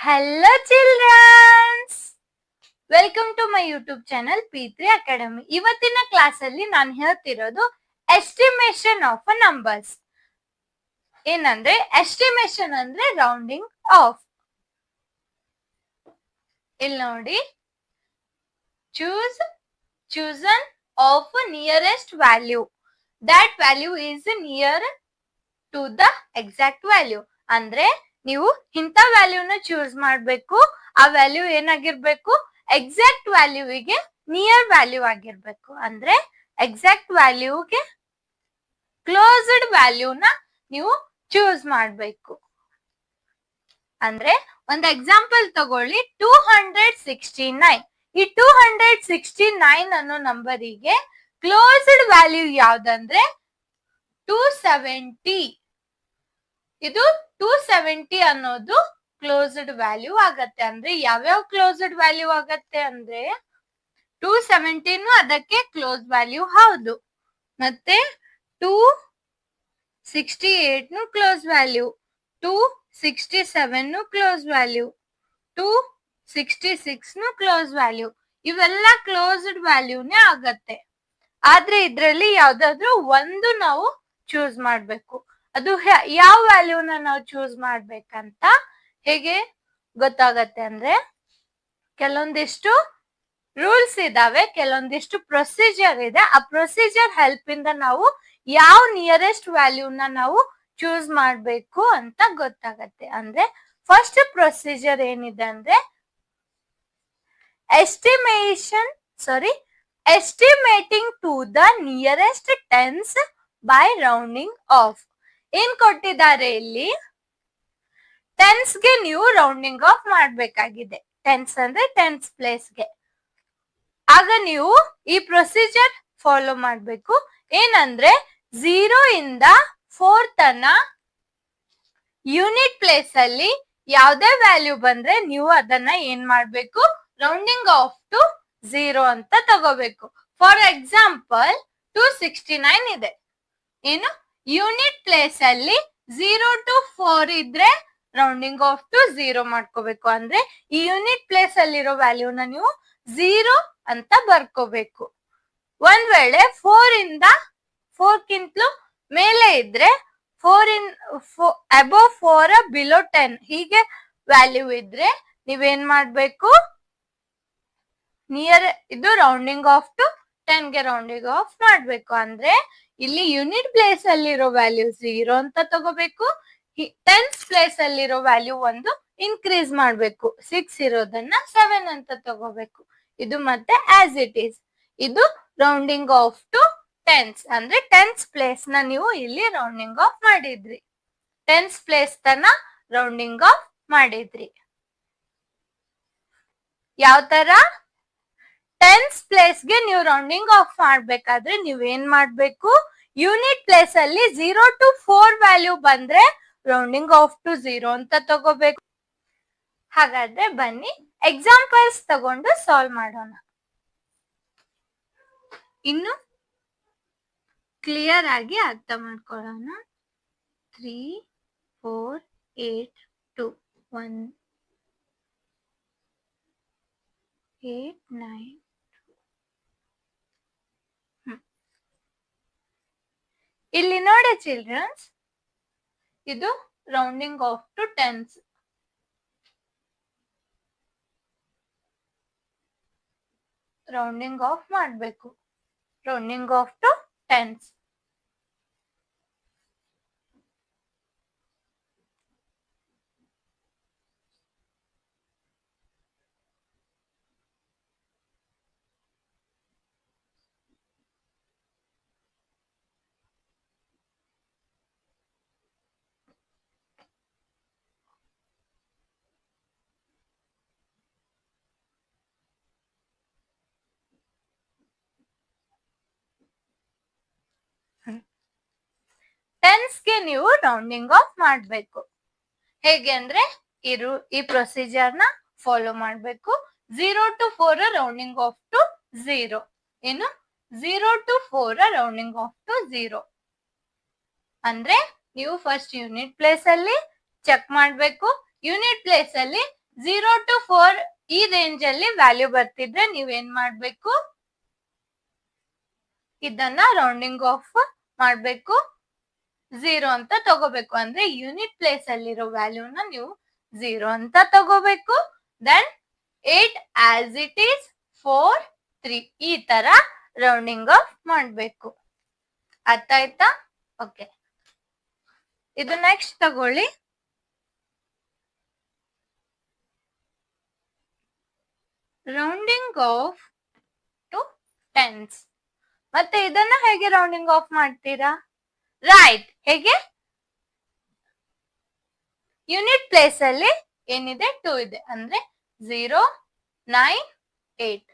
Hello childrens! Welcome to my YouTube channel P3 academy. ಇವತ್ತಿನ class ಅಲ್ಲಿ ನಾನು ಹೇಳ್ತಿರೋದು ಎಸ್ಟಿಮೇಷನ್ ಆಫ್ ಅ ನಂಬರ್ಸ್. ಏನಂದ್ರೆ ಎಸ್ಟಿಮೇಷನ್ ಅಂದ್ರೆ ರೌಂಡಿಂಗ್ ಆಫ್. ಇಲ್ಲಿ ನೋಡಿ, chosen of nearest value. That value is near to the exact value. ಅಂದ್ರೆ ನೀವು ಇಂಥ ವ್ಯಾಲ್ಯೂನ ಚೂಸ್ ಮಾಡ್ಬೇಕು. ಆ ವ್ಯಾಲ್ಯೂ ಏನಾಗಿರ್ಬೇಕು? ಎಕ್ಸಾಕ್ಟ್ ವ್ಯಾಲ್ಯೂಗೆ ನಿಯರ್ ವ್ಯಾಲ್ಯೂ ಆಗಿರ್ಬೇಕು. ಅಂದ್ರೆ ಎಕ್ಸಾಕ್ಟ್ ವ್ಯಾಲ್ಯೂಗೆ ಕ್ಲೋಸ್ಡ್ ವ್ಯಾಲ್ಯೂನ ನೀವು ಚೂಸ್ ಮಾಡ್ಬೇಕು. ಅಂದ್ರೆ ಒಂದು ಎಕ್ಸಾಂಪಲ್ ತಗೊಳ್ಳಿ, 269. ಈ 269 ಅನ್ನೋ ನಂಬರಿಗೆ ಕ್ಲೋಸ್ಡ್ ವ್ಯಾಲ್ಯೂ ಯಾವ್ದಂದ್ರೆ 270. ಇದು 270 ಅನ್ನೋದು ಕ್ಲೋಸ್ಡ್ ವ್ಯಾಲ್ಯೂ ಆಗತ್ತೆ. ಅಂದ್ರೆ ಯಾವ್ಯಾವ ಕ್ಲೋಸ್ಡ್ ವ್ಯಾಲ್ಯೂ ಆಗತ್ತೆ ಅಂದ್ರೆ 270 ಅದಕ್ಕೆ ಕ್ಲೋಸ್ ವ್ಯಾಲ್ಯೂ ಹೌದು. ಮತ್ತೆ 268 close value, 267 close value, 266 close value. ಇವೆಲ್ಲ ಕ್ಲೋಸ್ಡ್ ವ್ಯಾಲ್ಯೂನೇ ಆಗತ್ತೆ. ಆದ್ರೆ ಇದ್ರಲ್ಲಿ ಯಾವ್ದಾದ್ರು ಒಂದು ನಾವು ಚೂಸ್ ಮಾಡ್ಬೇಕು. ಅದು ಯಾವ ವ್ಯಾಲ್ಯೂನ ನಾವು ಚೂಸ್ ಮಾಡ್ಬೇಕಂತ ಹೇಗೆ ಗೊತ್ತಾಗತ್ತೆ ಅಂದ್ರೆ, ಕೆಲವೊಂದಿಷ್ಟು ರೂಲ್ಸ್ ಇದಾವೆ, ಕೆಲವೊಂದಿಷ್ಟು ಪ್ರೊಸೀಜರ್ ಇದೆ. ಆ ಪ್ರೊಸೀಜರ್ ಹೆಲ್ಪ್ ಇಂದ ನಾವು ಯಾವ ನಿಯರೆಸ್ಟ್ ವ್ಯಾಲ್ಯೂನ ನಾವು ಚೂಸ್ ಮಾಡ್ಬೇಕು ಅಂತ ಗೊತ್ತಾಗತ್ತೆ. ಅಂದ್ರೆ ಫಸ್ಟ್ ಪ್ರೊಸೀಜರ್ ಏನಿದೆ ಅಂದ್ರೆ estimating to the nearest tens by rounding off. ಏನ್ ಕೊಟ್ಟಿದ್ದಾರೆ ಇಲ್ಲಿ? ಟೆನ್ಸ್ ಗೆ ನೀವು ರೌಂಡಿಂಗ್ ಆಫ್ ಮಾಡ್ಬೇಕಾಗಿದೆ. ಟೆನ್ಸ್ ಅಂದ್ರೆ ಟೆನ್ಸ್ ಪ್ಲೇಸ್ಗೆ. ಆಗ ನೀವು ಈ ಪ್ರೊಸೀಜರ್ ಫಾಲೋ ಮಾಡ್ಬೇಕು. ಏನಂದ್ರೆ 0 ಇಂದ 4 ತನ ಯೂನಿಟ್ ಪ್ಲೇಸ್ ಅಲ್ಲಿ ಯಾವ್ದೇ ವ್ಯಾಲ್ಯೂ ಬಂದ್ರೆ ನೀವು ಅದನ್ನ ಏನ್ ಮಾಡ್ಬೇಕು? ರೌಂಡಿಂಗ್ ಆಫ್ ಟು 0 ಅಂತ ತಗೋಬೇಕು. ಫಾರ್ ಎಕ್ಸಾಂಪಲ್ 269 ಇದೆ. ಏನು ಯೂನಿಟ್ ಪ್ಲೇಸ್ ಅಲ್ಲಿ 0 to 4 ಇದ್ರೆ ರೌಂಡಿಂಗ್ ಆಫ್ ಟು 0 ಮಾಡ್ಕೋಬೇಕು. ಅಂದ್ರೆ ಈ ಯೂನಿಟ್ ಪ್ಲೇಸ್ ಅಲ್ಲಿರೋ ವ್ಯಾಲ್ಯೂನ ನೀವು 0 ಅಂತ ಬರ್ಕೋಬೇಕು. ಒಂದ್ ವೇಳೆ 4 ಕಿಂತಲೂ ಮೇಲೆ ಇದ್ರೆ 4 4 ಬಿಲೋ 10 ಹೀಗೆ ವ್ಯಾಲ್ಯೂ ಇದ್ರೆ ನೀವೇನ್ ಮಾಡ್ಬೇಕು? ಇದು ರೌಂಡಿಂಗ್ ಆಫ್ ಟು 10 ಗೆ ರೌಂಡಿಂಗ್ ಆಫ್ ಮಾಡ್ಬೇಕು. ಅಂದ್ರೆ ಇಲ್ಲಿ ಯೂನಿಟ್ ಪ್ಲೇಸ್ ಅಲ್ಲಿರೋ ವ್ಯಾಲ್ಯೂ 0 ಅಂತ ತಗೋಬೇಕು. ಟೆನ್ಸ್ ಪ್ಲೇಸ್ ಅಲ್ಲಿರೋ ವ್ಯಾಲ್ಯೂ ಒಂದು ಇನ್ಕ್ರೀಸ್ ಮಾಡ್ಬೇಕು. 6 ಇರೋದನ್ನ 7 ಅಂತ ತಗೋಬೇಕು. ಇದು ಮತ್ತೆ ಆಸ್ ಇಟ್ ಈಸ್. ಇದು ರೌಂಡಿಂಗ್ ಆಫ್ ಟು ಟೆನ್ಸ್. ಅಂದ್ರೆ ಟೆನ್ಸ್ ಪ್ಲೇಸ್ ನ ನೀವು ಇಲ್ಲಿ ರೌಂಡಿಂಗ್ ಆಫ್ ಮಾಡಿದ್ರಿ. ಟೆನ್ಸ್ ಪ್ಲೇಸ್ ತನ ರೌಂಡಿಂಗ್ ಆಫ್ ಮಾಡಿದ್ರಿ. ಯಾವ ತರ? ಟೆನ್ಸ್ ಪ್ಲೇಸ್ ಗೆ ನೀವು ರೌಂಡಿಂಗ್ ಆಫ್ ಮಾಡ್ಬೇಕಾದ್ರೆ ನೀವೇನ್ ಮಾಡ್ಬೇಕು? ಯೂನಿಟ್ ಪ್ಲೇಸ್ ಅಲ್ಲಿ 0 to 4 ವ್ಯಾಲ್ಯೂ ಬಂದ್ರೆ ರೌಂಡಿಂಗ್ ಆಫ್ ಟು 0 ಅಂತ ತಗೋಬೇಕು. ಹಾಗಾದ್ರೆ ಬನ್ನಿ ಎಕ್ಸಾಂಪಲ್ಸ್ ತಗೊಂಡು ಸಾಲ್ವ್ ಮಾಡೋಣ. ಇನ್ನು ಕ್ಲಿಯರ್ ಆಗಿ ಅರ್ಥ ಮಾಡ್ಕೊಳ್ಳೋಣ. 3 4 8 2 1 8 9. ಇಲ್ಲಿ ನೋಡಿ ಚಿಲ್ಡ್ರನ್ಸ್, ಇದು rounding off to tens. Rounding off ಮಾಡ್ಬೇಕು. Rounding off to tens. Tens ಗೆ ನೀವು ರೌಂಡಿಂಗ್ ಆಫ್ ಮಾಡ್ಬೇಕು. ಹೇಗೆ ಅಂದ್ರೆ ಈ ಪ್ರೊಸೀಜರ್ ನ ಫಾಲೋ ಮಾಡ್ಬೇಕು. 0 to 4 ರೌಂಡಿಂಗ್ ಆಫ್ ಟು 0. ಏನು 0 to 4 ರೌಂಡಿಂಗ್ ಆಫ್ ಟು 0 ಅಂದ್ರೆ ನೀವು ಫಸ್ಟ್ ಯೂನಿಟ್ ಪ್ಲೇಸ್ ಅಲ್ಲಿ ಚೆಕ್ ಮಾಡ್ಬೇಕು. ಯೂನಿಟ್ ಪ್ಲೇಸ್ ಅಲ್ಲಿ 0 to 4 ಈ ರೇಂಜ್ ಅಲ್ಲಿ ವ್ಯಾಲ್ಯೂ ಬರ್ತಿದ್ರೆ ನೀವೇನ್ ಮಾಡ್ಬೇಕು, ಇದನ್ನ ರೌಂಡಿಂಗ್ ಆಫ್ ಮಾಡ್ಬೇಕು, 0 ಅಂತ ತಗೋಬೇಕು. ಅಂದ್ರೆ ಯೂನಿಟ್ ಪ್ಲೇಸ್ ಅಲ್ಲಿರೋ ವ್ಯಾಲ್ಯೂನ ನೀವು 0 ಅಂತ ತಗೋಬೇಕು. ದೆನ್ 8 ಆಸ್ ಇಟ್ ಈಸ್ 4 3 ಈ ತರ ರೌಂಡಿಂಗ್ ಆಫ್ ಮಾಡ್ಬೇಕು. ಅರ್ಥ ಆಯ್ತಾ? ಓಕೆ, ಇದು ನೆಕ್ಸ್ಟ್ ತಗೊಳ್ಳಿ. Rounding off to tens. ಮತ್ತೆ ಇದನ್ನ ಹೇಗೆ ರೌಂಡಿಂಗ್ ಆಫ್ ಮಾಡ್ತೀರಾ? ರೈಟ್, ಹೇಗೆ? ಯೂನಿಟ್ ಪ್ಲೇಸ್ ಅಲ್ಲಿ ಏನಿದೆ 2 ಇದೆ, ಅಂದ್ರೆ 0 9 8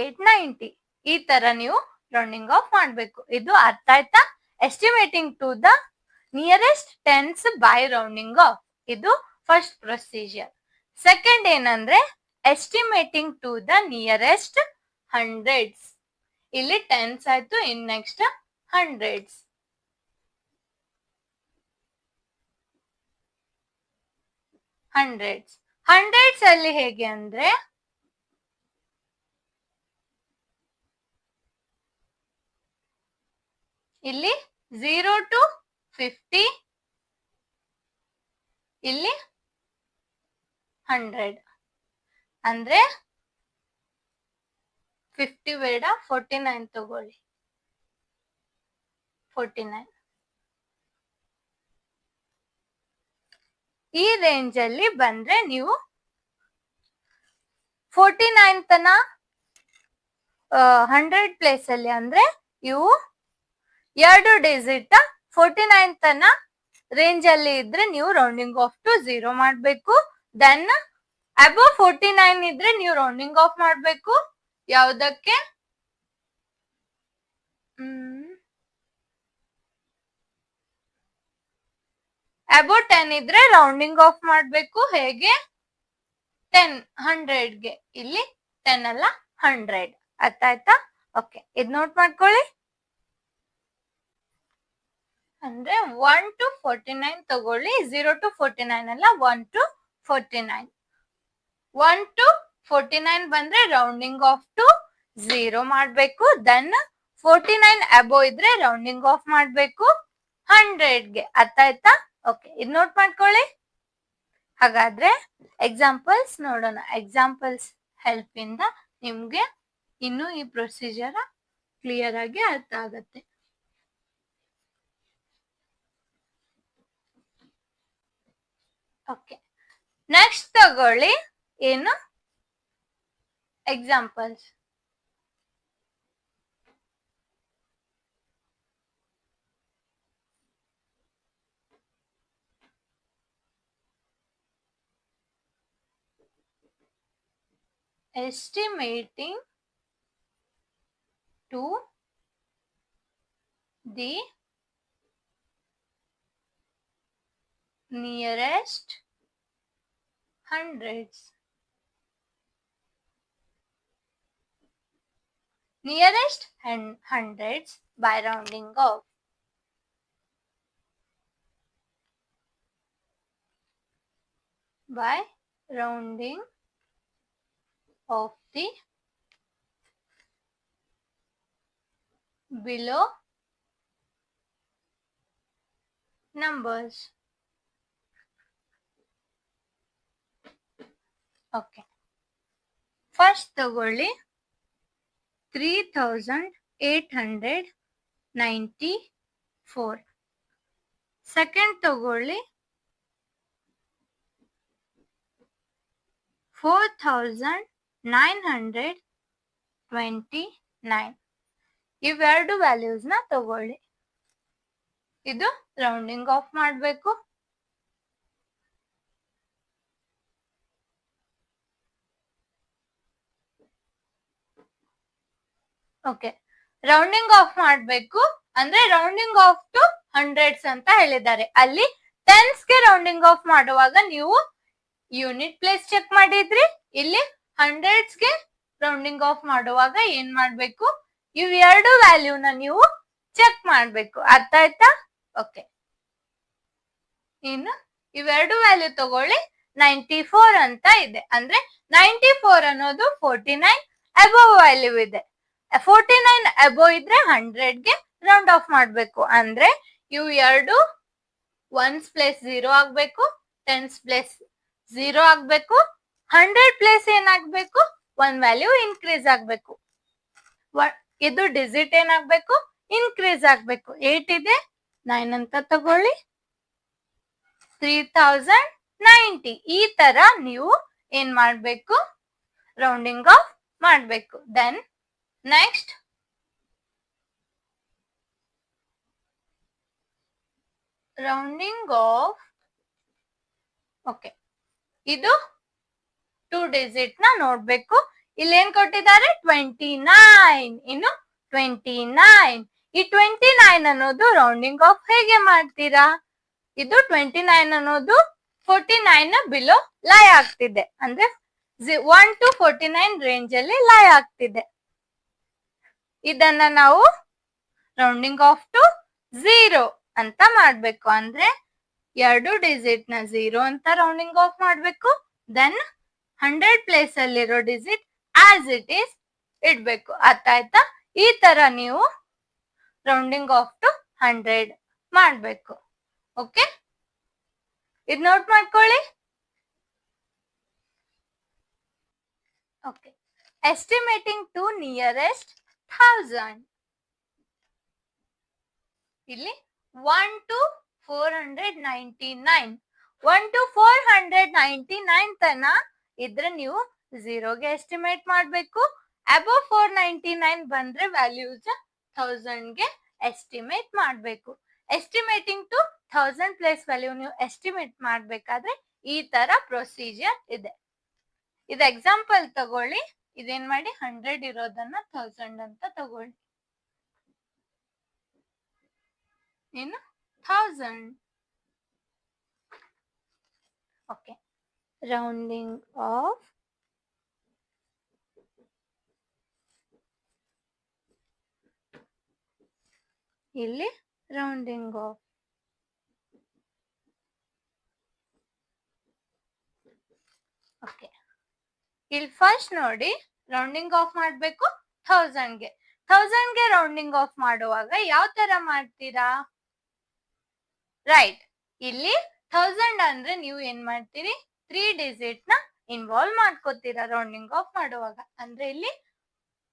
890 ಈ ತರ ನೀವು ರೌಂಡಿಂಗ್ ಆಫ್ ಮಾಡ್ಬೇಕು. ಇದು ಅರ್ಥ ಆಯ್ತಾ? Estimating to the nearest tens by rounding off, ಇದು ಫಸ್ಟ್ ಪ್ರೊಸೀಜರ್. ಸೆಕೆಂಡ್ ಏನಂದ್ರೆ estimating to the nearest hundreds. ಇಲ್ಲಿ ಟೆನ್ಸ್ ಆಯ್ತು, ಇನ್ ನೆಕ್ಸ್ಟ್ ಹಂಡ್ರೆಡ್ಸ್. ಹಂಡ್ರೆಡ್ಸ್ ಅಲ್ಲಿ ಹೇಗೆ ಅಂದ್ರೆ ಇಲ್ಲಿ 0 to 50, ಇಲ್ಲಿ 100. ಅಂದ್ರೆ 50 ಬೇಡ, 49 ತಗೊಳ್ಳಿ. 49 ಈ ರೇಂಜ್ ಅಲ್ಲಿ ಬಂದ್ರೆ ನೀವು 49 ತನ 100 ಪ್ಲೇಸ್ ಅಲ್ಲಿ, ಅಂದ್ರೆ ಇವು 2 ಡಿಜಿಟ್ 49 ತನ ರೇಂಜ್ ಅಲ್ಲಿ ಇದ್ರೆ ನೀವು ರೌಂಡಿಂಗ್ ಆಫ್ ಟು 0 ಮಾಡ್ಬೇಕು. ದೆನ್ ಅಬೌವ್ 49 ಇದ್ರೆ ನೀವು ರೌಂಡಿಂಗ್ ಆಫ್ ಮಾಡ್ಬೇಕು. ಯಾವುದಕ್ಕೆ? ಅಬೌವ್ 10 ಇದ್ರೆ ರೌಂಡಿಂಗ್ ಆಫ್ ಮಾಡ್ಬೇಕು. ಹೇಗೆ? 10 100ಗೆ. ಇಲ್ಲಿ 10 ಅಲ್ಲ 100. ಅರ್ಥ ಆಯ್ತಾ? ಓಕೆ, ಇದ್ ನೋಟ್ ಮಾಡ್ಕೊಳ್ಳಿ. ಅಂದ್ರೆ 1 to 49 ತಗೊಳ್ಳಿ, 0 to 49 ಅಲ್ಲ, 1 to 49. 1 to 49 ಬಂದ್ರೆ ರೌಂಡಿಂಗ್ ಆಫ್ ಟು 0 ಮಾಡ್ಬೇಕು. ದೆನ್ 49 ಅಬೌವ್ ಇದ್ರೆ ರೌಂಡಿಂಗ್ ಆಫ್ ಮಾಡ್ಬೇಕು 100ಗೆ. ಅರ್ಥ ಆಯ್ತಾ? ಓಕೆ, ಇದು ನೋಟ್ ಮಾಡ್ಕೊಳ್ಳಿ. ಹಾಗಾದ್ರೆ ಎಕ್ಸಾಂಪಲ್ಸ್ ನೋಡೋಣ. ಎಕ್ಸಾಂಪಲ್ಸ್ ಹೆಲ್ಪ್ ಇಂದ ನಿಮ್ಗೆ ಇನ್ನು ಈ ಪ್ರೊಸೀಜರ್ ಕ್ಲಿಯರ್ ಆಗಿ ಅರ್ಥ ಆಗತ್ತೆ. ಓಕೆ, ನೆಕ್ಸ್ಟ್ ತಗೊಳ್ಳಿ. ಏನು? Examples. Estimating to the nearest hundreds. Nearest hundreds by rounding off. By rounding of the below numbers. Okay, first ತಗೊಳ್ಳಿ 3894. ಸೆಕೆಂಡ್ ತಗೊಳ್ಳಿ 4929. ಇವೆರಡು ವ್ಯಾಲ್ಯೂಸ್ ನ ತಗೊಳ್ಳಿ. ಇದು ರೌಂಡಿಂಗ್ ಆಫ್ ಮಾಡ್ಬೇಕು. ಓಕೆ, ರೌಂಡಿಂಗ್ ಆಫ್ ಮಾಡ್ಬೇಕು ಅಂದ್ರೆ ರೌಂಡಿಂಗ್ ಆಫ್ ಟು ಹಂಡ್ರೆಡ್ಸ್ ಅಂತ ಹೇಳಿದ್ದಾರೆ. ಅಲ್ಲಿ ಟೆನ್ಸ್ಗೆ ರೌಂಡಿಂಗ್ ಆಫ್ ಮಾಡುವಾಗ ನೀವು ಯೂನಿಟ್ ಪ್ಲೇಸ್ ಚೆಕ್ ಮಾಡಿದ್ರಿ. ಇಲ್ಲಿ ಹಂಡ್ರೆಡ್ಸ್ಗೆ ರೌಂಡಿಂಗ್ ಆಫ್ ಮಾಡುವಾಗ ಏನ್ ಮಾಡ್ಬೇಕು? ಇವ್ ಎರಡು ವ್ಯಾಲ್ಯೂನ ನೀವು ಚೆಕ್ ಮಾಡ್ಬೇಕು. ಅರ್ಥ ಆಯ್ತಾ? ಓಕೆ, ಇನ್ನು ಇವೆರಡು ವ್ಯಾಲ್ಯೂ ತಗೊಳ್ಳಿ. 94 ಅಂತ ಇದೆ. ಅಂದ್ರೆ 94 ಅನ್ನೋದು 49 ಅಬೋವ್ ವ್ಯಾಲ್ಯೂ ಇದೆ. 49 ಅಬೋವ್ ಇದ್ರೆ 100ಗೆ ರೌಂಡ್ ಆಫ್ ಮಾಡ್ಬೇಕು. ಅಂದ್ರೆ ಇವು ಎರಡು ಒನ್ಸ್ ಪ್ಲೇಸ್ 0 ಆಗ್ಬೇಕು, ಟೆನ್ಸ್ ಪ್ಲೇಸ್ 0 ಆಗ್ಬೇಕು, 100 ಪ್ಲೇಸ್ ಏನಾಗ್ಬೇಕು, ಒನ್ ವ್ಯಾಲ್ಯೂ ಇನ್ಕ್ರೀಸ್ ಆಗ್ಬೇಕು. ಇದು ಡಿಜಿಟ್ ಏನಾಗ್ಬೇಕು, ಇನ್ಕ್ರೀಸ್ ಆಗ್ಬೇಕು. 8 ಇದೆ, 9 ಅಂತ ತಗೊಳ್ಳಿ, 3090. ಈ ತರ ನೀವು ಏನ್ ಮಾಡ್ಬೇಕು, ರೌಂಡಿಂಗ್ ಆಫ್ ಮಾಡ್ಬೇಕು. Then next rounding off, okay, ಇದು 2 ಡಿಜಿಟ್ ನ ನೋಡ್ಬೇಕು. ಇಲ್ಲಿ ಏನ್ ಕೊಟ್ಟಿದ್ದಾರೆ, 29. ಇನ್ನು 29, ಈ 29 ಅನ್ನೋದು ರೌಂಡಿಂಗ್ ಆಫ್ ಹೇಗೆ ಮಾಡ್ತೀರಾ, ಇದು 29 ಅನ್ನೋದು 49 ನ ಬಿಲೋ ಲೈ ಆಗ್ತಿದೆ. ಅಂದ್ರೆ 1 to 49 ರೇಂಜ್ ಅಲ್ಲಿ ಲೈ ಆಗ್ತಿದೆ. ಇದನ್ನ ನಾವು ರೌಂಡಿಂಗ್ ಆಫ್ ಟು 0 ಅಂತ ಮಾಡ್ಬೇಕು. ಅಂದ್ರೆ ಎರಡು ಡಿಜಿಟ್ ನ 0 ಅಂತ ರೌಂಡಿಂಗ್ ಆಫ್ ಮಾಡ್ಬೇಕು. ದೆನ್ 100 ಪ್ಲೇಸ್ ಅಲ್ಲಿರೋ ಡಿಜಿಟ್ ಆಸ್ ಇಟ್ ಈಸ್ ಇಡ್ಬೇಕು. ಅರ್ಥ ಆಯ್ತಾ? ಈ ತರ ನೀವು ರೌಂಡಿಂಗ್ ಆಫ್ ಟು 100 ಮಾಡ್ಬೇಕು. ಓಕೆ, ಇದು ನೋಟ್ ಮಾಡ್ಕೊಳ್ಳಿ. Okay, estimating to nearest 1000. ಇಲ್ಲಿ 1 to 499, 1 to 499 ತನ ಇದ್ರೆ ನೀವು 0ಗೆ ಎಸ್ಟಿಮೇಟ್ ಮಾಡ್ಬೇಕು. ಅಬೋವ್ 499 ಬಂದ್ರೆ ವ್ಯಾಲ್ಯೂಸ್ 1000ಗೆ ಎಸ್ಟಿಮೇಟ್ ಮಾಡ್ಬೇಕು. ಎಸ್ಟಿಮೇಟಿಂಗ್ ಟು 1000 ಪ್ಲೇಸ್ ವ್ಯಾಲ್ಯೂ ನೀವು ಎಸ್ಟಿಮೇಟ್ ಮಾಡ್ಬೇಕಾದ್ರೆ ಈ ತರ ಪ್ರೊಸೀಜರ್ ಇದೆ. ಇದು ಎಕ್ಸಾಂಪಲ್ ತಗೊಳ್ಳಿ. ಇದೇನ್ ಮಾಡಿ, 100 ಇರೋದನ್ನ 1000 ಅಂತ ತಗೊಳ್ಳಿ. ಏನು 1000. ಓಕೆ, ರೌಂಡಿಂಗ್ ಆಫ್ ಇಲ್ಲಿ ರೌಂಡಿಂಗ್ ಆಫ್. ಓಕೆ, ಇಲ್ಲಿ ಫಸ್ಟ್ ನೋಡಿ, ರೌಂಡಿಂಗ್ ಆಫ್ ಮಾಡ್ಬೇಕು 1000ಗೆ. 1000ಗೆ ರೌಂಡಿಂಗ್ ಆಫ್ ಮಾಡುವಾಗ ಯಾವ ತರ ಮಾಡ್ತೀರಾ, ರೈಟ್, ಇಲ್ಲಿ 1000 ಅಂದ್ರೆ ನೀವು ಏನ್ ಮಾಡ್ತೀರಿ, 3 ಡಿಜಿಟ್ ನ ಇನ್ವಾಲ್ವ್ ಮಾಡ್ಕೋತೀರಾ ರೌಂಡಿಂಗ್ ಆಫ್ ಮಾಡುವಾಗ. ಅಂದ್ರೆ ಇಲ್ಲಿ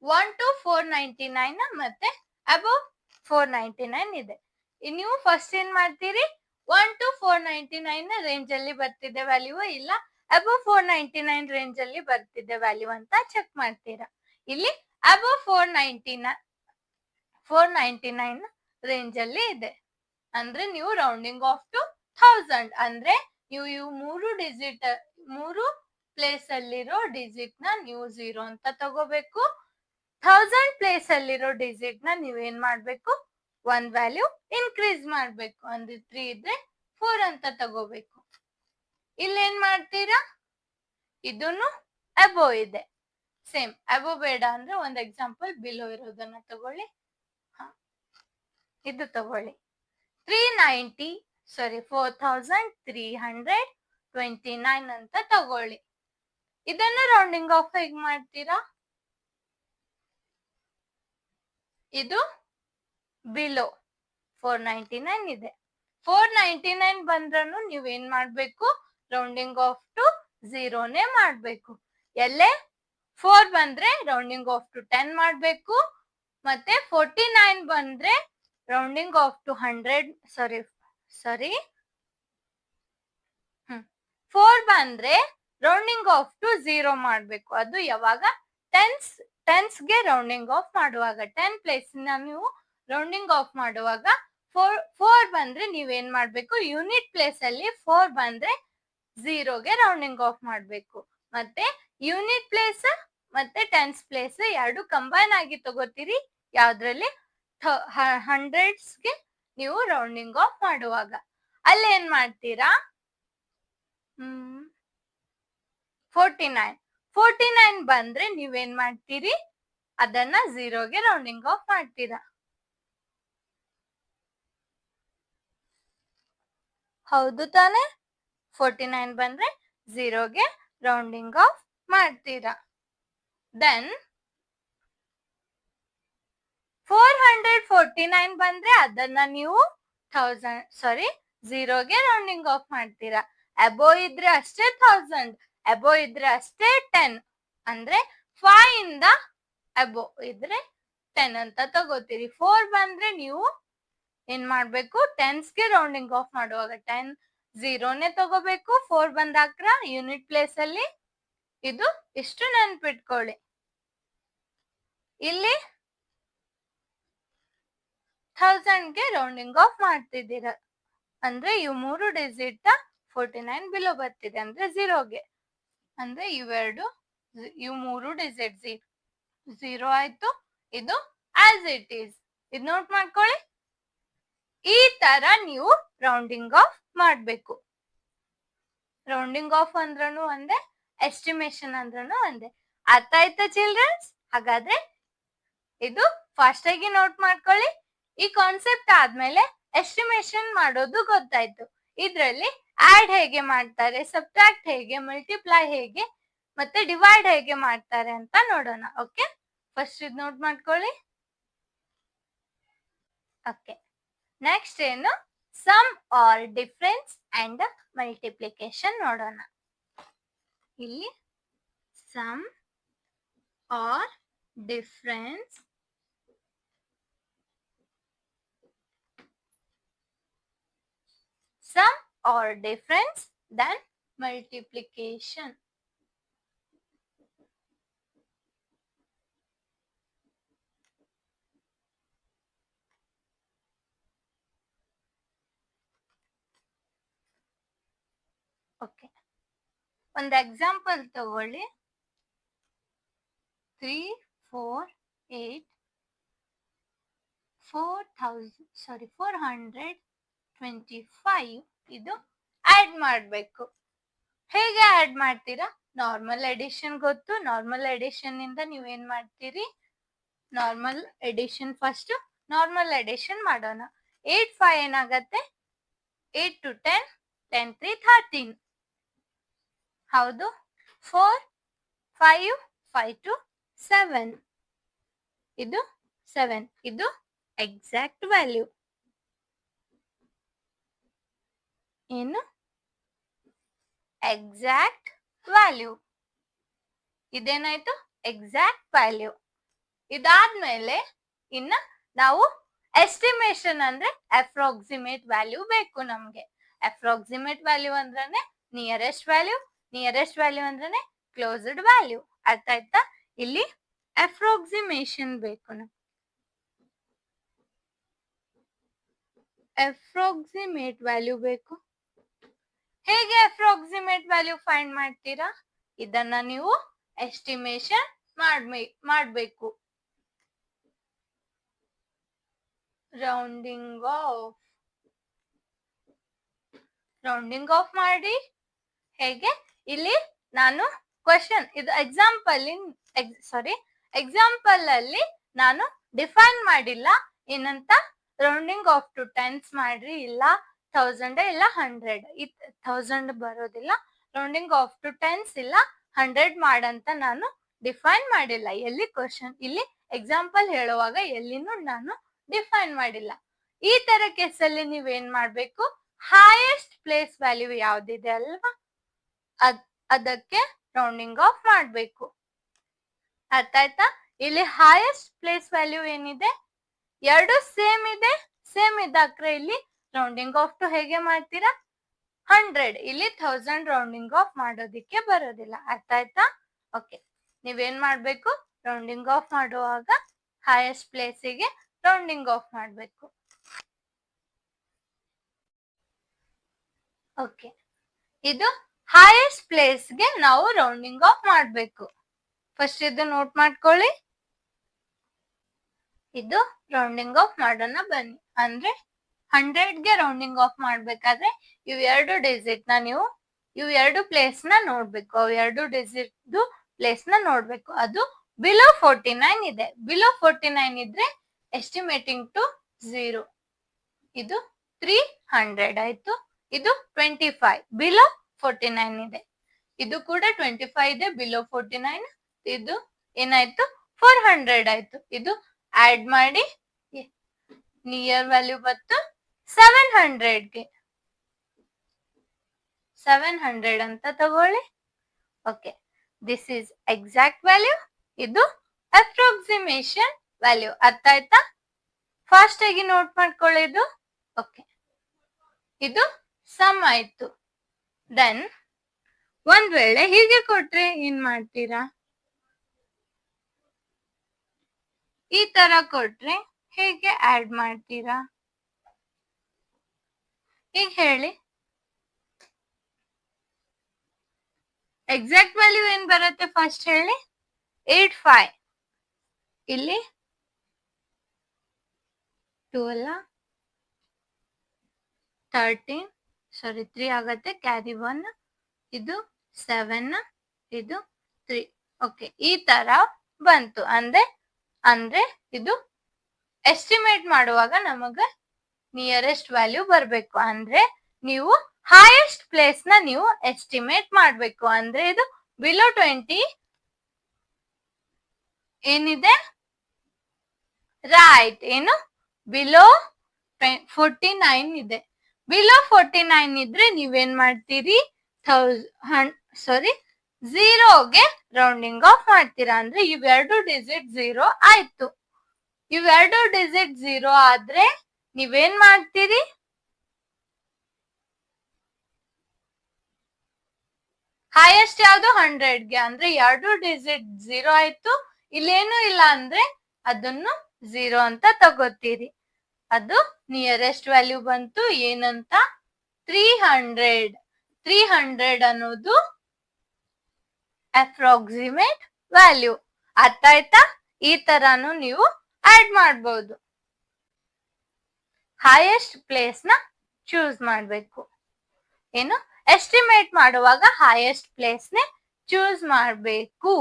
1 to 499 ಮತ್ತೆ ಅಬೋವ್ 499 ಇದೆ. ನೀವು ಫಸ್ಟ್ ಏನ್ ಮಾಡ್ತೀರಿ, 1 to 499 ರೇಂಜ್ ಅಲ್ಲಿ ಬರ್ತಿದೆ ವ್ಯಾಲ್ಯೂ, ಇಲ್ಲ ಅಬೋವ್ 499 ರೇಂಜ್ ಅಲ್ಲಿ ಬರ್ತಿದೆ ವ್ಯಾಲ್ಯೂ ಅಂತ ಚೆಕ್ ಮಾಡ್ತೀರಾ. ಇಲ್ಲಿ ಅಬೋವ್ 499 ರೇಂಜ್ ಅಲ್ಲಿ ಇದೆ. ಅಂದ್ರೆ ನೀವು ರೌಂಡಿಂಗ್ ಆಫ್ ಟು 1000. ಅಂದ್ರೆ ನೀವು ಇವು ಮೂರು ಪ್ಲೇಸ್ ಅಲ್ಲಿರೋ ಡಿಜಿಟ್ ನ ನೀವು 0 ಅಂತ ತಗೋಬೇಕು. 1000 ಪ್ಲೇಸ್ ಅಲ್ಲಿರೋ ಡಿಜಿಟ್ ನ ನೀವೇನ್ ಮಾಡ್ಬೇಕು, ಒನ್ ವ್ಯಾಲ್ಯೂ ಇನ್ಕ್ರೀಸ್ ಮಾಡ್ಬೇಕು. ಅಂದ್ರೆ 3 ಇದ್ರೆ 4 ಅಂತ ತಗೋಬೇಕು. ಇಲ್ಲೇನ್ ಮಾಡ್ತೀರಾ, ಇದನ್ನು ಅಬೋವ್ ಇದೆ, ಸೇಮ್ ಅಬೋವ್ ಬೇಡ ಅಂದ್ರೆ ಒಂದ್ ಎಕ್ಸಾಂಪಲ್ ಬಿಲೋ ಇರೋದನ್ನ ತಗೊಳ್ಳಿ. ಇದು ತಗೊಳ್ಳಿ, 4329 ಅಂತ ತಗೊಳ್ಳಿ. ಇದನ್ನ ರೌಂಡಿಂಗ್ ಆಫ್ ಹೇಗ್ ಮಾಡ್ತೀರಾ, ಇದು ಬಿಲೋ 499 ಇದೆ. 499 ಬಂದ್ರೂ ನೀವೇನ್ ಮಾಡ್ಬೇಕು, ರೌಂಡಿಂಗ್ ಆಫ್ ಟು 0ನೇ ಮಾಡ್ಬೇಕು. ಎಲ್ಲೇ 4 ಬಂದ್ರೆ ರೌಂಡಿಂಗ್ ಆಫ್ ಟು 10 ಮಾಡ್ಬೇಕು. ಮತ್ತೆ 49 ಬಂದ್ರೆ ರೌಂಡಿಂಗ್ ಆಫ್ ಟು 100, ಸಾರಿ 4 ಬಂದ್ರೆ ರೌಂಡಿಂಗ್ ಆಫ್ ಟು 0 ಮಾಡ್ಬೇಕು. ಅದು ಯಾವಾಗ, ಟೆನ್ಸ್ಗೆ ರೌಂಡಿಂಗ್ ಆಫ್ ಮಾಡುವಾಗ, 10 ಪ್ಲೇಸ್ ನೀವು ರೌಂಡಿಂಗ್ ಆಫ್ ಮಾಡುವಾಗ 4 ಬಂದ್ರೆ ನೀವೇನ್ ಮಾಡ್ಬೇಕು, ಯೂನಿಟ್ ಪ್ಲೇಸ್ ಅಲ್ಲಿ 4 ಬಂದ್ರೆ 0ಗೆ ರೌಂಡಿಂಗ್ ಆಫ್ ಮಾಡ್ಬೇಕು. ಮತ್ತೆ ಯೂನಿಟ್ ಪ್ಲೇಸ್ ಮತ್ತೆ ಟೆನ್ಸ್ ಪ್ಲೇಸ್ ಎರಡು ಕಂಬೈನ್ ಆಗಿ ತಗೋತೀರಿ. ಯಾವ್ದ್ರಲ್ಲಿ, 100ಸ್ಗೆ ನೀವು ರೌಂಡಿಂಗ್ ಆಫ್ ಮಾಡುವಾಗ ಅಲ್ಲೇನ್ ಮಾಡ್ತೀರಾ, 49 ಬಂದ್ರೆ ನೀವೇನ್ ಮಾಡ್ತೀರಿ, ಅದನ್ನ 0ಗೆ ರೌಂಡಿಂಗ್ ಆಫ್ ಮಾಡ್ತೀರಾ. ಹೌದು ತಾನೆ? 49 ಬಂದ್ರೆ 0ಗೆ ರೌಂಡಿಂಗ್ ಆಫ್ ಮಾಡ್ತೀರಾ. ದೆನ್ 449 ಬಂದ್ರೆ ಅದನ್ನ ನೀವು 0ಗೆ ರೌಂಡಿಂಗ್ ಆಫ್ ಮಾಡ್ತೀರಾ. ಅಬೋ ಇದ್ರೆ ಅಷ್ಟೇ 1000, ಅಬೋ ಇದ್ರೆ ಅಷ್ಟೇ 10, ಅಂದ್ರೆ 5 ಇಂದ ಅಬೋ ಇದ್ರೆ 10 ಅಂತ ತಗೋತೀರಿ. 4 ಬಂದ್ರೆ ನೀವು ಏನ್ ಮಾಡ್ಬೇಕು, ಟೆನ್ಸ್ಗೆ ರೌಂಡಿಂಗ್ ಆಫ್ ಮಾಡುವಾಗ 10 0ನೇ ತಗೋಬೇಕು. 4 ಬಂದಾಕ್ರ ಯೂನಿಟ್ ಪ್ಲೇಸ್ ಅಲ್ಲಿ ಇದು ಇಷ್ಟು ನೆನ್ಪಿಟ್ಕೊಳ್ಳಿ. ಇಲ್ಲಿ 1000ಗೆ ರೌಂಡಿಂಗ್ ಆಫ್ ಮಾಡ್ತಿದ್ದೀರ ಅಂದ್ರೆ ಇವು 3 ಡಿಜಿಟ್ 49 ಬಿಲೋ ಬರ್ತಿದೆ ಅಂದ್ರೆ 0ಗೆ, ಅಂದ್ರೆ ಇವು 3 ಡಿಜಿಟ್ 0 ಆಯ್ತು. ಇದು ಆಸ್ ಇಟ್ ಈಸ್, ಇದು ನೋಟ್ ಮಾಡ್ಕೊಳ್ಳಿ. ಈ ತರ ನೀವು ರೌಂಡಿಂಗ್ ಆಫ್ ಮಾಡ್ಬೇಕು. ರೌಂಡಿಂಗ್ ಆಫ್ ಅಂದ್ರೂ ಒಂದೇ, ಎಸ್ಟಿಮೇಶನ್ ಅಂದ್ರೂ ಒಂದೇ. ಅರ್ಥ ಆಯ್ತಾ ಚಿಲ್ಡ್ರನ್ಸ್? ಹಾಗಾದ್ರೆ ಇದು ಫಾಸ್ಟ್ ಆಗಿ ನೋಟ್ ಮಾಡ್ಕೊಳ್ಳಿ. ಈ ಕಾನ್ಸೆಪ್ಟ್ ಆದ್ಮೇಲೆ ಎಸ್ಟಿಮೇಶನ್ ಮಾಡೋದು ಗೊತ್ತಾಯ್ತು. ಇದ್ರಲ್ಲಿ ಆಡ್ ಹೇಗೆ ಮಾಡ್ತಾರೆ, ಸಬ್ಟ್ರಾಕ್ಟ್ ಹೇಗೆ, ಮಲ್ಟಿಪ್ಲೈ ಹೇಗೆ, ಮತ್ತೆ ಡಿವೈಡ್ ಹೇಗೆ ಮಾಡ್ತಾರೆ ಅಂತ ನೋಡೋಣ. ಓಕೆ, ಫಸ್ಟ್ ಇದು ನೋಟ್ ಮಾಡ್ಕೊಳ್ಳಿ. ಓಕೆ, ನೆಕ್ಸ್ಟ್ ಏನು, sum or difference and multiplication ನೋಡೋಣ. ಇಲ್ಲಿ sum or difference sum or difference than multiplication. Okay, ಒಂದು ಎಕ್ಸಾಂಪಲ್ ತಗೊಳ್ಳಿ. 3, 4, 8, 425 ಇದು ಆಡ್ ಮಾಡ್ಬೇಕು. ಹೇಗೆ ಆಡ್ ಮಾಡ್ತೀರಾ? ನಾರ್ಮಲ್ ಎಡಿಷನ್ ಗೊತ್ತು. ನಾರ್ಮಲ್ ಎಡಿಷನ್ ಇಂದ ನೀವೇನ್ ಮಾಡ್ತೀರಿ, normal addition first normal addition ಮಾಡೋಣ. 8 5 ಏನಾಗತ್ತೆ, 8 to 10, 10 3 13. ಹೌದು. 4 5 5 to 7, ಇದು 7. ಇದು ಎಕ್ಸಾಕ್ಟ್ ವ್ಯಾಲ್ಯೂ. ಏನು? Exact value. ಇದೇನಾಯ್ತು? Exact value. ಇದಾದ್ಮೇಲೆ ಇನ್ನ ನಾವು ಎಸ್ಟಿಮೇಶನ್ ಅಂದ್ರೆ ಅಪ್ರಾಕ್ಸಿಮೇಟ್ ವ್ಯಾಲ್ಯೂ ಬೇಕು ನಮ್ಗೆ. ಅಪ್ರಾಕ್ಸಿಮೇಟ್ ವ್ಯಾಲ್ಯೂ ಅಂದ್ರೆ ನಿಯರೆಸ್ಟ್ ವ್ಯಾಲ್ಯೂ, ನಿಯರೆಸ್ಟ್ ವ್ಯಾಲ್ಯೂ ಅಂದ್ರೆ ಕ್ಲೋಸ್ಡ್ ವ್ಯಾಲ್ಯೂ. ಅರ್ಥ ಆಯ್ತಾ? ಇಲ್ಲಿ ಅಪ್ರಾಕ್ಸಿಮೇಶನ್ ಬೇಕು ನಮ್ಗೆ. ಅಪ್ರಾಕ್ಸಿಮೇಟ್ ವ್ಯಾಲ್ಯೂ ಬೇಕು. ಹೇಗೆ ಅಪ್ರಾಕ್ಸಿಮೇಟ್ ವ್ಯಾಲ್ಯೂ ಫೈಂಡ್ ಮಾಡ್ತೀರಾ? ಇದನ್ನ ನೀವು ಎಸ್ಟಿಮೇಶನ್ ಮಾಡ್ಬೇಕು. ರೌಂಡಿಂಗ್ ಆಫ್ ಮಾಡಿ. ಹೇಗೆ? ಇಲ್ಲಿ ನಾನು ಕ್ವಶನ್ ಇದು ಎಕ್ಸಾಂಪಲ್ ಅಲ್ಲಿ ನಾನು ಡಿಫೈನ್ ಮಾಡಿಲ್ಲ ಏನಂತ. ರೌಂಡಿಂಗ್ ಆಫ್ ಟು ಟೆನ್ಸ್ ಮಾಡ್ರಿ, ಇಲ್ಲ 1000 ಇಲ್ಲ 100. 1000 ಬರೋದಿಲ್ಲ. ರೌಂಡಿಂಗ್ ಆಫ್ ಟು ಟೆನ್ಸ್ ಇಲ್ಲ 100 ಮಾಡಂತ ನಾನು ಡಿಫೈನ್ ಮಾಡಿಲ್ಲ. ಎಲ್ಲಿ ಕ್ವಶನ್ ಇಲ್ಲಿ ಎಕ್ಸಾಂಪಲ್ ಹೇಳುವಾಗ ಎಲ್ಲಿನೂ ನಾನು ಡಿಫೈನ್ ಮಾಡಿಲ್ಲ. ಈ ತರ ಕೇಸಲ್ಲಿ ನೀವೇನ್ ಮಾಡ್ಬೇಕು, ಹೈಯೆಸ್ಟ್ ಪ್ಲೇಸ್ ವ್ಯಾಲ್ಯೂ ಯಾವ್ದಿದೆ ಅಲ್ವಾ ಅದಕ್ಕೆ ರೌಂಡಿಂಗ್ ಆಫ್ ಮಾಡ್ಬೇಕು. ಅರ್ಥ ಆಯ್ತಾ? ಇಲ್ಲಿ ಹೈಯೆಸ್ಟ್ ಪ್ಲೇಸ್ ವ್ಯಾಲ್ಯೂ ಏನಿದೆ, ಎರಡು ಸೇಮ್ ಇದೆ. ಸೇಮ್ ಇದಾಕ್ರೆ ಇಲ್ಲಿ ರೌಂಡಿಂಗ್ ಆಫ್ ಟು ಹೇಗೆ ಮಾಡ್ತೀರಾ? 100. ಇಲ್ಲಿ 1000 ರೌಂಡಿಂಗ್ ಆಫ್ ಮಾಡೋದಿಕ್ಕೆ ಬರೋದಿಲ್ಲ. ಅರ್ಥ ಆಯ್ತಾ? ಓಕೆ, ನೀವೇನ್ ಮಾಡ್ಬೇಕು, ರೌಂಡಿಂಗ್ ಆಫ್ ಮಾಡುವಾಗ ಹೈಯೆಸ್ಟ್ ಪ್ಲೇಸಿಗೆ ರೌಂಡಿಂಗ್ ಆಫ್ ಮಾಡ್ಬೇಕು. ಓಕೆ, ಇದು ಹೈಯೆಸ್ಟ್ ಪ್ಲೇಸ್ಗೆ ನಾವು ರೌಂಡಿಂಗ್ ಆಫ್ ಮಾಡ್ಬೇಕು. ಫಸ್ಟ್ ಇದು ನೋಟ್ ಮಾಡ್ಕೊಳ್ಳಿ. ಇದು ರೌಂಡಿಂಗ್ ಆಫ್ ಮಾಡೋಣ ಬನ್ನಿ. ಅಂದ್ರೆ 100ಗೆ ರೌಂಡಿಂಗ್ ಆಫ್ ಮಾಡ್ಬೇಕಾದ್ರೆ ಇವ್ ಎರಡು ಡಿಜಿಟ್ ನ ನೀವು ಇವ್ ಎರಡು ಪ್ಲೇಸ್ ನ ನೋಡ್ಬೇಕು. ಅವ್ ಎರಡು ಡಿಜಿಟ್ ಪ್ಲೇಸ್ ನ ನೋಡ್ಬೇಕು. ಅದು ಬಿಲೋ 49 ಇದೆ. ಬಿಲೋ 49 ಇದ್ರೆ ಎಸ್ಟಿಮೇಟಿಂಗ್ ಟು 0. ಇದು 300 ಆಯ್ತು. ಇದು 25 ಬಿಲೋ 49 ಇದೆ. ಇದು ಕೂಡ 25 ಇದೆ, ಬಿಲೋ 49 ಇದು ಏನಾಯ್ತು 400 ಆಯ್ತು. ಇದು ಆಡ್ ಮಾಡಿ ನಿಯರ್ ವ್ಯಾಲ್ಯೂ ಬಂತು 700ಗೆ 700 ಅಂತ ತಗೊಳ್ಳಿ. Okay, this is exact value, ಇದು ಅಪ್ರಾಕ್ಸಿಮೇಷನ್ ವ್ಯಾಲ್ಯೂ. ಅರ್ಥ ಆಯ್ತಾ? ಫಾಸ್ಟ್ ಆಗಿ ನೋಟ್ ಮಾಡ್ಕೊಳ್ಳೋದು. ಓಕೆ, ಇದು ಸಮ್ ಆಯ್ತು. ದೆನ್ ಒಂದ್ ವೇಳೆ ಹೀಗೆ ಕೊಟ್ರೆ ಏನ್ ಮಾಡ್ತೀರಾ? ಈ ತರ ಕೊಟ್ರೆ ಹೇಗೆ ಆಡ್ ಮಾಡ್ತೀರಾ? ಈಗ ಹೇಳಿ. ಎಕ್ಸಾಕ್ಟ್ ವ್ಯಾಲ್ಯೂ ಏನ್ ಬರುತ್ತೆ ಫಸ್ಟ್ ಹೇಳಿ. 85 ಇಲ್ಲಿ 2 ಅಲ್ಲ 13 ಸಾರಿ 3 ಆಗತ್ತೆ, ಕ್ಯಾರಿ 1, ಇದು 7, ಇದು 3. ಓಕೆ, ಈ ತರ ಬಂತು. ಅಂದ್ರೆ ಇದು ಎಸ್ಟಿಮೇಟ್ ಮಾಡುವಾಗ ನಮಗ ನಿಯರೆಸ್ಟ್ ವ್ಯಾಲ್ಯೂ ಬರ್ಬೇಕು. ಅಂದ್ರೆ ನೀವು ಹೈಯೆಸ್ಟ್ ಪ್ಲೇಸ್ ನ ನೀವು ಎಸ್ಟಿಮೇಟ್ ಮಾಡ್ಬೇಕು. ಅಂದ್ರೆ ಇದು ಬಿಲೋ 20 ಏನಿದೆ ರೈಟ್, ಏನು ಬಿಲೋ 49 ಇದೆ. ಬಿಲೋ 49 ಇದ್ರೆ ನೀವೇನ್ ಮಾಡ್ತೀರಿ? 0ಗೆ ರೌಂಡಿಂಗ್ ಆಫ್ ಮಾಡ್ತೀರಾ. ಅಂದ್ರೆ ಇವೆರಡು ಡಿಜಿಟ್ 0 ಆಯ್ತು. ಇವೆರಡು ಡಿಜಿಟ್ 0 ಆದ್ರೆ ನೀವೇನ್ ಮಾಡ್ತೀರಿ? ಹೈಯೆಸ್ಟ್ ಯಾವ್ದು 100ಗೆ, ಅಂದ್ರೆ ಎರಡು ಡಿಜಿಟ್ 0 ಆಯ್ತು. ಇಲ್ಲೇನು ಇಲ್ಲ ಅಂದ್ರೆ ಅದನ್ನು 0 ಅಂತ ತಗೋತೀರಿ. ಅದು ನಿಯರೆಸ್ಟ್ ವ್ಯಾಲ್ಯೂ ಬಂತು ಏನಂತ? 300. 300 ಅನ್ನೋದು ಅಪ್ರಾಕ್ಸಿಮೇಟ್ ವ್ಯಾಲ್ಯೂ. ಅರ್ಥ ಆಯ್ತಾ? ಈ ತರಾನು ನೀವು ಆಡ್ ಮಾಡಬಹುದು. ಹೈಯೆಸ್ಟ್ ಪ್ಲೇಸ್ ನ ಚೂಸ್ ಮಾಡ್ಬೇಕು. ಏನು ಎಸ್ಟಿಮೇಟ್ ಮಾಡುವಾಗ ಹೈಯೆಸ್ಟ್ ಪ್ಲೇಸ್ ನೇ ಚೂಸ್ ಮಾಡಬೇಕು.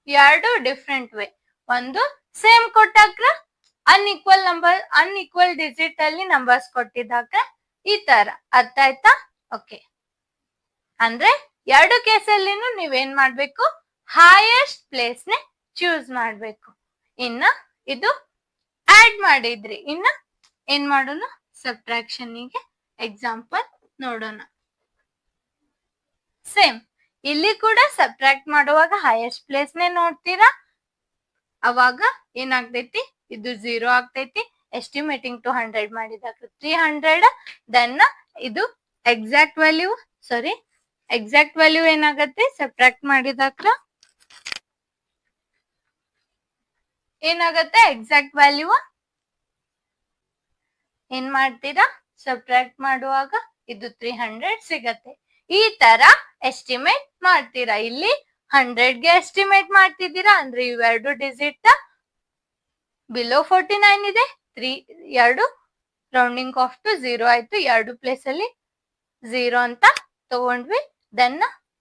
ಎರಡು ಡಿಫ್ರೆಂಟ್ ವೇ. ಒಂದು ಸೇಮ್ ಕೊಟ್ಟಾಗ ಅನ್ಈಕ್ವಲ್ ಡಿಜಿಟ್ ಅಲ್ಲಿ ನಂಬರ್ಸ್ ಕೊಟ್ಟಿದ್ದಾಗ ಈ ತರ. ಅರ್ಥ ಆಯ್ತಾ? ಓಕೆ, ಅಂದ್ರೆ ಎರಡು ಕೇಸಲ್ಲಿನೂ ನೀವೇನ್ ಮಾಡ್ಬೇಕು? ಹೈಯೆಸ್ಟ್ ಪ್ಲೇಸ್ ನೇ ಚೂಸ್ ಮಾಡ್ಬೇಕು. ಇನ್ನ ಇದು ಆಡ್ ಮಾಡಿದ್ರಿ, ಇನ್ನ ಏನ್ ಮಾಡೋಣ? ಸಬ್ಟ್ರಾಕ್ಷನ್ ಗೆ ಎಕ್ಸಾಂಪಲ್ ನೋಡೋಣ. ಸೇಮ್ ಇಲ್ಲಿ ಕೂಡ ಸಬ್ಟ್ರಾಕ್ಟ್ ಮಾಡುವಾಗ ಹೈಯೆಸ್ಟ್ ಪ್ಲೇಸ್ ನೇ ನೋಡ್ತೀರಾ. ಅವಾಗ ಏನಾಗ್ತೈತಿ? ಇದು 0 ಆಗ್ತೈತಿ. ಎಸ್ಟಿಮೇಟಿಂಗ್ ಟು 100 ಮಾಡಿದಾಗ 300. ದೆನ್ ಇದು ಎಕ್ಸಾಕ್ಟ್ ವ್ಯಾಲ್ಯೂ ಏನಾಗತ್ತೆ? ಸಬ್ಟ್ರಾಕ್ಟ್ ಮಾಡಿದಾಗ ಏನಾಗತ್ತೆ? ಎಕ್ಸಾಕ್ಟ್ ವ್ಯಾಲ್ಯೂ ಏನ್ ಮಾಡ್ತೀರಾ? ಸಬ್ಟ್ರಾಕ್ಟ್ ಮಾಡುವಾಗ ಇದು 300 ಸಿಗತ್ತೆ. ಈ ತರ ಎಸ್ಟಿಮೇಟ್ ಮಾಡ್ತೀರಾ. ಇಲ್ಲಿ 100ಗೆ ಎಸ್ಟಿಮೇಟ್ ಮಾಡ್ತಿದ್ದೀರಾ ಅಂದ್ರೆ ಇವೆರಡು ಡಿಜಿಟ್ ಬಿಲೋ 49 ಇದೆ. 2 ರೌಂಡಿಂಗ್ ಆಫ್ ಟು 0 ಆಯ್ತು. ಎರಡು ಪ್ಲೇಸ್ ಅಲ್ಲಿ 0 ಅಂತ ತಗೊಂಡ್ವಿ. Then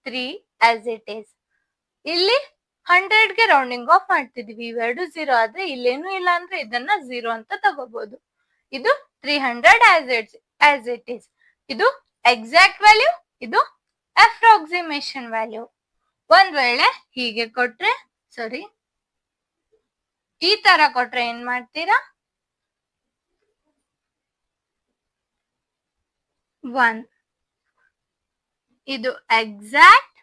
3 as it is. ಇಲ್ಲಿ 100ಗೆ ರೌಂಡಿಂಗ್ ಆಫ್ ಮಾಡ್ತಿದೀವಿ. ಇವೆರಡು 0 ಆದ್ರೆ ಇಲ್ಲೇನು ಇಲ್ಲ ಅಂದ್ರೆ ಇದನ್ನ 0 ಅಂತ ತಗೋಬಹುದು. ಇದು 300 ಆಸ್ ಇಟ್ ಈಸ್. ಇದು ಎಕ್ಸಾಕ್ಟ್ ವ್ಯಾಲ್ಯೂ, ಇದು ಅಪ್ರಾಕ್ಸಿಮೇಷನ್ ವ್ಯಾಲ್ಯೂ. ಒಂದ್ ವೇಳೆ ಹೀಗೆ ಕೊಟ್ರೆ ಈ ತರ ಕೊಟ್ರೆ ಏನ್ ಮಾಡ್ತೀರಾ? 1 ಇದು ಎಕ್ಸಾಕ್ಟ್.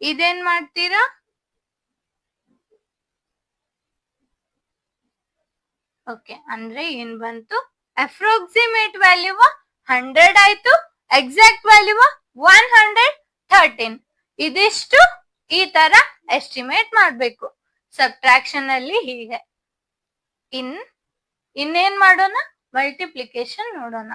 ಇದೇನ್ ಮಾಡ್ತೀರಾ? ಓಕೆ, ಅಂದ್ರೆ ಏನ್ ಬಂತು? ಅಪ್ರಾಕ್ಸಿಮೇಟ್ ವ್ಯಾಲ್ಯೂ 100 ಆಯ್ತು. Exact value 113. ಇದಿಷ್ಟು ಈ ತರ ಎಸ್ಟಿಮೇಟ್ ಮಾಡ್ಬೇಕು. ಸಬ್ಟ್ರಾಕ್ಷನ್ ಅಲ್ಲಿ ಹೀಗೆ. ಇನ್ನೇನ್ ಮಾಡೋಣ? ಮಲ್ಟಿಪ್ಲಿಕೇಶನ್ ನೋಡೋಣ.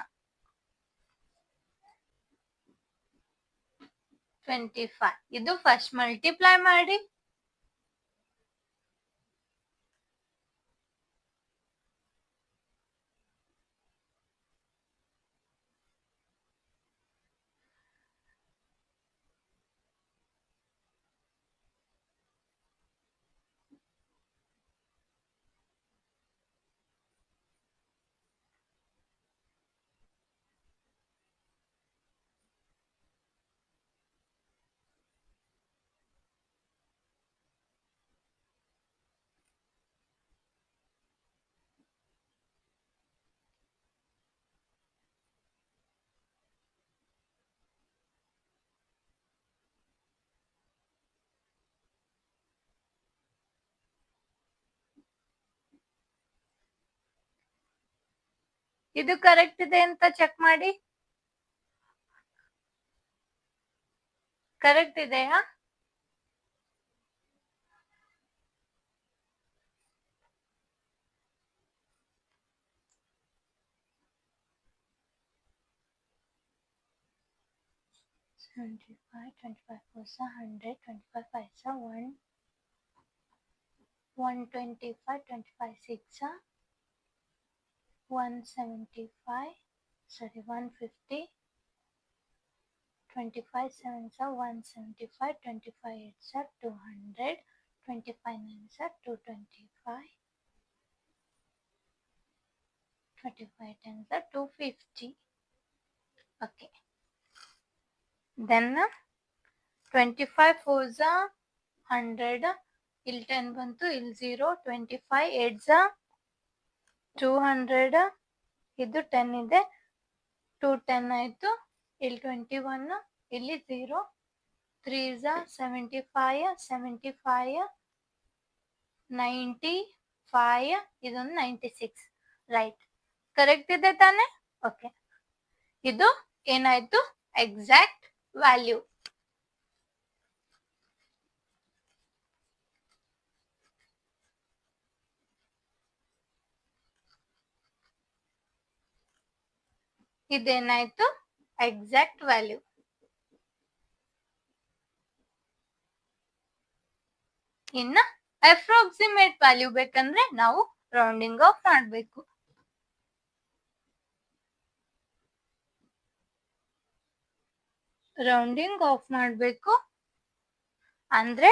25 ಇದು ಫಸ್ಟ್ ಮಲ್ಟಿಪ್ಲೈ ಮಾಡಿ. ಇದು ಕರೆಕ್ಟ್ ಇದೆ ಅಂತ ಚೆಕ್ ಮಾಡಿ. ಕರೆಕ್ಟ್ ಇದೆಯಾ? $25, 25 paisa, 100, 25 paisa, 125, 25 6, 175, sorry, 150, 25 7s are 175, 25 8s are 200, 25 9s are 225, 25 10s are 250. Okay. Then 25 4s are 100, ಇಲ್ಲಿ 10 ಬಂತು, ಇಲ್ಲಿ 0, 25 8s are 200, ಇದು 10 ಇದೆ, 210 ಆಯ್ತು, ಇಲ್ಲಿ 21, ಇಲ್ಲಿ 0, 3s are 75, 75, 95, ಇದೊಂದು 96, ರೈಟ್. ಕರೆಕ್ಟ್ ಇದೆ ತಾನೆ? ಓಕೆ, ಇದು ಏನಾಯ್ತು? Exact value. ಇದೇನಾಯ್ತು? Exact value. ಇನ್ನ ಅಪ್ರಾಕ್ಸಿಮೇಟ್ ವ್ಯಾಲ್ಯೂ ಬೇಕಂದ್ರೆ ನಾವು ರೌಂಡಿಂಗ್ ಆಫ್ ಮಾಡಬೇಕು. ರೌಂಡಿಂಗ್ ಆಫ್ ಮಾಡಬೇಕು ಅಂದ್ರೆ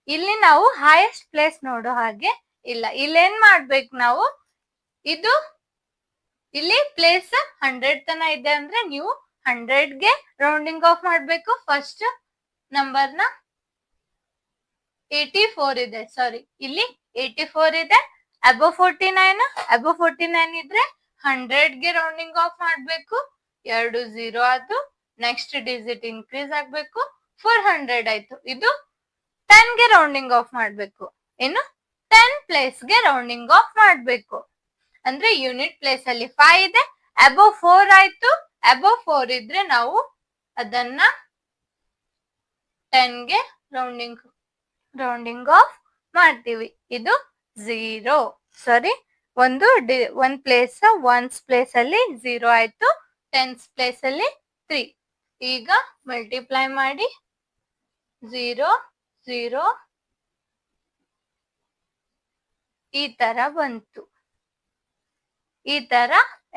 ಇಲ್ಲಿ ನಾವು ಹೈಯೆಸ್ಟ್ ಪ್ಲೇಸ್ ನೋಡೋ ಹಾಗೆ ಇಲ್ಲ. ಇಲ್ಲೇನ್ ಮಾಡ್ಬೇಕು ನಾವು? ಇದು ಇಲ್ಲಿ ಪ್ಲೇಸ್ 100 ತನ ಇದೆ ಅಂದ್ರೆ ನೀವು 100ಗೆ ರೌಂಡಿಂಗ್ ಆಫ್ ಮಾಡ್ಬೇಕು. ಫಸ್ಟ್ ನಂಬರ್ನ 84 ಇದೆ, ಸಾರಿ, ಇಲ್ಲಿ 84 ಇದೆ. ಅಬೋ 49, ಅಬೋ 49 ಇದ್ರೆ 100ಗೆ ರೌಂಡಿಂಗ್ ಆಫ್ ಮಾಡ್ಬೇಕು. 2 0 ಆಯ್ತು. ನೆಕ್ಸ್ಟ್ ಡಿಜಿಟ್ ಇನ್ಕ್ರೀಸ್ ಆಗ್ಬೇಕು, 400 ಆಯ್ತು. ಇದು 10ಗೆ ರೌಂಡಿಂಗ್ ಆಫ್ ಮಾಡ್ಬೇಕು. ಇನ್ನು 10 ಪ್ಲೇಸ್ಗೆ ರೌಂಡಿಂಗ್ ಆಫ್ ಮಾಡ್ಬೇಕು. ಅಂದ್ರೆ ಯೂನಿಟ್ ಪ್ಲೇಸ್ ಅಲ್ಲಿ 5 ಇದೆ, ಅಬೋ 4 ಆಯ್ತು. ಅಬೋ 4 ಇದ್ರೆ ನಾವು ಅದನ್ನ 10ಗೆ ರೌಂಡಿಂಗ್ ಆಫ್ ಮಾಡ್ತೀವಿ. ಇದು 0, ಸಾರಿ, ಒಂದು ಪ್ಲೇಸ್, ಒನ್ಸ್ ಪ್ಲೇಸ್ ಅಲ್ಲಿ 0 ಆಯ್ತು, ಟೆನ್ಸ್ ಪ್ಲೇಸ್ ಅಲ್ಲಿ 3. ಈಗ ಮಲ್ಟಿಪ್ಲೈ ಮಾಡಿ, 0 0 ಈ ತರ ಬಂತು. ಈ ತರ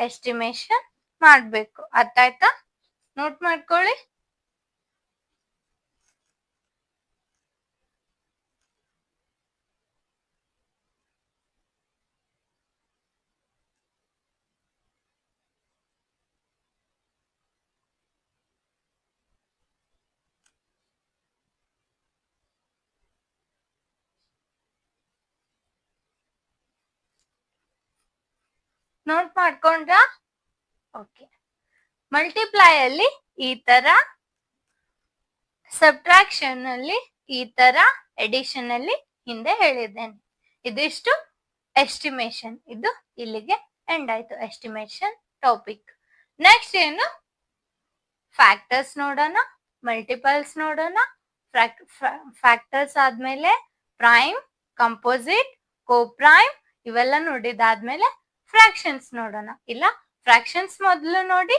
ಎಸ್ಟಿಮೇಶನ್ ಮಾಡ್ಬೇಕು. ಅರ್ಥ ಆಯ್ತಾ? ನೋಟ್ ಮಾಡ್ಕೊಳ್ಳಿ. ನೋಟ್ ಮಾಡ್ಕೊಂಡ್ರಾ? ಓಕೆ. ಮಲ್ಟಿಪ್ಲೈ ಅಲ್ಲಿ ಈ ತರ, ಸಬ್ಟ್ರಾಕ್ಷನ್ ಅಲ್ಲಿ ಈ ತರ, ಎಡಿಷನ್ ಅಲ್ಲಿ ಹಿಂದೆ ಹೇಳಿದ್ದೇನೆ. ಇದಿಷ್ಟು ಎಸ್ಟಿಮೇಶನ್. ಇದು ಇಲ್ಲಿಗೆ ಎಂಡ್ ಆಯ್ತು ಎಸ್ಟಿಮೇಶನ್ ಟಾಪಿಕ್. ನೆಕ್ಸ್ಟ್ ಏನು? ಫ್ಯಾಕ್ಟರ್ಸ್ ನೋಡೋಣ, ಮಲ್ಟಿಪಲ್ಸ್ ನೋಡೋಣ. ಫ್ಯಾಕ್ಟರ್ಸ್ ಆದ್ಮೇಲೆ ಪ್ರೈಮ್, ಕಂಪೋಸಿಟ್, ಕೋಪ್ರೈಮ್ ಇವೆಲ್ಲ ನೋಡಿದಾದ್ಮೇಲೆ ಫ್ರಾಕ್ಷನ್ಸ್ ನೋಡೋಣ. ಇಲ್ಲ, ಫ್ರಾಕ್ಷನ್ಸ್ ಮೊದಲು ನೋಡಿ,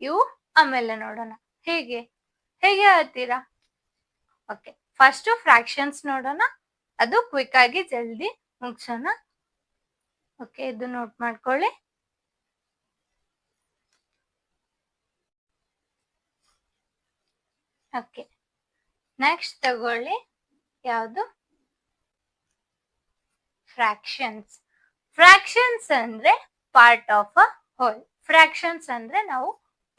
ಇವು ಆಮೇಲೆ ನೋಡೋಣ. ಹೇಗೆ ಹೇಳ್ತೀರಾ? ಓಕೆ, ಫಸ್ಟ್ ಫ್ರಾಕ್ಷನ್ಸ್ ನೋಡೋಣ. ಅದು ಕ್ವಿಕ್ ಆಗಿ ಜಲ್ದಿ ಮುಗಿಸೋಣ. ಓಕೆ, ಇದು ನೋಟ್ ಮಾಡ್ಕೊಳ್ಳಿ. ಓಕೆ, ನೆಕ್ಸ್ಟ್ ತಗೊಳ್ಳಿ. ಯಾವುದು? ಫ್ರಾಕ್ಷನ್ಸ್. ಫ್ರಾಕ್ಷನ್ಸ್ ಅಂದ್ರೆ part of a hole. Fractions ಅಂದ್ರೆ ನಾವು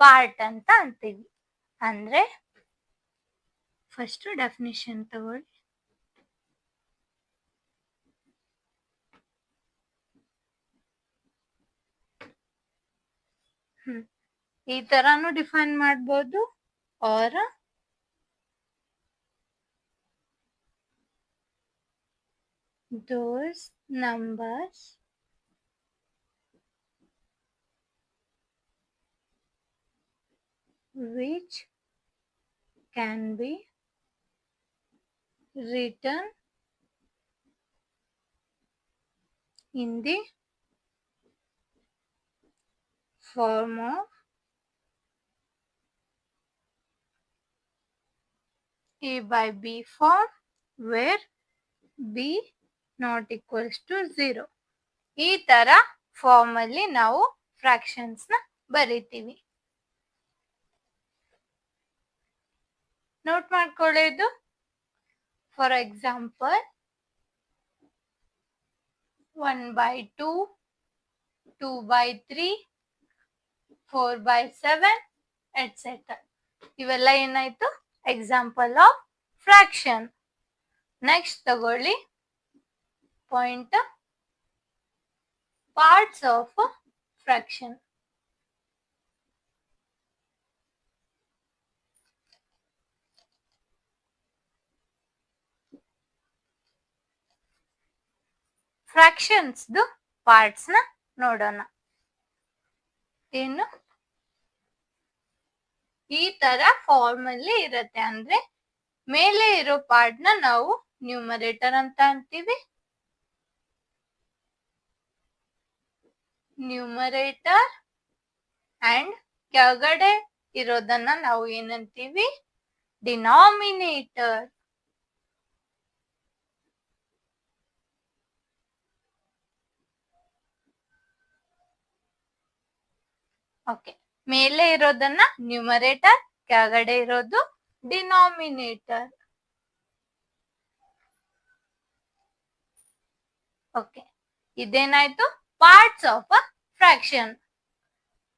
ಪಾರ್ಟ್ ಅಂತ ಅಂತೀವಿ. ಅಂದ್ರೆ ಫಸ್ಟ್ ಡೆಫಿನಿಷನ್ ತಗೊಳ್ಳಿ. ಈ ತರಾನು ಡಿಫೈನ್ ಮಾಡ್ಬೋದು. Or those numbers which can be written in the form of A by B form where B not equals to 0. ಈ ತರ ಫಾರ್ಮ್ ಅಲ್ಲಿ ನಾವು ಫ್ರಾಕ್ಷನ್ಸ್ ನ ಬರಿತೀವಿ. ನೋಟ್ ಮಾಡ್ಕೊಳ್ಳೋದು. For example 1/2, 2/3, 4/7 et cetera. ಇವೆಲ್ಲ ಏನಾಯ್ತು? Example of fraction. ನೆಕ್ಸ್ಟ್ ತಗೊಳ್ಳಿ point parts of fraction. Fractions parts ನ ನೋಡೋಣ. ಏನು ಈ ತರ ಫಾರ್ಮ್ ಅಲ್ಲಿ ಇರತ್ತೆ. ಅಂದ್ರೆ ಮೇಲೆ ಇರೋ ಪಾರ್ಟ್ ನ ನಾವು ನ್ಯೂಮರೇಟರ್ ಅಂತ ಅಂತೀವಿ. ನ್ಯೂಮರೇಟರ್ ಅಂಡ್ ಕೆಳಗಡೆ ಇರೋದನ್ನ ನಾವು ಏನಂತೀವಿ? ಡಿನಾಮಿನೇಟರ್. ಓಕೆ, ಮೇಲೆ ಇರೋದನ್ನ ನ್ಯೂಮರೇಟರ್, ಕೆಳಗಡೆ ಇರೋದು ಡಿನಾಮಿನೇಟರ್. ಓಕೆ, ಇದೇನಾಯ್ತು? Parts of fraction.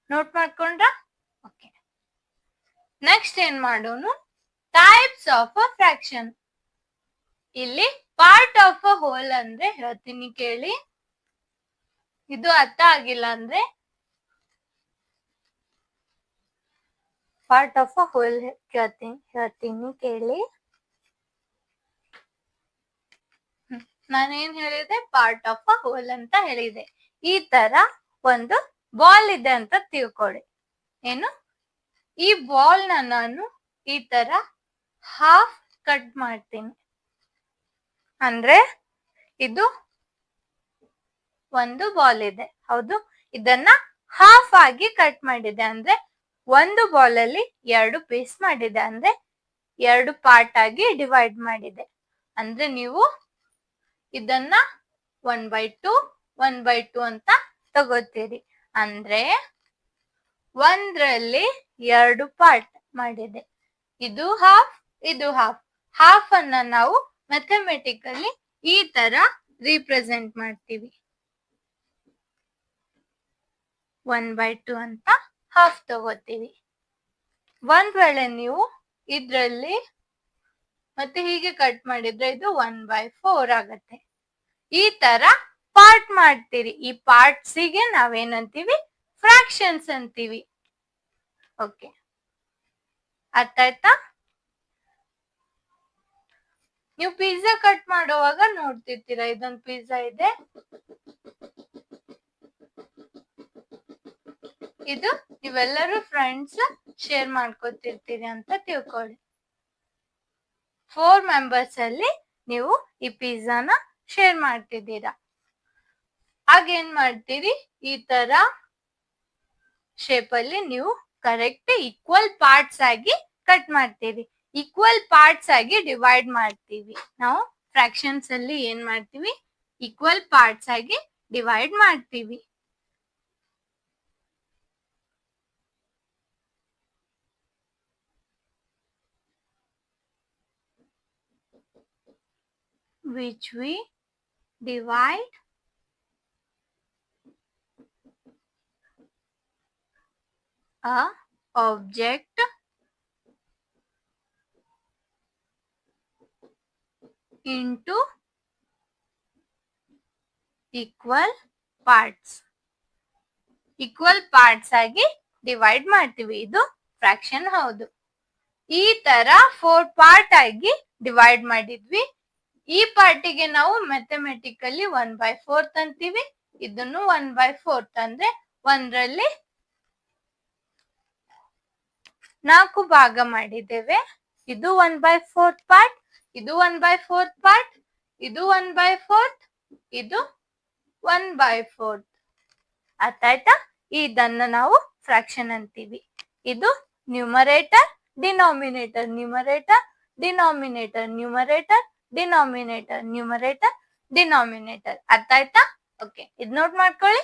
ನೋಟ್ ಮಾಡ್ಕೊಂಡ್ರ? ಓಕೆ, ನೆಕ್ಸ್ಟ್ ಏನ್ ಮಾಡೋನು? Types of fraction. ಇಲ್ಲಿ ಪಾರ್ಟ್ ಆಫ್ ಹೋಲ್ ಅಂದ್ರೆ ಹೇಳ್ತೀನಿ ಕೇಳಿ. ಇದು ಅರ್ಥ ಆಗಿಲ್ಲ ಅಂದ್ರೆ ಪಾರ್ಟ್ ಆಫ್ ಹೋಲ್ ಹೇಳ್ತೀನಿ ಕೇಳಿ. ನಾನೇನ್ ಹೇಳಿದೆ? ಪಾರ್ಟ್ ಆಫ್ ಹೋಲ್ ಅಂತ ಹೇಳಿದೆ. ಈ ತರ ಒಂದು ಬಾಲ್ ಇದೆ ಅಂತ ತಿಳ್ಕೊಳ್ಳಿ. ಏನು? ಈ ಬಾಲ್ ನ ನಾನು ಈ ತರ ಹಾಫ್ ಕಟ್ ಮಾಡ್ತೀನಿ. ಅಂದ್ರೆ ಇದು ಒಂದು ಬಾಲ್ ಇದೆ, ಹೌದು. ಇದನ್ನ ಹಾಫ್ ಆಗಿ ಕಟ್ ಮಾಡಿದೆ. ಅಂದ್ರೆ ಒಂದು ಬಾಲ್ ಅಲ್ಲಿ 2 ಪೀಸ್ ಮಾಡಿದೆ. ಅಂದ್ರೆ 2 ಪಾರ್ಟ್ ಆಗಿ ಡಿವೈಡ್ ಮಾಡಿದೆ. ಅಂದ್ರೆ ನೀವು ಇದನ್ನ 1/2, 1/2 ಅಂತ ತಗೋತೀರಿ. ಅಂದ್ರೆ ಒಂದ್ರಲ್ಲಿ 2 ಪಾರ್ಟ್ ಮಾಡಿದೆ. ಇದು ಹಾಫ್, ಇದು ಹಾಫ್. ಹಾಫ್ ಅನ್ನ ನಾವು ಮ್ಯಾಥಮೆಟಿಕಲಿ ಈ ತರ ರಿಪ್ರೆಸೆಂಟ್ ಮಾಡ್ತೀವಿ. 1/2 ಅಂತ ಹಾಫ್ ತಗೋತೀವಿ. ಒಂದ್ ವೇಳೆ ನೀವು ಇದ್ರಲ್ಲಿ ಮತ್ತೆ ಹೀಗೆ ಕಟ್ ಮಾಡಿದ್ರೆ ಇದು 1/4 ಆಗತ್ತೆ. ಈ ತರ ಪಾರ್ಟ್ ಮಾಡ್ತೀರಿ. ಈ ಪಾರ್ಟ್ಸಿಗೆ ನಾವೇನಂತೀವಿ? ಫ್ರಾಕ್ಷನ್ಸ್ ಅಂತೀವಿ. ಓಕೆ, ಅರ್ಥ ಆಯ್ತಾ? ನೀವು ಪಿಜ್ಜಾ ಕಟ್ ಮಾಡುವಾಗ ನೋಡ್ತಿರ್ತೀರಾ, ಇದೊಂದು ಪಿಜ್ಜಾ ಇದೆ, ಇದು ನೀವೆಲ್ಲರೂ ಫ್ರೆಂಡ್ಸ್ ಶೇರ್ ಮಾಡ್ಕೊತಿರ್ತೀರಿ ಅಂತ ತಿಳ್ಕೊಳ್ಳಿ. 4 ಮೆಂಬರ್ಸ್ ಅಲ್ಲಿ ನೀವು ಈ ಪಿಜ್ಜಾನ ಶೇರ್ ಮಾಡ್ತಿದ್ದೀರಾ. ಆಗೇನ್ ಮಾಡ್ತೀರಿ? ಈ ತರ ಶೇಪ್ ಅಲ್ಲಿ ನೀವು ಕರೆಕ್ಟ್ ಈಕ್ವಲ್ ಪಾರ್ಟ್ಸ್ ಆಗಿ ಕಟ್ ಮಾಡ್ತೀವಿ. ಈಕ್ವಲ್ ಪಾರ್ಟ್ಸ್ ಆಗಿ ಡಿವೈಡ್ ಮಾಡ್ತೀವಿ. ನಾವು ಫ್ರಾಕ್ಷನ್ಸ್ ಅಲ್ಲಿ ಏನ್ ಮಾಡ್ತೀವಿ? ಈಕ್ವಲ್ ಪಾರ್ಟ್ಸ್ ಆಗಿ ಡಿವೈಡ್ ಮಾಡ್ತೀವಿ. Which we divide a object into equal parts. Equal parts ಆಗಿ ಡಿವೈಡ್ ಮಾಡ್ತೀವಿ. ಇದು ಫ್ರಾಕ್ಷನ್ ಹೌದು. ಈ ತರ 4 ಪಾರ್ಟ್ ಆಗಿ ಡಿವೈಡ್ ಮಾಡಿದ್ವಿ. ಈ ಪಾರ್ಟಿಗೆ ನಾವು ಮ್ಯಾಥಮೆಟಿಕಲಿ 1/4 ಅಂತೀವಿ. ಇದನ್ನು 1/4 ಅಂದ್ರೆ ಒಂದ್ರಲ್ಲಿ 4 ಭಾಗ ಮಾಡಿದ್ದೇವೆ. ಇದು 1/4 ಪಾರ್ಟ್, ಇದು 1/4 ಪಾರ್ಟ್, ಇದು 1/4, ಇದು 1/4. ಅರ್ಥ ಆಯ್ತಾ? ಇದನ್ನ ನಾವು ಫ್ರಾಕ್ಷನ್ ಅಂತೀವಿ. ಇದು numerator, denominator, numerator, denominator, numerator, denominator, numerator, denominator. ಅರ್ಥ ಆಯ್ತಾ? ಓಕೆ, ಇದ್ ನೋಟ್ ಮಾಡ್ಕೊಳ್ಳಿ.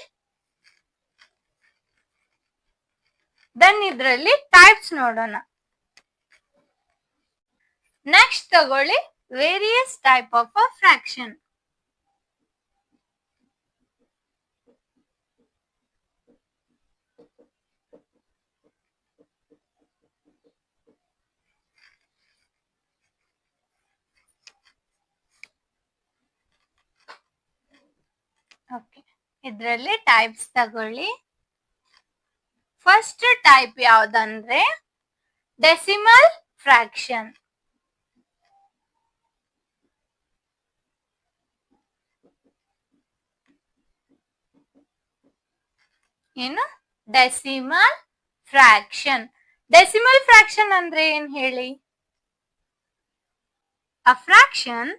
ದೆನ್ ಇದ್ರಲ್ಲಿ ಟೈಪ್ಸ್ ನೋಡೋಣ. ನೆಕ್ಸ್ಟ್ ತಗೊಳ್ಳಿ various type of a fraction. Okay, ಇದ್ರಲ್ಲಿ ಟೈಪ್ಸ್ ತಗೊಳ್ಳಿ. ಫಸ್ಟ್ ಟೈಪ್ ಯಾವ್ದಂದ್ರೆ ಡೆಸಿಮಲ್ ಫ್ರಾಕ್ಷನ್. ಏನು? Decimal fraction. ಡೆಸಿಮಲ್ ಫ್ರಾಕ್ಷನ್ ಅಂದ್ರೆ ಏನ್ ಹೇಳಿ? ಅ ಫ್ರಾಕ್ಷನ್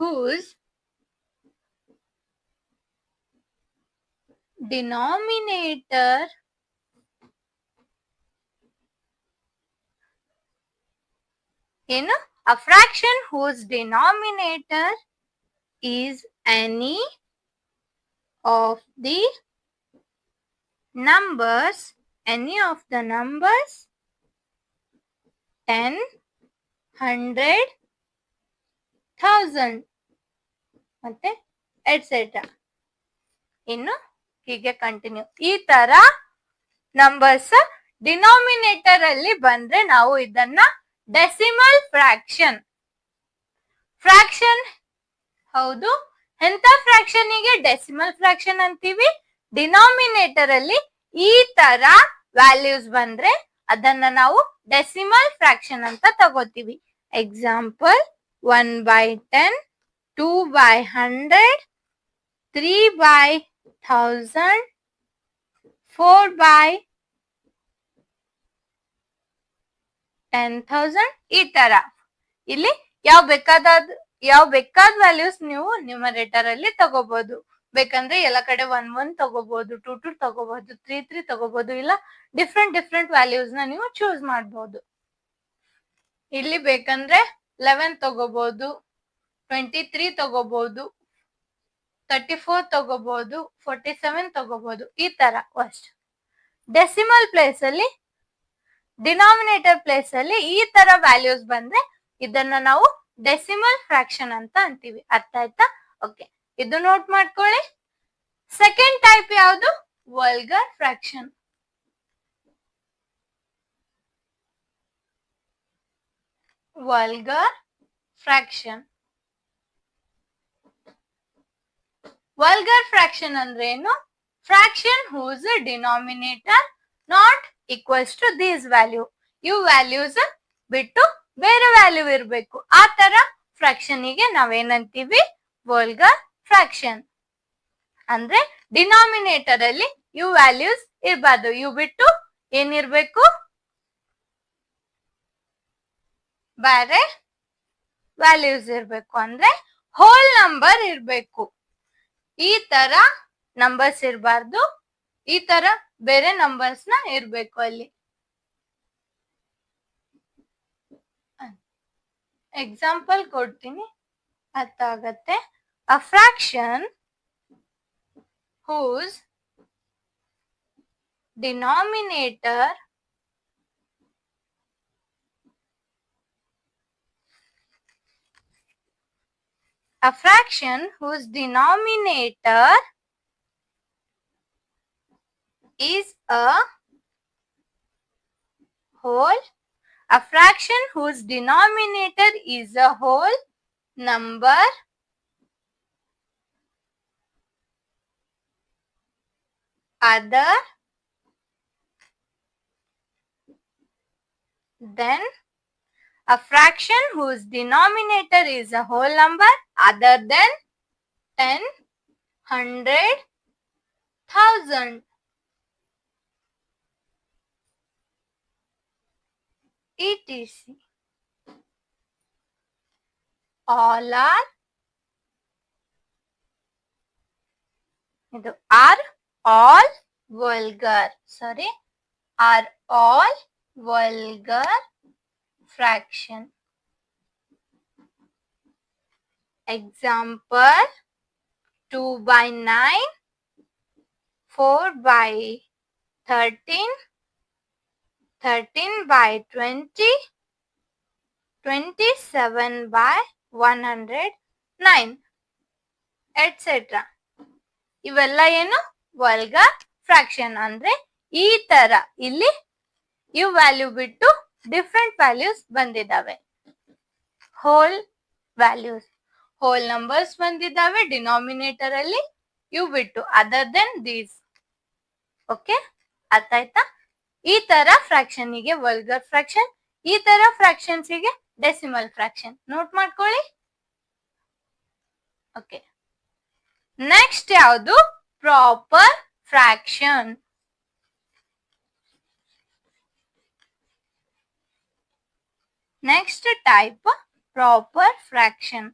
whose denominator ಏನು? A fraction whose denominator is any of the numbers 10, 100, 1000 ಮತ್ತೆ ಎಟ್ಸೆಟ್ರಾ. ಇನ್ನು ಹೀಗೆ ಕಂಟಿನ್ಯೂ. ಈ ತರ ನಂಬರ್ಸ್ ಡಿನಾಮಿನೇಟರ್ ಅಲ್ಲಿ ಬಂದ್ರೆ ನಾವು ಇದನ್ನ ಡೆಸಿಮಲ್ ಫ್ರಾಕ್ಷನ್ ಹೌದು. ಎಂತ ಫ್ರಾಕ್ಷನ್ ಗೆ ಡೆಸಿಮಲ್ ಫ್ರಾಕ್ಷನ್ ಅಂತೀವಿ? ಡಿನಾಮಿನೇಟರ್ ಅಲ್ಲಿ ಈ ತರ ವ್ಯಾಲ್ಯೂಸ್ ಬಂದ್ರೆ ಅದನ್ನ ನಾವು ಡೆಸಿಮಲ್ ಫ್ರಾಕ್ಷನ್ ಅಂತ ತಗೋತೀವಿ. ಎಕ್ಸಾಂಪಲ್ 1/10, 2/100, 3/1000, 4/10,000. ಈ ತರ ಇಲ್ಲಿ ಯಾವ ಬೇಕಾದ ವ್ಯಾಲ್ಯೂಸ್ ನೀವು ನ್ಯೂಮರೇಟರ್ ಅಲ್ಲಿ ತಗೋಬಹುದು. ಬೇಕಂದ್ರೆ ಎಲ್ಲ ಕಡೆ 1 ತಗೋಬಹುದು, 2 ತಗೋಬಹುದು, 3 ತಗೋಬಹುದು. ಇಲ್ಲ ಡಿಫ್ರೆಂಟ್ ವ್ಯಾಲ್ಯೂಸ್ ನ ನೀವು ಚೂಸ್ ಮಾಡಬಹುದು. ಇಲ್ಲಿ ಬೇಕಂದ್ರೆ 11 ತಗೋಬಹುದು, 23 ತಗೋಬಹುದು, 34 ತಗೋಬಹುದು, 47 ತಗೋಬಹುದು. ಈ ತರ ಫಸ್ಟ್ ಡೆಸಿಮಲ್ ಪ್ಲೇಸ್ ಅಲ್ಲಿ, ಡಿನಾಮಿನೇಟರ್ ಪ್ಲೇಸ್ ಅಲ್ಲಿ ಈ ತರ ವ್ಯಾಲ್ಯೂಸ್ ಬಂದ್ರೆ ಇದನ್ನ ನಾವು ಡೆಸಿಮಲ್ ಫ್ರಾಕ್ಷನ್ ಅಂತ ಅಂತೀವಿ. ಅರ್ಥ ಆಯ್ತಾ? ಓಕೆ, ಇದು ನೋಟ್ ಮಾಡ್ಕೊಳ್ಳಿ. ಸೆಕೆಂಡ್ ಟೈಪ್ ಯಾವುದು? Vulgar fraction. Vulgar fraction. Vulgar fraction ಅಂದ್ರೆ ಏನು? Fraction whose denominator not equals to these value. ಇವು ವ್ಯಾಲ್ಯೂಸ್ ಬಿಟ್ಟು ಬೇರೆ ವ್ಯಾಲ್ಯೂ ಇರಬೇಕು. ಆ ತರ ಫ್ರಾಕ್ಷನ್ ಗೆ ನಾವೇನಂತೀವಿ? Vulgar fraction. ಅಂದ್ರೆ ಡಿನಾಮಿನೇಟರ್ ಅಲ್ಲಿ ಇವು ವ್ಯಾಲ್ಯೂಸ್ ಇರಬಾರ್ದು, ಇವು ಬಿಟ್ಟು ಏನಿರ್ಬೇಕು? ಬೇರೆ ವ್ಯಾಲ್ಯೂಸ್ ಇರ್ಬೇಕು. ಅಂದ್ರೆ ಹೋಲ್ ನಂಬರ್ ಇರ್ಬೇಕು. ಈ ತರ ನಂಬರ್ಸ್ ಇರಬಾರ್ದು, ಈ ತರ ಬೇರೆ ನಂಬರ್ಸ್ ನ ಇರ್ಬೇಕು ಅಲ್ಲಿ. ಎಕ್ಸಾಂಪಲ್ ಕೊಡ್ತೀನಿ, ಅರ್ಥ ಆಗತ್ತೆ. ಅ fraction whose denominator is a whole. A fraction whose denominator is a whole number other than a fraction whose denominator is a whole number other than 10, 100, 1000. etc. All are ಇದು are all vulgar. Sorry, are all vulgar fraction. Example 2 by 9, 4 by 13, 13 by 20, 27 by 109, etc. ಇವೆಲ್ಲ ಏನು vulgar fraction ಅಂದ್ರೆ ಈ ತರ ಇಲ್ಲಿ ಇವ್ value ಬಿಟ್ಟು different values ಬಂದಿದ್ದಾವೆ. ಹೋಲ್ ವ್ಯಾಲ್ಯೂಸ್, ಹೋಲ್ ನಂಬರ್ಸ್ ಬಂದಿದ್ದಾವೆ ಡಿನಾಮಿನೇಟರ್ ಅಲ್ಲಿ, ಇವ್ ಬಿಟ್ಟು ಅದರ್ ದೆನ್ ದೀಸ್. ಓಕೆ, ಅರ್ಥ ಆಯ್ತಾ? ಈ ತರ ಫ್ರಾಕ್ಷನ್ ಗೆ ವಲ್ಗರ್ ಫ್ರಾಕ್ಷನ್, ಈ ತರ ಫ್ರಾಕ್ಷನ್ಸ್ ಗೆ ಡೆಸಿಮಲ್ ಫ್ರಾಕ್ಷನ್. ನೋಟ್ ಮಾಡ್ಕೊಳ್ಳಿ. ಓಕೆ, ನೆಕ್ಸ್ಟ್ ಯಾವುದು? Proper fraction. Next type proper fraction.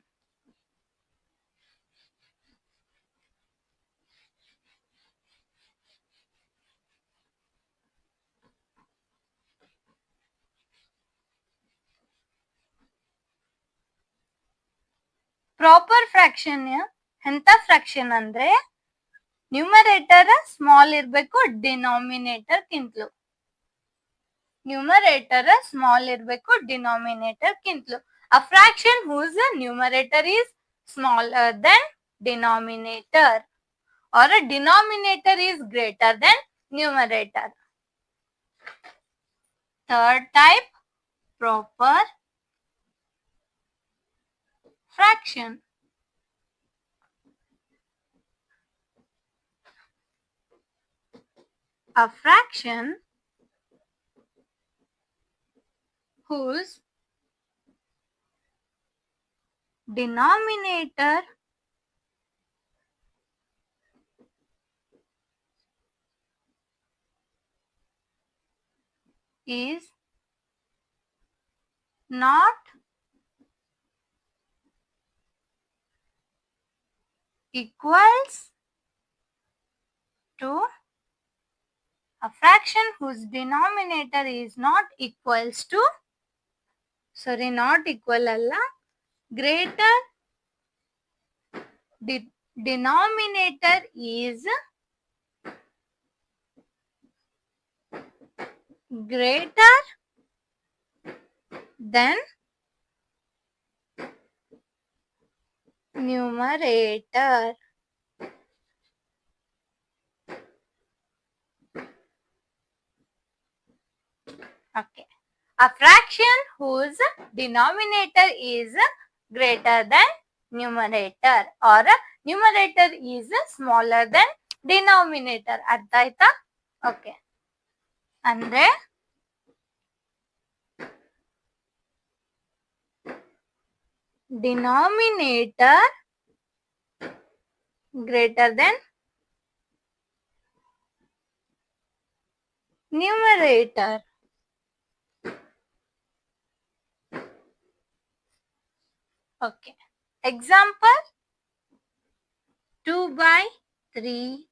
Proper fraction ಎಂತ ಫ್ರಾಕ್ಷನ್ ಅಂದ್ರೆ ನ್ಯೂಮರೇಟರ್ ಸ್ಮಾಲ್ ಇರ್ಬೇಕು ಡಿನಾಮಿನೇಟರ್ ಕಿಂತಲೂ. ನ್ಯೂಮರೇಟರ್ ಸ್ಮಾಲ್ ಇರ್ಬೇಕು denominator ಕಿಂತಲೂ. A fraction whose numerator is smaller than denominator or a denominator is greater than numerator. Third type, proper fraction. A fraction whose denominator is not equals to a fraction whose denominator is not equals to, sorry, not equal alla, greater, denominator is greater than numerator. Okay, a fraction whose denominator is greater than numerator or numerator is smaller than denominator. ಅರ್ಥ ಆಯ್ತಾ? Okay, ಅಂದ್ರೆ denominator greater than numerator. Okay, example 2 by 3,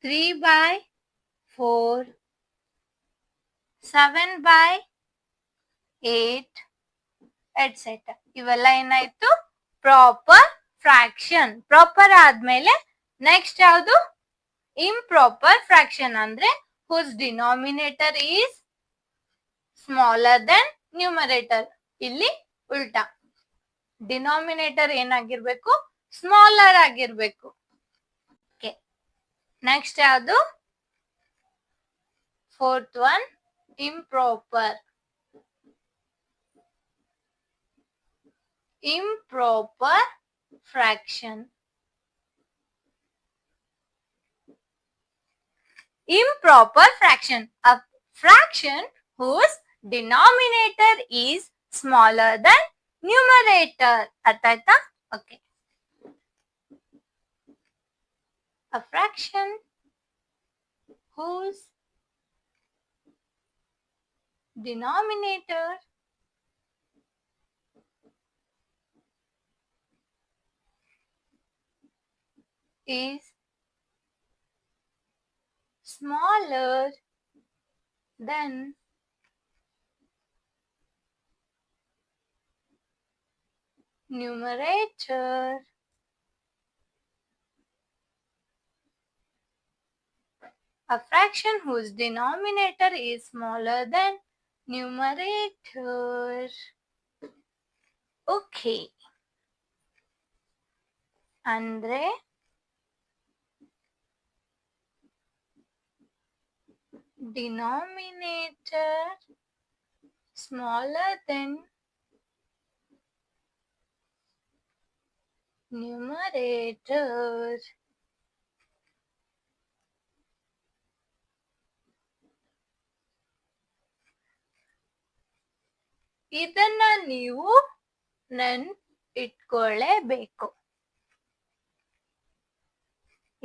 3 by 4, 7 by 8, et cetera. ಇವೆಲ್ಲ ಏನಾಯ್ತು? Proper fraction. Proper ಆದ್ಮೇಲೆ next ಯಾವುದು? Improper fraction ಅಂದ್ರೆ whose denominator is smaller than numerator. ಇಲ್ಲಿ ಉಲ್ಟಾ, ಡಿನಾಮಿನೇಟರ್ ಏನಾಗಿರ್ಬೇಕು? ಸ್ಮಾಲರ್ ಆಗಿರ್ಬೇಕು. ಓಕೆ, ನೆಕ್ಸ್ಟ್ ಯಾವುದು? Fourth one, improper. Improper fraction. Improper fraction, a fraction whose denominator is smaller than numerator. ಅರ್ಥ ಆಯ್ತಾ? Okay, a fraction whose denominator is smaller than numerator. A fraction whose denominator is smaller than numerator. Okay. ಅಂದ್ರೆ denominator smaller than numerator. ಇದನ್ನ ನೀವು ನೆನ್ಪಿಟ್ಕೊಳ್ಳೇಬೇಕು.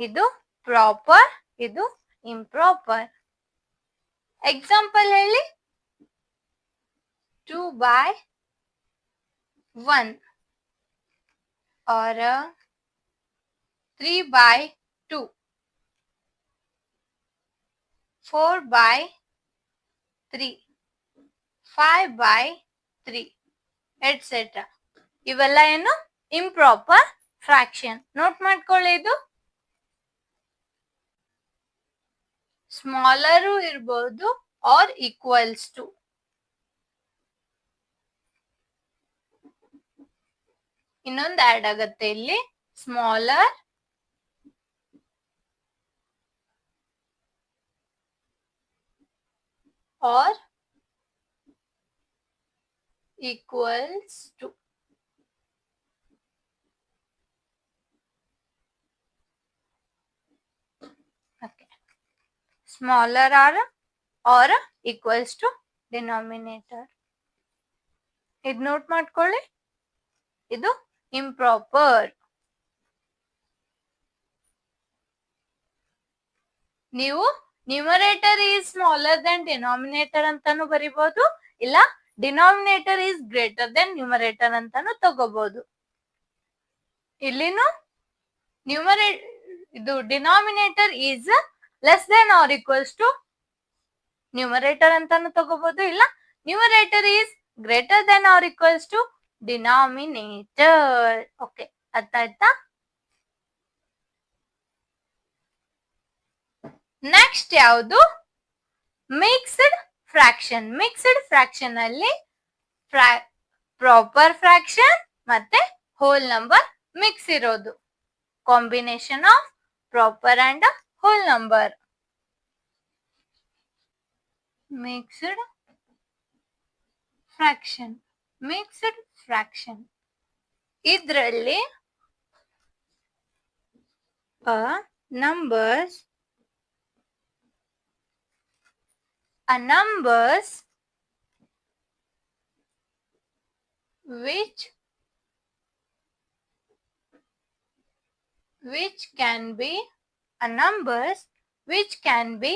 ಇದು proper, ಇದು improper. Example ಹೇಳಿ. 2/1 or 3/2, 4/3, 5/3 et cetera. ಇವೆಲ್ಲ ಏನು? Improper fraction. ನೋಟ್ ಮಾಡ್ಕೊಳ್ಳಿ. ಇದು ಸ್ಮಾಲರು ಇರ್ಬೋದು ಆರ್ ಈಕ್ವಲ್ಸ್ ಟು. ಇನ್ನೊಂದು ಆಡ್ ಆಗತ್ತೆ ಇಲ್ಲಿ, smaller or equals to. smaller or equals to denominator. ಇದು ನೋಟ್ ಮಾಡ್ಕೊಳ್ಳಿ. ಇದು ಇಂಪ್ರಾಪರ್. ನೀವು numerator is smaller than denominator ಅಂತಾನು ಬರಿಬಹುದು, ಇಲ್ಲ denominator is greater than numerator ಅಂತಾನು ತಗೋಬಹುದು. ಇಲ್ಲಿನು ಇದು denominator is less than or equals to numerator ಅಂತಾನು ತಗೋಬಹುದು, ಇಲ್ಲ numerator is greater than or equals to denominator. Okay, ಅರ್ಥ ಆಯ್ತಾ? ನೆಕ್ಸ್ಟ್ ಯಾವುದು? Mixed fraction. ಮಿಕ್ಸ್ಡ್ ಫ್ರಾಕ್ಷನ್ ಅಲ್ಲಿ ಪ್ರಾಪರ್ ಫ್ರಾಕ್ಷನ್ ಮತ್ತೆ ಹೋಲ್ ನಂಬರ್ ಮಿಕ್ಸ್ ಇರೋದು. Combination of proper and whole number. Mixed fraction. Mixed fraction ಇದರಲ್ಲಿ numbers which can be numbers which can be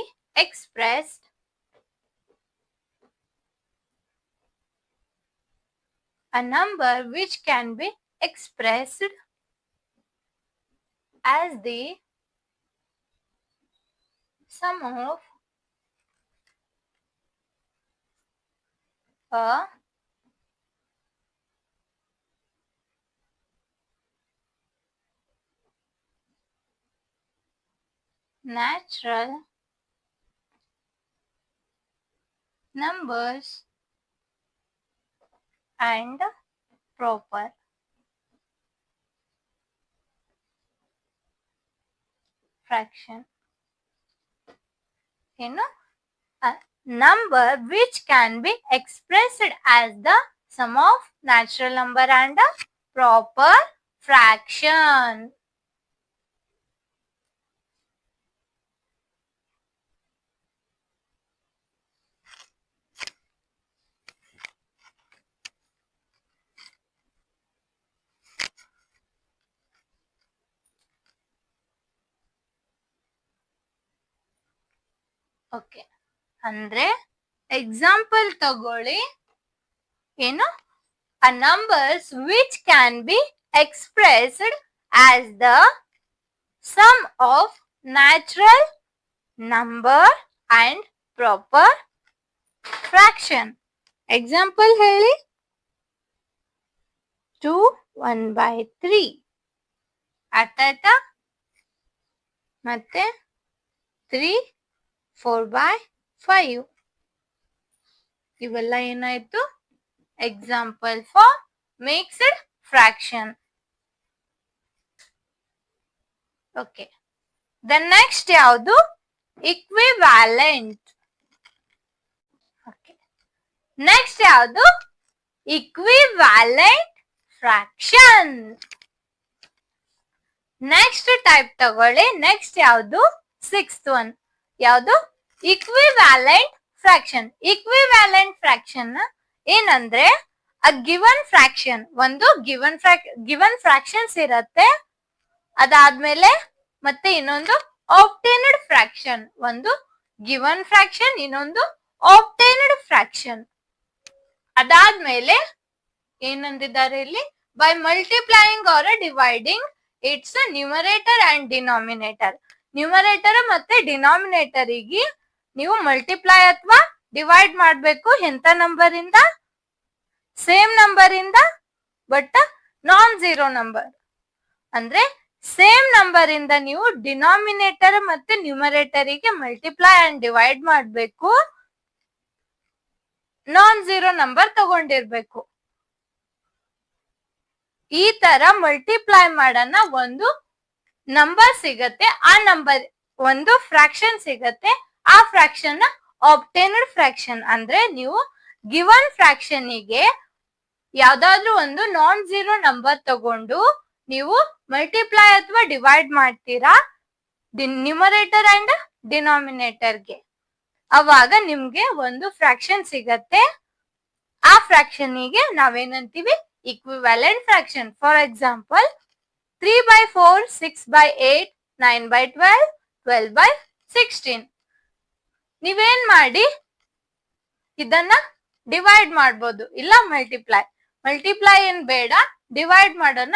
expressed as the sum of a natural numbers and proper fraction. A number which can be expressed as the sum of natural number and a proper fraction. Okay, ಅಂದ್ರೆ example ತಗೊಳ್ಳಿ. ಏನು, a numbers which can be expressed as the sum of natural number and proper fraction. Example ಹೇಳಿ. 2 1/3 ಅರ್ಥ ಆಯ್ತಾ? ಮತ್ತೆ 3 4/5 ಇವೆಲ್ಲ ಏನಾಯ್ತು? Example for mixed fraction. Okay, the next ಯಾವುದು? ಇಕ್ವಿವ್ಯಾಲೆಂಟ್. ಓಕೆ, ನೆಕ್ಸ್ಟ್ ಯಾವುದು? Equivalent fraction. ನೆಕ್ಸ್ಟ್ ಟೈಪ್ ತಗೊಳ್ಳಿ. ನೆಕ್ಸ್ಟ್ ಯಾವುದು? ಸಿಕ್ಸ್ತ್ ಒನ್ ಯಾವುದು? Equivalent fraction. ಇಕ್ವಿವ್ಯಾಲೆಂಟ್ ಫ್ರಾಕ್ಷನ್ ಏನಂದ್ರೆ ಅ ಗಿವನ್ ಫ್ರಾಕ್ಷನ್, ಒಂದು ಗಿವನ್ ಫ್ರಾಕ್ಷನ್ಸ್ ಇರತ್ತೆ, ಅದಾದ್ಮೇಲೆ ಮತ್ತೆ ಇನ್ನೊಂದು ಆಬ್ಟೇನ್ಡ್ ಫ್ರಾಕ್ಷನ್. ಒಂದು ಗಿವನ್ ಫ್ರಾಕ್ಷನ್, ಇನ್ನೊಂದು ಆಬ್ಟೇನ್ಡ್ ಫ್ರಾಕ್ಷನ್. ಅದಾದ್ಮೇಲೆ ಏನಂದಿದ್ದಾರೆ ಇಲ್ಲಿ? By multiplying or dividing its numerator and denominator. Numerator ಮತ್ತೆ ಡಿನಾಮಿನೇಟರ್ ಗೆ ನೀವು ಮಲ್ಟಿಪ್ಲೈ ಅಥವಾ ಡಿವೈಡ್ ಮಾಡ್ಬೇಕು. ಎಂತ ನಂಬರ್ ಇಂದ? ಸೇಮ್ ನಂಬರ್ ಇಂದ, ಬಟ್ ನಾನ್ ಝೀರೋ ನಂಬರ್. ಅಂದ್ರೆ ಸೇಮ್ ನಂಬರ್ ಇಂದ ನೀವು ಡಿನಾಮಿನೇಟರ್ ಮತ್ತೆ ನ್ಯೂಮರೇಟರ್ ಗೆ ಮಲ್ಟಿಪ್ಲೈ ಅಂಡ್ ಡಿವೈಡ್ ಮಾಡ್ಬೇಕು. ನಾನ್ ಝೀರೋ ನಂಬರ್ ತಗೊಂಡಿರ್ಬೇಕು. ಈ ತರ ಮಲ್ಟಿಪ್ಲೈ ಮಾಡೋಣ, ಒಂದು ನಂಬರ್ ಸಿಗತ್ತೆ, ಆ ನಂಬರ್ ಒಂದು ಫ್ರಾಕ್ಷನ್ ಸಿಗತ್ತೆ. ಆ ಫ್ರಾಕ್ಷನ್ ಆಬ್ಟೇನ್ಡ್ ಫ್ರಾಕ್ಷನ್. ಅಂದ್ರೆ ನೀವು ಗಿವನ್ ಫ್ರಾಕ್ಷನ್ ಗೆ ಯಾವ್ದಾದ್ರು ಒಂದು ನಾನ್ ಝೀರೋ ನಂಬರ್ ತಗೊಂಡು ನೀವು ಮಲ್ಟಿಪ್ಲೈ ಅಥವಾ ಡಿವೈಡ್ ಮಾಡ್ತೀರಾ ನ್ಯೂಮರೇಟರ್ ಅಂಡ್ ಡಿನಾಮಿನೇಟರ್ಗೆ. ಅವಾಗ ನಿಮ್ಗೆ ಒಂದು ಫ್ರಾಕ್ಷನ್ ಸಿಗತ್ತೆ. ಆ ಫ್ರಾಕ್ಷನ್ ಗೆ ನಾವೇನಂತೀವಿ? Equivalent fraction. For example 3/4, 6/8, 9/12, 12/16. ನೀವೇನ್ ಮಾಡಿ ಇದನ್ನ ಡಿವೈಡ್ ಮಾಡ್ಬೋದು, ಇಲ್ಲ ಮಲ್ಟಿಪ್ಲೈ. ಮಲ್ಟಿಪ್ಲೈ ಏನ್ ಬೇಡ, ಡಿವೈಡ್ ಮಾಡೋಣ.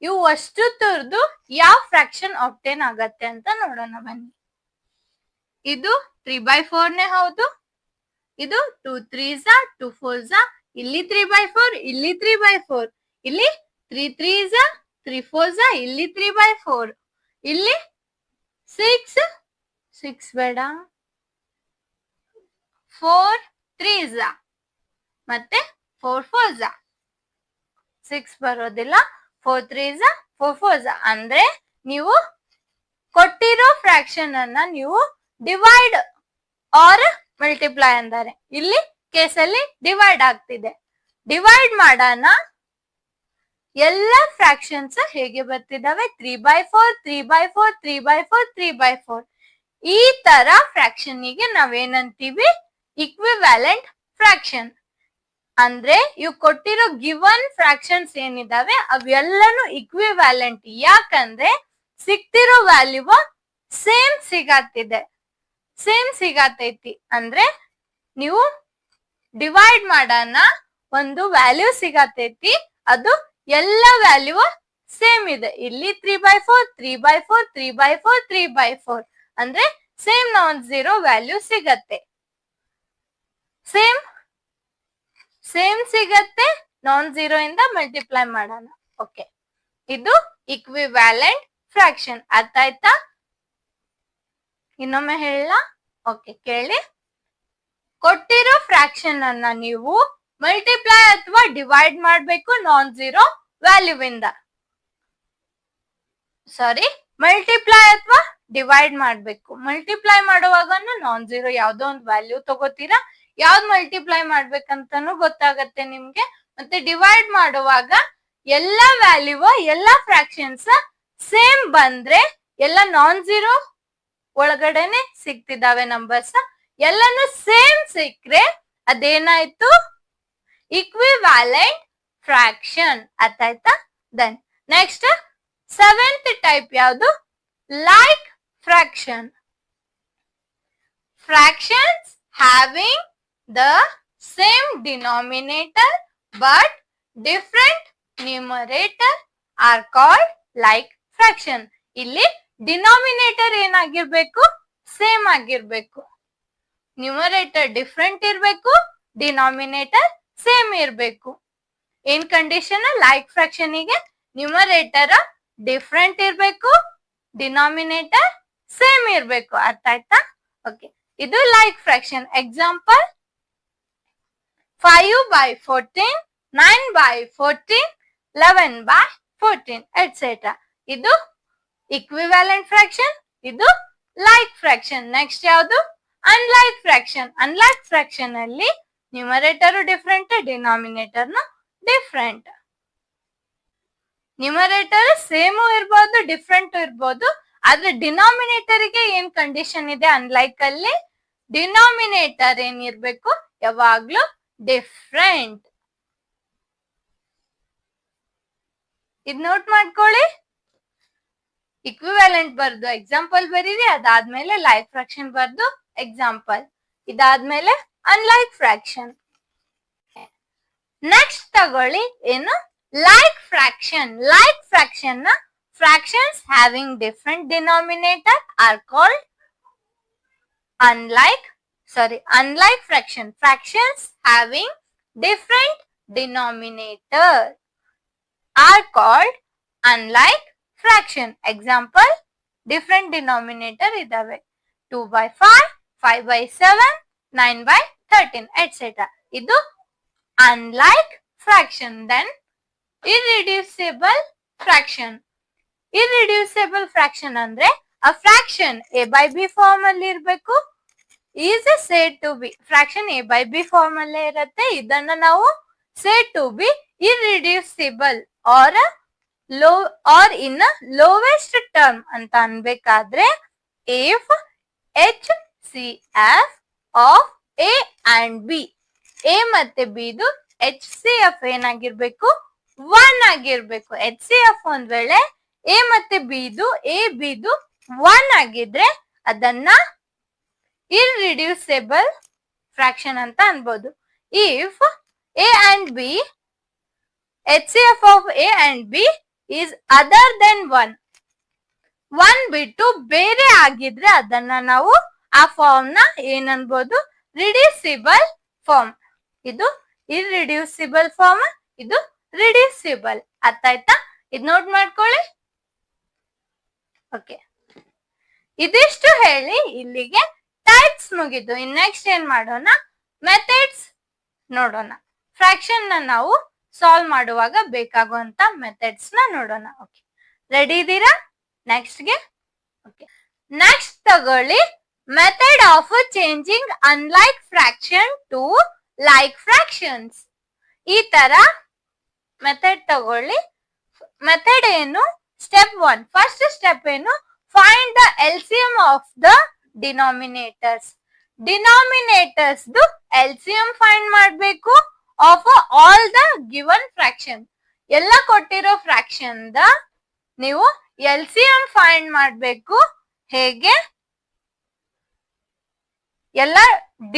ಇವು ಅಷ್ಟು ತುರ್ದು ಯಾವ ಫ್ರಾಕ್ಷನ್ ಆಬ್ಟೇನ್ ಆಗತ್ತೆ ಅಂತ ನೋಡೋಣ ಬನ್ನಿ. ಇದು 3/4ನೇ ಹೌದು. ಇದು 2 3s 2 4s, ಇಲ್ಲಿ 3/4, ಇಲ್ಲಿ 3/4, ಇಲ್ಲಿ 3 3s 3 4s, ಇಲ್ಲಿ 3/4, ಇಲ್ಲಿ 6 ಬೇಡ, 4 3s ಮತ್ತೆ 4 4s. 6 ಬರೋದಿಲ್ಲ, 4 3s 4 4s. ಅಂದ್ರೆ ನೀವು ಕೊಟ್ಟಿರೋ ಫ್ರಾಕ್ಷನ್ ಅನ್ನ ನೀವು ಡಿವೈಡ್ ಆರ್ ಮಲ್ಟಿಪ್ಲೈ ಅಂತಾರೆ. ಇಲ್ಲಿ ಕೇಸಲ್ಲಿ ಡಿವೈಡ್ ಆಗ್ತಿದೆ. ಡಿವೈಡ್ ಮಾಡೋಣ. ಎಲ್ಲ ಫ್ರಾಕ್ಷನ್ಸ್ ಹೇಗೆ ಬರ್ತಿದಾವೆ? 3/4 3/4 3/4 3/4. ಈ ತರ ಫ್ರಾಕ್ಷನ್ ಗೆ ನಾವೇನಂತೀವಿ? Equivalent fraction. ಅಂದ್ರೆ ಇವು ಕೊಟ್ಟಿರೋ ಗಿವನ್ ಫ್ರಾಕ್ಷನ್ಸ್ ಏನಿದಾವೆ ಅವೆಲ್ಲನೂ ಇಕ್ವಿವ್ಯಾಲೆಂಟ್. ಯಾಕಂದ್ರೆ ಸಿಗ್ತಿರೋ ವ್ಯಾಲ್ಯೂ ಸೇಮ್ ಸಿಗತೈತಿ. ಅಂದ್ರೆ ನೀವು ಡಿವೈಡ್ ಮಾಡೋಣ, ಒಂದು ವ್ಯಾಲ್ಯೂ ಸಿಗತೈತಿ, ಅದು ಎಲ್ಲ ವ್ಯಾಲ್ಯೂ ಸೇಮ್ ಇದೆ. ಇಲ್ಲಿ 3/4 3/4 3/4 3/4 ಅಂದ್ರೆ ಸೇಮ್ ನಾನ್ ಝೀರೋ ವ್ಯಾಲ್ಯೂ ಸಿಗತ್ತೆ. ಸೇಮ್ ಸಿಗತ್ತೆ. ನಾನ್ ಝೀರೋ ಇಂದ ಮಲ್ಟಿಪ್ಲೈ ಮಾಡೋಣ. ಓಕೆ, ಇದು ಇಕ್ವಿವ್ಯಾಲೆಂಟ್ ಫ್ರಾಕ್ಷನ್. ಅರ್ಥ ಆಯ್ತಾ? ಇನ್ನೊಮ್ಮೆ ಹೇಳ. ಓಕೆ, ಕೇಳಿ. ಕೊಟ್ಟಿರೋ ಫ್ರಾಕ್ಷನ್ ಅನ್ನ ನೀವು ಮಲ್ಟಿಪ್ಲೈ ಅಥವಾ ಡಿವೈಡ್ ಮಾಡ್ಬೇಕು ನಾನ್ ಝೀರೋ ವ್ಯಾಲ್ಯೂ ಇಂದ. ಮಲ್ಟಿಪ್ಲೈ ಅಥವಾ ಡಿವೈಡ್ ಮಾಡ್ಬೇಕು. ಮಲ್ಟಿಪ್ಲೈ ಮಾಡುವಾಗ ನಾನ್ ಝೀರೋ ಯಾವ್ದೋ ಒಂದು ವ್ಯಾಲ್ಯೂ ತಗೋತೀರಾ, ಯಾವ್ದು ಮಲ್ಟಿಪ್ಲೈ ಮಾಡ್ಬೇಕಂತಾನು ಗೊತ್ತಾಗತ್ತೆ ನಿಮ್ಗೆ. ಮತ್ತೆ ಡಿವೈಡ್ ಮಾಡುವಾಗ ಎಲ್ಲ ವ್ಯಾಲ್ಯೂ, ಎಲ್ಲ ಫ್ರಾಕ್ಷನ್ಸ್ ಸೇಮ್ ಬಂದ್ರೆ, ಎಲ್ಲ ನಾನ್ ಝೀರೋ ಒಳಗಡೆನೆ ಸಿಗ್ತಿದಾವೆ ನಂಬರ್ಸ್, ಎಲ್ಲಾನು ಸೇಮ್ ಸಿಕ್ಕ್ರೆ ಅದೇನಾಯ್ತು? Equivalent fraction. ಅರ್ಥ ಆಯ್ತಾ? ದೆನ್ ನೆಕ್ಸ್ಟ್ 7th ಟೈಪ್ ಯಾವುದು? Like fraction. Fractions having the same denominator but different numerator are called like fraction. ಇಲ್ಲಿ ಡಿನಾಮಿನೇಟರ್ ಏನಾಗಿರ್ಬೇಕು, ಸೇಮ್ ಆಗಿರ್ಬೇಕು. ನ್ಯೂಮರೇಟರ್ ಡಿಫ್ರೆಂಟ್ ಇರ್ಬೇಕು, ಡಿನಾಮಿನೇಟರ್ ಸೇಮ್ ಇರ್ಬೇಕು. ಏನ್ ಕಂಡೀಷನ್? ಲೈಕ್ ಫ್ರಾಕ್ಷನ್ ಗೆ ನ್ಯೂಮರೇಟರ್ ಡಿಫ್ರೆಂಟ್ ಇರ್ಬೇಕು, ಡಿನಾಮಿನೇಟರ್ ಸೇಮ್ ಇರ್ಬೇಕು. ಅರ್ಥ ಆಯ್ತಾ? ಓಕೆ, ಇದು ಲೈಕ್ ಫ್ರಾಕ್ಷನ್. Example 5/14, 9/14, 11/14 et cetera. ಇದು ಇಕ್ವಿವ್ಯಾಲೆಂಟ್ ಫ್ರಾಕ್ಷನ್, ಇದು ಲೈಕ್ ಫ್ರಾಕ್ಷನ್. ನೆಕ್ಸ್ಟ್ ಯಾವುದು? Unlike fraction. ಅನ್ಲೈಕ್ ಫ್ರಾಕ್ಷನ್ ಅಲ್ಲಿ numerator different, denominator different. Numerator same ಇರ್ಬೋದು, ಡಿಫ್ರೆಂಟ್ ಇರ್ಬೋದು. ಆದ್ರೆ ಡಿನಾಮಿನೇಟರ್ ಗೆ ಏನ್ ಕಂಡೀಷನ್ ಇದೆ ಅನ್ಲೈಕ್ ಅಲ್ಲಿ? ಡಿನಾಮಿನೇಟರ್ ಏನಿರ್ಬೇಕು, ಯಾವಾಗ್ಲೂ ಡಿಫ್ರೆಂಟ್. ಇದ್ ನೋಟ್ ಮಾಡ್ಕೊಳ್ಳಿ. ಇಕ್ವಿವ್ಯಾಲೆಂಟ್ ಬರ್ದು ಎಕ್ಸಾಂಪಲ್ ಬರೀರಿ, ಅದಾದ್ಮೇಲೆ ಲೈಕ್ ಫ್ರಾಕ್ಷನ್ ಬರ್ದು ಎಕ್ಸಾಂಪಲ್, ಇದಾದ್ಮೇಲೆ ಅನ್ಲೈಕ್ ಫ್ರಾಕ್ಷನ್. ನೆಕ್ಸ್ಟ್ ತಗೊಳ್ಳಿ, ಏನು? Like fraction. ಲೈಕ್ ಫ್ರಾಕ್ಷನ್ ನ fractions having different denominator are called unlike fraction. Fractions having different denominator are called unlike fraction. Example, different denominator idave 2/5, 5/7, 9/13 etc. Idu unlike fraction. Then irreducible fraction. Irreducible fraction ಅಂದ್ರೆ a fraction a by b form ಅಲ್ಲಿ ಇರಬೇಕು, is said to be. fraction a by b form ಅಲ್ಲೇ ಇರುತ್ತೆ. ಇದನ್ನ ನಾವು said to be irreducible or in lowest term ಅಂತ ಅನ್ಬೇಕಾದ್ರೆ if HCF of a and b, a ಮತ್ತೆ b ದು HCF ಏನಾಗಿರ್ಬೇಕು? 1 ಆಗಿರ್ಬೇಕು. HCF ಒಂದ್ ವೇಳೆ ಎ ಮತ್ತೆ ಬಿದು ಎ ಬಿದು 1 ಆಗಿದ್ರೆ ಅದನ್ನ ಇರ್ರಿಡ್ಯೂಸಿಬಲ್ ಫ್ರಾಕ್ಷನ್ ಅಂತ ಅನ್ಬೋದು. If a and b, HCF of a and b is other than 1 ಬಿಟ್ಟು ಬೇರೆ ಆಗಿದ್ರೆ ಅದನ್ನ ನಾವು ಆ ಫಾರ್ಮ್ ನ ಏನನ್ಬೋದು? ರಿಡ್ಯೂಸಿಬಲ್ ಫಾರ್ಮ್. ಇದು ಇರ್ರಿಡ್ಯೂಸಿಬಲ್ ಫಾರ್ಮ್, ಇದು ರಿಡ್ಯೂಸಿಬಲ್. ಅರ್ಥ ಆಯ್ತಾ? ಇದ್ ನೋಟ್ ಮಾಡ್ಕೊಳ್ಳಿ. ಓಕೆ, ಇದಿಷ್ಟು ಹೇಳಿ ಇಲ್ಲಿಗೆ ಟೈಪ್ಸ್ ಮುಗಿದು. ಇನ್ ನೆಕ್ಸ್ಟ್ ಏನ್ ಮಾಡೋಣ? ಮೆಥಡ್ಸ್ ನೋಡೋಣ. ಫ್ರಾಕ್ಷನ್ ನ ನಾವು ಸಾಲ್ವ್ ಮಾಡುವಾಗ ಬೇಕಾಗುವಂತ ಮೆಥಡ್ಸ್ ನ ನೋಡೋಣ. ಓಕೆ, ರೆಡಿ ಇದ್ದೀರಾ ನೆಕ್ಸ್ಟ್ ಗೆ? ಓಕೆ, ನೆಕ್ಸ್ಟ್ ತಗೊಳ್ಳಿ, method of changing unlike fraction to like fractions. ಈ ತರ ಮೆಥಡ್ ತಗೊಳ್ಳಿ. ಮೆಥಡ್ ಏನು? ಸ್ಟೆಪ್ 1. ಫಸ್ಟ್ ಸ್ಟೆಪ್ ಏನು? Find the LCM of the denominators. Denominators ದು LCM ಫೈಂಡ್ ಮಾಡಬೇಕು of all the given fraction. ಎಲ್ಲ ಕೊಟ್ಟಿರೋ ಫ್ರಾಕ್ಷನ್ ದ ನೀವು LCM ಫೈಂಡ್ ಮಾಡಬೇಕು. ಹೇಗೆ? ಎಲ್ಲ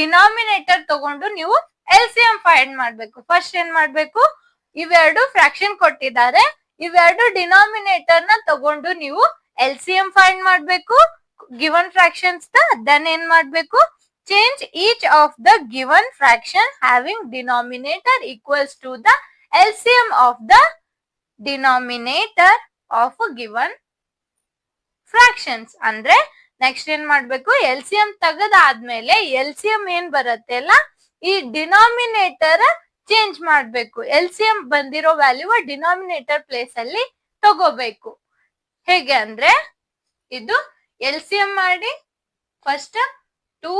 ಡಿನಾಮಿನೇಟರ್ ತಗೊಂಡು ನೀವು LCM ಫೈಂಡ್ ಮಾಡಬೇಕು. ಫಸ್ಟ್ ಏನ್ ಮಾಡ್ಬೇಕು? ಇವೆರಡು ಫ್ರಾಕ್ಷನ್ ಕೊಟ್ಟಿದ್ದಾರೆ, ಇವೆರಡು ಡಿನಾಮಿನೇಟರ್ ನ ತಗೊಂಡು ನೀವು LCM ಫೈಂಡ್ ಮಾಡ್ಬೇಕು ಗಿವನ್ ಫ್ರಾಕ್ಷನ್ಸ್ ದ. ದೆನ್ ಏನ್ ಮಾಡ್ಬೇಕು? Change each of the given fraction having denominator equals to the LCM of the denominator of given fractions. ಅಂದ್ರೆ ನೆಕ್ಸ್ಟ್ ಏನ್ ಮಾಡ್ಬೇಕು? LCM ತೆಗೆದಾದ್ಮೇಲೆ LCM ಏನ್ ಬರುತ್ತೆ ಅಲ್ಲ, ಈ ಡಿನಾಮಿನೇಟರ್ ಚೇಂಜ್ ಮಾಡ್ಬೇಕು. LCM ಬಂದಿರೋ ವ್ಯಾಲ್ಯೂ ಡಿನಾಮಿನೇಟರ್ ಪ್ಲೇಸ್ ಅಲ್ಲಿ ತಗೋಬೇಕು. ಹೇಗೆ ಅಂದ್ರೆ, ಇದು LCM ಮಾಡಿ ಫಸ್ಟ್ 2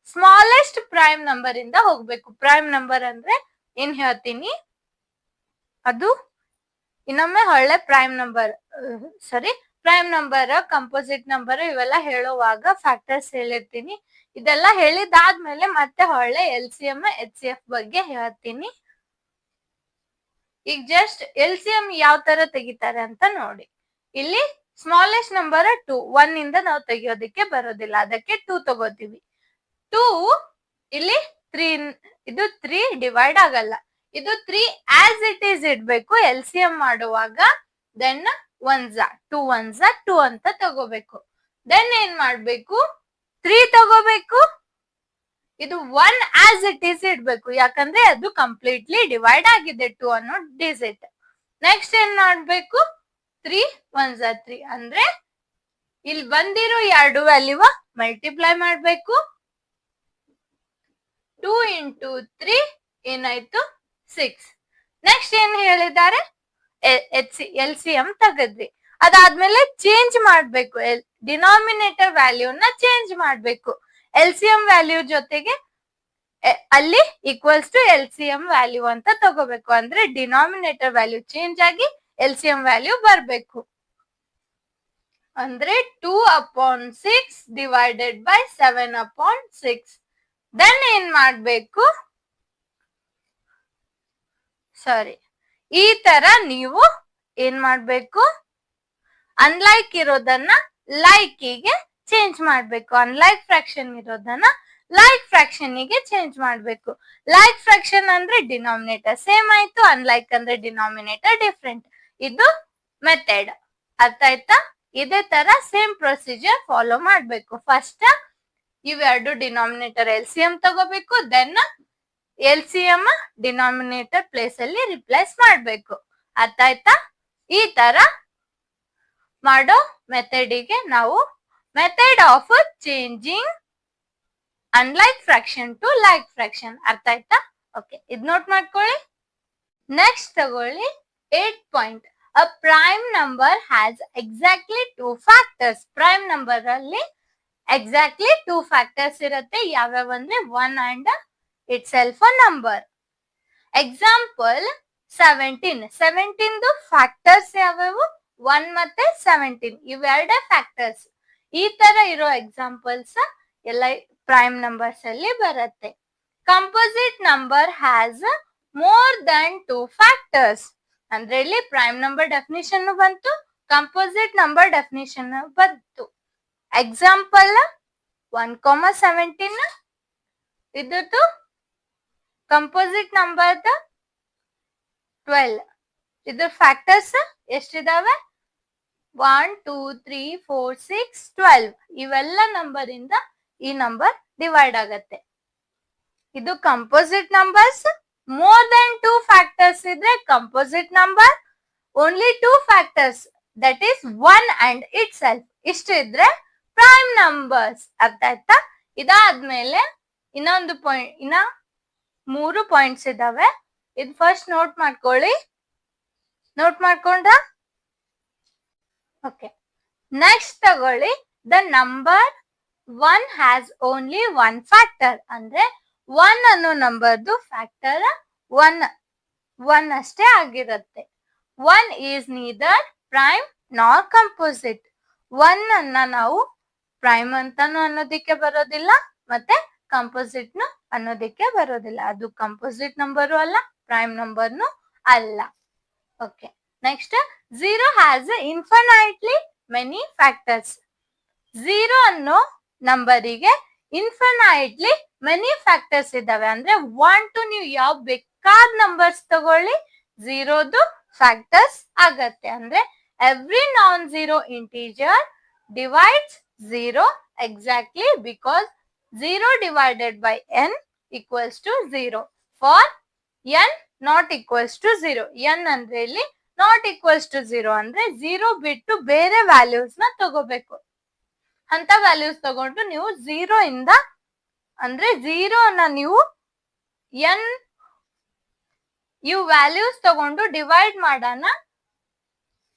ಸ್ಮಾಲೆಸ್ಟ್ ಪ್ರೈಮ್ ನಂಬರ್ ಇಂದ ಹೋಗ್ಬೇಕು. ಪ್ರೈಮ್ ನಂಬರ್ ಅಂದ್ರೆ ಏನ್ ಹೇಳ್ತೀನಿ, ಅದು ಇನ್ನೊಮ್ಮೆ ಒಳ್ಳೆ ಪ್ರೈಮ್ ನಂಬರ್ ಕಂಪೋಸಿಟ್ ನಂಬರ್ ಇವೆಲ್ಲ ಹೇಳುವಾಗ ಫ್ಯಾಕ್ಟರ್ಸ್ ಹೇಳಿರ್ತೀನಿ. ಇದೆಲ್ಲ ಹೇಳಿದಾದ್ಮೇಲೆ ಮತ್ತೆ ಒಳ್ಳೆ LCM HCF ಬಗ್ಗೆ ಹೇಳ್ತೀನಿ. ಈಗ ಜಸ್ಟ್ LCM ಯಾವ ತರ ತೆಗಿತಾರೆ ಅಂತ ನೋಡಿ. ಇಲ್ಲಿ ಸ್ಮಾಲೆಸ್ಟ್ ನಂಬರ್ 2, 1 ಇಂದ ನಾವು ತೆಗಿಯೋದಕ್ಕೆ ಬರೋದಿಲ್ಲ, ಅದಕ್ಕೆ 2 ತಗೋತೀವಿ. 2 ಇಲ್ಲಿ 3 ಇದು 3 ಡಿವೈಡ್ ಆಗಲ್ಲ. ಇದು 3 ಆಸ್ ಇಟ್ ಈಸ್ ಇಡ್ಬೇಕು LCM ಮಾಡುವಾಗ. ದೆನ್ 2 1s 2 ಅಂತ ತಗೋಬೇಕು. ದೆನ್ ಏನ್ ಮಾಡ್ಬೇಕು, 3 ತಗೋಬೇಕು. ಇದು 1 ಆಸ್ ಇಟ್ ಈಸ್ ಇಡ್ಬೇಕು, ಯಾಕಂದ್ರೆ ಅದು ಕಂಪ್ಲೀಟ್ಲಿ ಡಿವೈಡ್ ಆಗಿದೆ 2 ಅನ್ನೋ ಡಿಜಿಟ್. ನೆಕ್ಸ್ಟ್ ಏನ್ ಮಾಡ್ಬೇಕು, 3 1s 3 ಅಂದ್ರೆ ಇಲ್ಲಿ ಬಂದಿರೋ 2 ವ್ಯಾಲ್ಯೂವ ಮಲ್ಟಿಪ್ಲೈ ಮಾಡ್ಬೇಕು. 2 into 3 ಏನಾಯ್ತು 6. ನೆಕ್ಸ್ಟ್ ಏನ್ ಹೇಳಿದ್ದಾರೆ, LCM ತೆಗೆದ್ವಿ. ಅದಾದ್ಮೇಲೆ ಚೇಂಜ್ ಮಾಡ್ಬೇಕು, ಡಿನಾಮಿನೇಟರ್ ವ್ಯಾಲ್ಯೂನ ಚೇಂಜ್ ಮಾಡ್ಬೇಕು. LCM ವ್ಯಾಲ್ಯೂ ಜೊತೆಗೆ ಅಲ್ಲಿ ಈಕ್ವಲ್ಸ್ ಟು LCM ವ್ಯಾಲ್ಯೂ ಅಂತ ತಗೋಬೇಕು. ಅಂದ್ರೆ ಡಿನಾಮಿನೇಟರ್ ವ್ಯಾಲ್ಯೂ ಚೇಂಜ್ ಆಗಿ LCM ವ್ಯಾಲ್ಯೂ ಬರ್ಬೇಕು. ಅಂದ್ರೆ 2/6 ಡಿವೈಡೆಡ್ ಬೈ 7/6. ದೆನ್ ಏನ್ ಮಾಡ್ಬೇಕು, ಈ ತರ ನೀವು ಏನ್ ಮಾಡ್ಬೇಕು, ಅನ್ಲೈಕ್ ಇರೋದನ್ನ ಲೈಕಿಗೆ ಚೇಂಜ್ ಮಾಡ್ಬೇಕು. ಅನ್ಲೈಕ್ ಫ್ರಾಕ್ಷನ್ ಇರೋದನ್ನ ಲೈಕ್ ಫ್ರಾಕ್ಷನ್ ಗೆ ಚೇಂಜ್ ಮಾಡ್ಬೇಕು. ಲೈಕ್ ಫ್ರಾಕ್ಷನ್ ಅಂದ್ರೆ ಡಿನಾಮಿನೇಟರ್ ಸೇಮ್ ಆಯ್ತು, ಅನ್ಲೈಕ್ ಅಂದ್ರೆ ಡಿನಾಮಿನೇಟರ್ ಡಿಫ್ರೆಂಟ್. ಇದು ಮೆಥಡ್. ಅರ್ಥ ಆಯ್ತಾ? ಇದೇ ತರ ಸೇಮ್ ಪ್ರೊಸೀಜರ್ ಫಾಲೋ ಮಾಡ್ಬೇಕು. ಫಸ್ಟ್ ಇವೆರಡು ಡಿನಾಮಿನೇಟರ್ LCM ತಗೋಬೇಕು. ದೆನ್ LCM ಡಿನಾಮಿನೇಟರ್ ಪ್ಲೇಸ್ ಅಲ್ಲಿ ರಿಪ್ಲೇಸ್ ಮಾಡ್ಬೇಕು. ಅರ್ಥ ಆಯ್ತಾ? ಈ ತರ ಮಾಡೋ ಮೆಥಡಿಗೆ ನಾವು method of changing unlike fraction to like fraction. ಅರ್ಥ ಆಯ್ತಾ? ಓಕೆ, ಇದ್ ನೋಟ್ ಮಾಡ್ಕೊಳ್ಳಿ. ನೆಕ್ಸ್ಟ್ ತಗೊಳ್ಳಿ 8 point. A prime number has exactly 2 factors. Prime number ಅಲ್ಲಿ exactly 2 factors ಇರುತ್ತೆ. ಯಾವ್ಯಾವ ಅಂದ್ರೆ 1 and itself a number. Example 17. 17 factors ಯಾವ್ಯಾವು? 1 ಮತ್ತೆ 17 ಇವೆರಡೇ ಫ್ಯಾಕ್ಟರ್ಸ್. ಈ ತರ ಇರೋ ಎಕ್ಸಾಂಪಲ್ಸ್ ಎಲ್ಲ ಪ್ರೈಮ್ ನಂಬರ್ಸ್ ಅಲ್ಲಿ ಬರುತ್ತೆ. Composite number has more than 2 factors. ಅಂದ್ರೆ ಇಲ್ಲಿ ಪ್ರೈಮ್ ನಂಬರ್ ಡೆಫಿನಿಷನ್ ಬಂತು, ಕಂಪೋಸಿಟ್ ನಂಬರ್ ಡೆಫಿನಿಷನ್ ಬಂತು. ಎಕ್ಸಾಂಪಲ್ 1,17 ಇದ್ರದ್ದು ಕಂಪೋಸಿಟ್ ನಂಬರ್ 12. ಇದ್ರ ಫ್ಯಾಕ್ಟರ್ಸ್ ಎಷ್ಟಿದಾವೆ? 1 2 3 4 6 12. ಇವೆಲ್ಲ ನಂಬರ್ ಇಂದ ಈ ನಂಬರ್ ಡಿವೈಡ್ ಆಗತ್ತೆ. ಇದು composite numbers. More than 2 factors ಇದ್ರೆ composite number. Only 2 factors that is 1 and itself ಇಷ್ಟು ಇದ್ರೆ ಪ್ರೈಮ್ ನಂಬರ್ಸ್. ಅರ್ಥ ಆಯ್ತಾ? ಇದಾದ್ಮೇಲೆ ಇನ್ನೊಂದು ಪಾಯಿಂಟ್, ಇನ್ನ 3 ಪಾಯಿಂಟ್ಸ್ ಇದಾವೆ. ಇದು ಫಸ್ಟ್ ನೋಟ್ ಮಾಡ್ಕೊಳ್ಳಿ. ನೋಟ್ ಮಾಡ್ಕೊಂಡ್ರ? ಓಕೆ. ನೆಕ್ಸ್ಟ್ ತಗೊಳ್ಳಿ, the number 1 has only 1 factor. ಅಂದ್ರೆ 1 ಅನ್ನೋ ನಂಬರ್ದು ಫ್ಯಾಕ್ಟರ್ 1 ಅಷ್ಟೇ ಆಗಿರುತ್ತೆ. 1 ಈಸ್ ನೀದರ್ ಪ್ರೈಮ್ ನಾರ್ ಕಂಪೋಸಿಟ್. 1 ಅನ್ನ ನಾವು ಪ್ರೈಮ್ ಅಂತಾನು ಅನ್ನೋದಿಕ್ಕೆ ಬರೋದಿಲ್ಲ, ಮತ್ತೆ ಕಂಪೋಸಿಟ್ ನು ಅನ್ನೋದಿಕ್ಕೆ ಬರೋದಿಲ್ಲ. ಅದು ಕಂಪೋಸಿಟ್ ನಂಬರು ಅಲ್ಲ, ಪ್ರೈಮ್ ನಂಬರ್ನು ಅಲ್ಲ. Okay. Next 0 has infinitely many factors. 0 ಅನ್ನೋ ನಂಬರಿಗೆ ಇನ್ಫಿನೈಟ್ಲಿ ಮೆನಿ ಫ್ಯಾಕ್ಟರ್ಸ್ ಇದಾವೆ. ಅಂದ್ರೆ 1 to ನೀವು ಯಾವ ಬೇಕಾದ ನಂಬರ್ಸ್ ತಗೊಳ್ಳಿ, 0ದು ಫ್ಯಾಕ್ಟರ್ಸ್ ಆಗತ್ತೆ. ಅಂದ್ರೆ every non zero integer divides 0 exactly because 0 divided by n equals to 0. For n not equals to 0. n ಅಂದ್ರೆ ಇಲ್ಲಿ ನಾಟ್ ಈಕ್ವಲ್ಸ್ ಟು 0 ಅಂದ್ರೆ 0 ಬಿಟ್ಟು ಬೇರೆ ವ್ಯಾಲ್ಯೂಸ್ ನ ತಗೋಬೇಕು. ಅಂತ ವ್ಯಾಲ್ಯೂಸ್ ತಗೊಂಡು ನೀವು 0 ಇಂದ ಅಂದ್ರೆ 0 ನ ನೀವು n ಇವು ವ್ಯಾಲ್ಯೂಸ್ ತಗೊಂಡು ಡಿವೈಡ್ ಮಾಡೋಣ,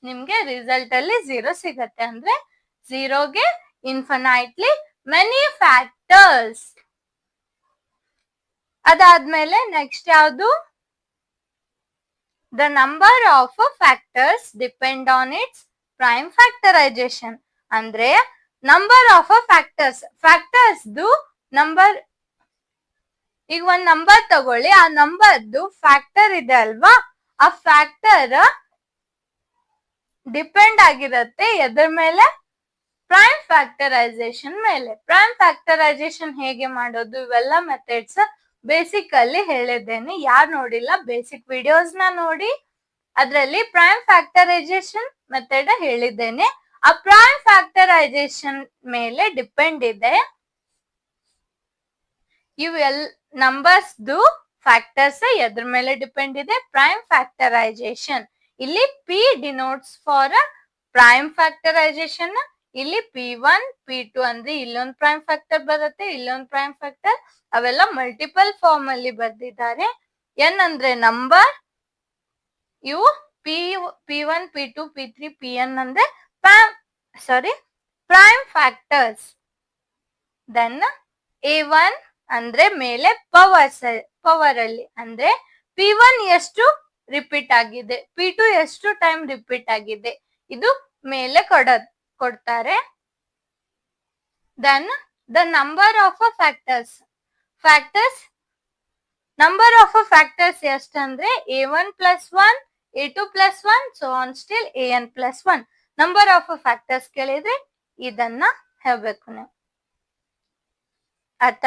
ನಿಮ್ಗೆ ರಿಸಲ್ಟ್ ಅಲ್ಲಿ 0 ಸಿಗತ್ತೆ. ಅಂದ್ರೆ 0ಗೆ ಇನ್ಫಿನೈಟ್ಲಿ ಮೆನಿ ಫ್ಯಾಕ್ಟರ್ಸ್. ಅದಾದ್ಮೇಲೆ ನೆಕ್ಸ್ಟ್ ಯಾವುದು? The number of factors depend on its prime factorization. ಅಂದ್ರೆ ನಂಬರ್ ಆಫ್ ಫ್ಯಾಕ್ಟರ್ಸ್, ಫ್ಯಾಕ್ಟರ್ಸ್ದು ನಂಬರ್. ಈಗ ಒಂದ್ ನಂಬರ್ ತಗೊಳ್ಳಿ, ಆ ನಂಬರ್ದು ಫ್ಯಾಕ್ಟರ್ ಇದೆ ಅಲ್ವಾ, ಆ ಫ್ಯಾಕ್ಟರ್ ಡಿಪೆಂಡ್ ಆಗಿರತ್ತೆ ಎದ್ರ ಮೇಲೆ? ಪ್ರೈಮ್ ಫ್ಯಾಕ್ಟರೈಸೇಷನ್ ಮೇಲೆ. ಪ್ರೈಮ್ ಫ್ಯಾಕ್ಟರೈಸೇಷನ್ ಹೇಗೆ ಮಾಡೋದು ಇವೆಲ್ಲ ಮೆಥಡ್ಸ್ ಬೇಸಿಕ್ ಅಲ್ಲಿ ಹೇಳಿದ್ದೇನೆ. ಯಾರು ನೋಡಿಲ್ಲ ಬೇಸಿಕ್ ವಿಡಿಯೋಸ್ ನ ನೋಡಿ, ಅದರಲ್ಲಿ ಪ್ರೈಮ್ ಫ್ಯಾಕ್ಟರೈಸೇಷನ್ ಮೆಥಡ್ ಹೇಳಿದ್ದೇನೆ. ಆ ಪ್ರೈಮ್ ಫ್ಯಾಕ್ಟರೈಸೇಷನ್ ಮೇಲೆ ಡಿಪೆಂಡ್ ಇದೆ ಇವೆಲ್ಲ ನಂಬರ್ಸ್ ಫ್ಯಾಕ್ಟರ್ಸ್ ಎದ್ರ ಮೇಲೆ ಡಿಪೆಂಡ್ ಇದೆ, ಪ್ರೈಮ್ ಫ್ಯಾಕ್ಟರೈಸೇಷನ್. ಇಲ್ಲಿ P denotes for prime factorisation. ಇಲ್ಲಿ P1 P2 ಅಂದ್ರೆ ಇಲ್ಲೊಂದು ಪ್ರೈಮ್ ಫ್ಯಾಕ್ಟರ್ ಬರುತ್ತೆ, ಇಲ್ಲೊಂದು ಪ್ರೈಮ್ ಫ್ಯಾಕ್ಟರ್, ಅವೆಲ್ಲ ಮಲ್ಟಿಪಲ್ ಫಾರ್ಮ್ ಅಲ್ಲಿ ಬರ್ದಿದ್ದಾರೆ. ಎನ್ ಅಂದ್ರೆ ನಂಬರ್, ಇವು P1 P2 P3 Pn ಅಂದ್ರೆ ಪ್ರೈಮ್ ಫ್ಯಾಕ್ಟರ್ಸ್. ದೆನ್ A1 ಅಂದ್ರೆ ಮೇಲೆ ಪವರ್ ಅಲ್ಲಿ, ಅಂದ್ರೆ P1 ಎಷ್ಟು ರಿಪೀಟ್ ಆಗಿದೆ, P2 ಎಷ್ಟು ಟೈಮ್ ರಿಪೀಟ್ ಆಗಿದೆ, ಇದು ಮೇಲೆ ಕೊಡ್ತಾರೆ. Then the number of factors. Number of factors ಎಷ್ಟಂದ್ರೆ A1 + 1 A2 + 1 so on still An + 1. Number of factors ಕೇಳಿದ್ರೆ ಇದನ್ನ ಹೇಳ್ಬೇಕು ನೀವು. ಅರ್ಥ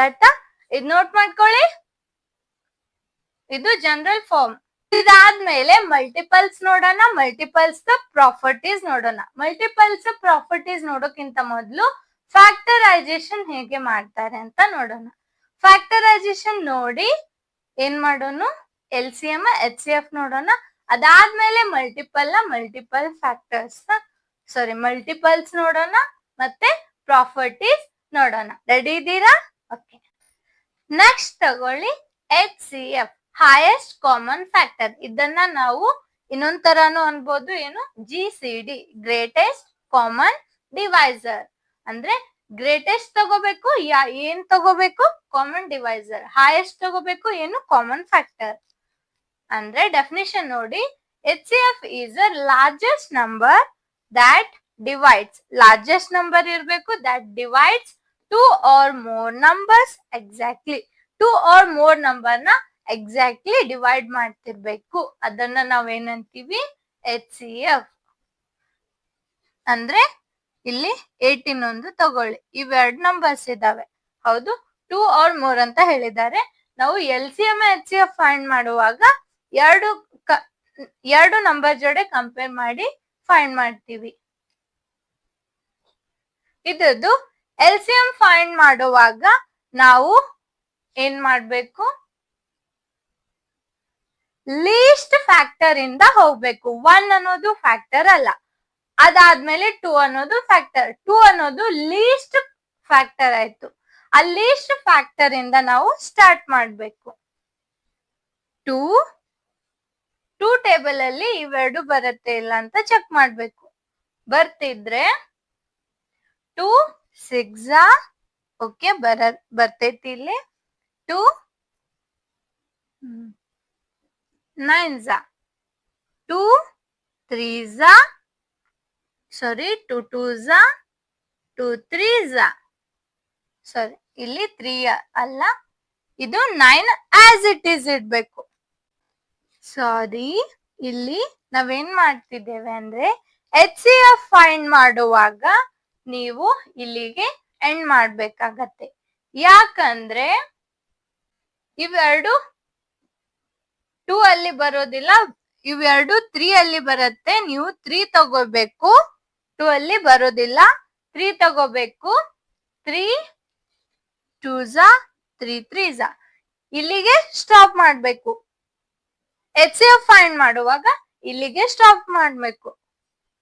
ಇದು ನೋಟ್ ಮಾಡ್ಕೊಳ್ಳಿ. ಇದು ಜನರಲ್ ಫಾರ್ಮ್. ಇದಾದ್ಮೇಲೆ ಮಲ್ಟಿಪಲ್ಸ್ ನೋಡೋಣ. ಮಲ್ಟಿಪಲ್ಸ್ ಪ್ರಾಪರ್ಟೀಸ್ ನೋಡೋಣ. ಮಲ್ಟಿಪಲ್ಸ್ ಪ್ರಾಪರ್ಟೀಸ್ ನೋಡೋಕ್ಕಿಂತ ಮೊದಲು ಫ್ಯಾಕ್ಟರೈಸೇಷನ್ ಹೇಗೆ ಮಾಡ್ತಾರೆ ಅಂತ ನೋಡೋಣ. ಫ್ಯಾಕ್ಟರೈಸೇಷನ್ ನೋಡಿ ಏನ್ ಮಾಡೋಣ, LCM HCF ನೋಡೋಣ. ಅದಾದ್ಮೇಲೆ ಮಲ್ಟಿಪಲ್ ಫ್ಯಾಕ್ಟರ್ಸ್ ಮಲ್ಟಿಪಲ್ಸ್ ನೋಡೋಣ, ಮತ್ತೆ ಪ್ರಾಪರ್ಟೀಸ್ ನೋಡೋಣ. ರೆಡಿ ಇದ್ದೀರಾ? ಓಕೆ. ನೆಕ್ಸ್ಟ್ ತಗೊಳ್ಳಿ HCF, ಹೈಯೆಸ್ಟ್ ಕಾಮನ್ ಫ್ಯಾಕ್ಟರ್. ಇದನ್ನ ನಾವು ಇನ್ನೊಂದ್ ತರಾನು ಅನ್ಬೋದು, ಏನು GCD, ಗ್ರೇಟೆಸ್ಟ್ ಕಾಮನ್ ಡಿವೈಸರ್. ಅಂದ್ರೆ ಗ್ರೇಟೆಸ್ಟ್ ತಗೋಬೇಕು, ಏನ್ ತಗೋಬೇಕು, ಕಾಮನ್ ಡಿವೈಸರ್. ಹೈಯೆಸ್ಟ್ ತಗೋಬೇಕು, ಏನು ಕಾಮನ್ ಫ್ಯಾಕ್ಟರ್. ಅಂದ್ರೆ ಡೆಫಿನಿಷನ್ ನೋಡಿ, HCF is a largest number that divides. Largest number ಇರಬೇಕು that divides 2 or more numbers exactly. 2 or more ನಂಬರ್ನ ಎಕ್ಸಾಕ್ಟ್ಲಿ ಡಿವೈಡ್ ಮಾಡ್ತಿರ್ಬೇಕು. ಅದನ್ನ ನಾವೇನಂತೀವಿ, HCF. ಅಂದ್ರೆ ಇಲ್ಲಿ 18 ಒಂದು ತಗೊಳ್ಳಿ, ಇವೆರಡು ನಂಬರ್ಸ್ ಇದಾವೆ, ಹೌದು, 2 or more ಅಂತ ಹೇಳಿದ್ದಾರೆ. ನಾವು LCM HCF ಫೈಂಡ್ ಮಾಡುವಾಗ ಎರಡು ನಂಬರ್ ಜೊತೆ ಕಂಪೇರ್ ಮಾಡಿ ಫೈಂಡ್ ಮಾಡ್ತೀವಿ. ಇದ್ರದ್ದು LCM ಫೈಂಡ್ ಮಾಡುವಾಗ ನಾವು ಏನ್ ಮಾಡ್ಬೇಕು, ಲೀಸ್ಟ್ ಫ್ಯಾಕ್ಟರ್ ಇಂದ ಹೋಗ್ಬೇಕು. 1 ಅನ್ನೋದು ಫ್ಯಾಕ್ಟರ್ ಅಲ್ಲ, ಅದಾದ್ಮೇಲೆ 2 ಅನ್ನೋದು ಫ್ಯಾಕ್ಟರ್. 2 ಅನ್ನೋದು ಲೀಸ್ಟ್ ಫ್ಯಾಕ್ಟರ್ ಆಯ್ತು. ಆ ಲೀಸ್ಟ್ ಫ್ಯಾಕ್ಟರ್ ಇಂದ ನಾವು ಸ್ಟಾರ್ಟ್ ಮಾಡ್ಬೇಕು. 2 ಟೇಬಲ್ ಅಲ್ಲಿ ಇವೆರಡು ಬರುತ್ತೆ ಇಲ್ಲ ಅಂತ ಚೆಕ್ ಮಾಡ್ಬೇಕು. ಬರ್ತಿದ್ರೆ 2 6 ಓಕೆ ಬರ್ತೈತಿ. ಇಲ್ಲಿ 2 9 2 3 2 2 2 3 ಇಲ್ಲಿ 3 ಅಲ್ಲ, ಇದು 9 ಆಸ್ ಇಟ್ ಈಸ್ ಇಡ್ಬೇಕು. ಇಲ್ಲಿ ನಾವೇನ್ ಮಾಡ್ತಿದ್ದೇವೆ ಅಂದ್ರೆ HCF ಫೈಂಡ್ ಮಾಡುವಾಗ ನೀವು ಇಲ್ಲಿಗೆ ಎಂಡ್ ಮಾಡ್ಬೇಕಾಗತ್ತೆ. ಯಾಕಂದ್ರೆ ಇವೆರಡು 2 ಅಲ್ಲಿ ಬರೋದಿಲ್ಲ, ಇವೆರಡು 3 ಅಲ್ಲಿ ಬರುತ್ತೆ. ನೀವು 3 ತಗೋಬೇಕು, 2 ಅಲ್ಲಿ ಬರೋದಿಲ್ಲ, 3 ತಗೋಬೇಕು. 3 2 3 3 ಇಲ್ಲಿಗೆ ಸ್ಟಾಪ್ ಮಾಡ್ಬೇಕು. HCF ಫೈಂಡ್ ಮಾಡುವಾಗ ಇಲ್ಲಿಗೆ ಸ್ಟಾಪ್ ಮಾಡ್ಬೇಕು.